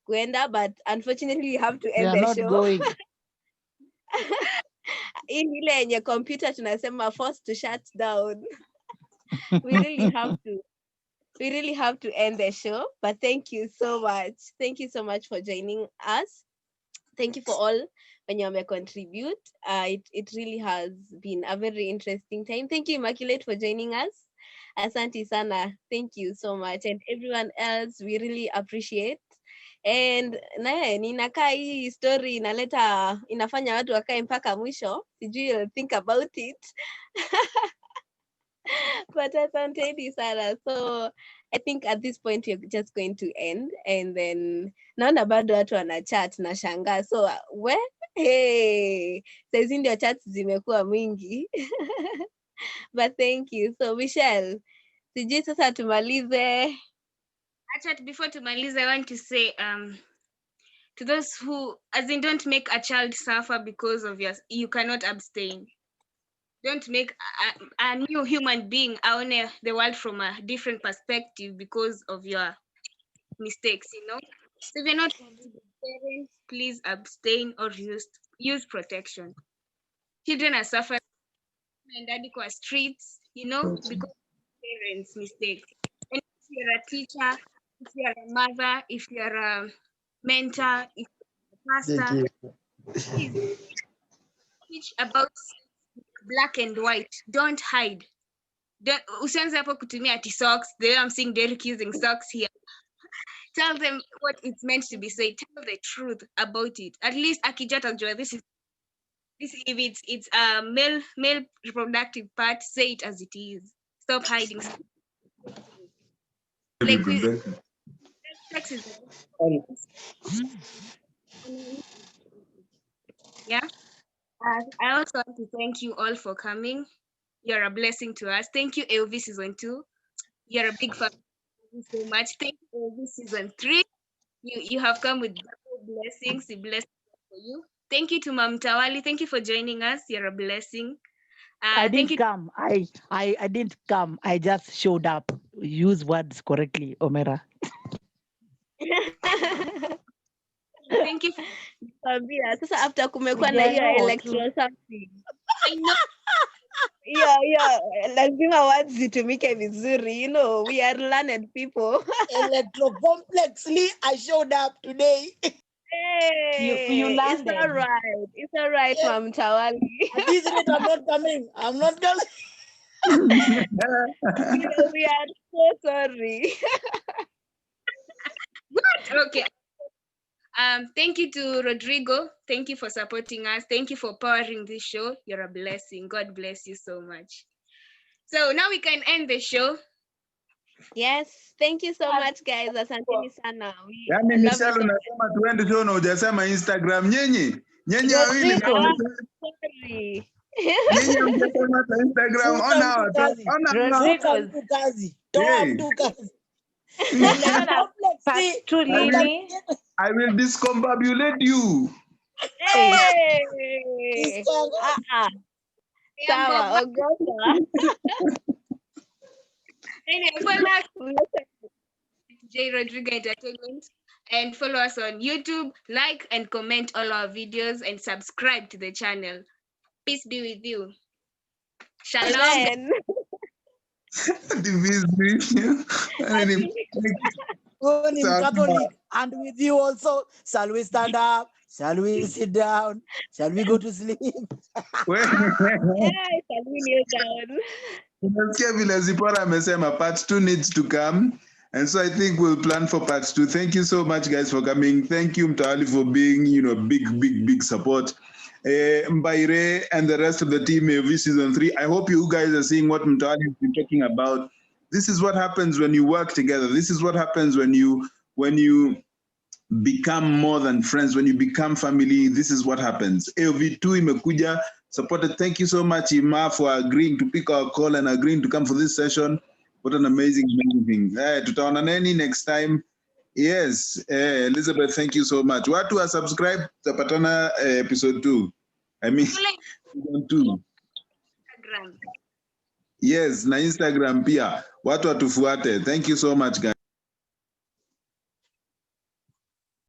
[SPEAKER 4] kuenda, but unfortunately you have to end the show.
[SPEAKER 13] Going.
[SPEAKER 4] In ile yenye computer tunasema forced to shut down. we really have to end the show, but thank you so much for joining us. Thank you for all when you contribute. It really has been a very interesting time. Thank you, Immaculate, for joining us. Asante sana, thank you so much, and everyone else, we really appreciate. And ninakaa hii story inafanya watu wakae mpaka mwisho. Sijui you'll think about it. But asanteni sana. So I think at this point we're just going to end, and then naona bado watu wana chat na shangaa. So saizi ndio chats zimekuwa mingi. But thank you. So Michelle, sijui sasa tumalize.
[SPEAKER 9] Before tumalize, I want to say to those who, as in, don't make a child suffer because of you cannot abstain. Don't make a new human being own the world from a different perspective because of your mistakes, you know. So if you're not parents, please abstain or use protection. Children are suffering and daddy kwa streets, you know, because of parents' mistakes. And if you're a teacher, if you're a mother, if you're a mentor, if you're a pastor, please teach about black and white. Don't hide. Usianze hapo kutumia ati socks. The way I'm seeing Derek using socks here. Tell them what it's meant to be said. Tell the truth about it. At least akijata joy. This if it's a male reproductive part, say it as it is. Stop hiding. Like sex is yeah. I also want to thank you all for coming. You're a blessing to us. Thank you, AOV Season 2. You're a big fan. Thank you so much. Thank you, AOV Season 3. You have come with blessings. A blessing for you. Thank you to Mam Tawali. Thank you for joining us. You're a blessing.
[SPEAKER 13] I didn't come. I didn't come. I just showed up. Use words correctly, Omera.
[SPEAKER 4] Thank you. Sasa after kumekuwa na hiyo electoral something. I know. Yeah. Lazima words zitumike vizuri. You know, we are learned people.
[SPEAKER 17] Electro-complexly, I showed up today.
[SPEAKER 4] Hey, you landed. It's all right, yeah. Mam Tawali.
[SPEAKER 17] At this rate, I'm not coming.
[SPEAKER 4] We are so sorry.
[SPEAKER 9] Good. Okay. Thank you to Rodrigo. Thank you for supporting us. Thank you for powering this show. You're a blessing. God bless you so much. So now we can end the show.
[SPEAKER 4] Yes, thank you so much, guys. Asanteni sana.
[SPEAKER 12] Yani Michelle unasema tuende show na hujasema Instagram. Nyenye wawili.
[SPEAKER 4] Sorry.
[SPEAKER 12] Nyenye hujasema Instagram. Ona
[SPEAKER 17] kazi.
[SPEAKER 12] I will discombobulate you.
[SPEAKER 4] Hey. Sawa, ogopa.
[SPEAKER 9] J.RODRIGUEZ Entertainment, and follow us on YouTube, like and comment all our videos, and subscribe to the channel. Peace be with you. Shalom.
[SPEAKER 17] Catholic, and with you also. Shall we stand up? Shall we sit down? Shall we go to sleep?
[SPEAKER 4] Shall we kneel down?
[SPEAKER 12] Unasikia vile Zipora amesema part 2 needs to come, and so I think we'll plan for part 2. Thank you so much, guys, for coming. Thank you, Mtawali, for being, big support. Mbaire and the rest of the team of Season 3. I hope you guys are seeing what Mtawali has been talking about. This is what happens when you work together. This is what happens when you become more than friends, when you become family. This is what happens. AOV2 imekuja
[SPEAKER 2] supported. Thank you so much, Imma, for agreeing to pick our call and agreeing to come for this session. What an amazing thing. Tutaona neni next time. Yes, Elizabeth, thank you so much. Watu are subscribed to Patana episode 2. I mean, season 2.
[SPEAKER 9] Instagram.
[SPEAKER 2] Yes, na Instagram pia. Watu watufuate. Thank you so much, guys.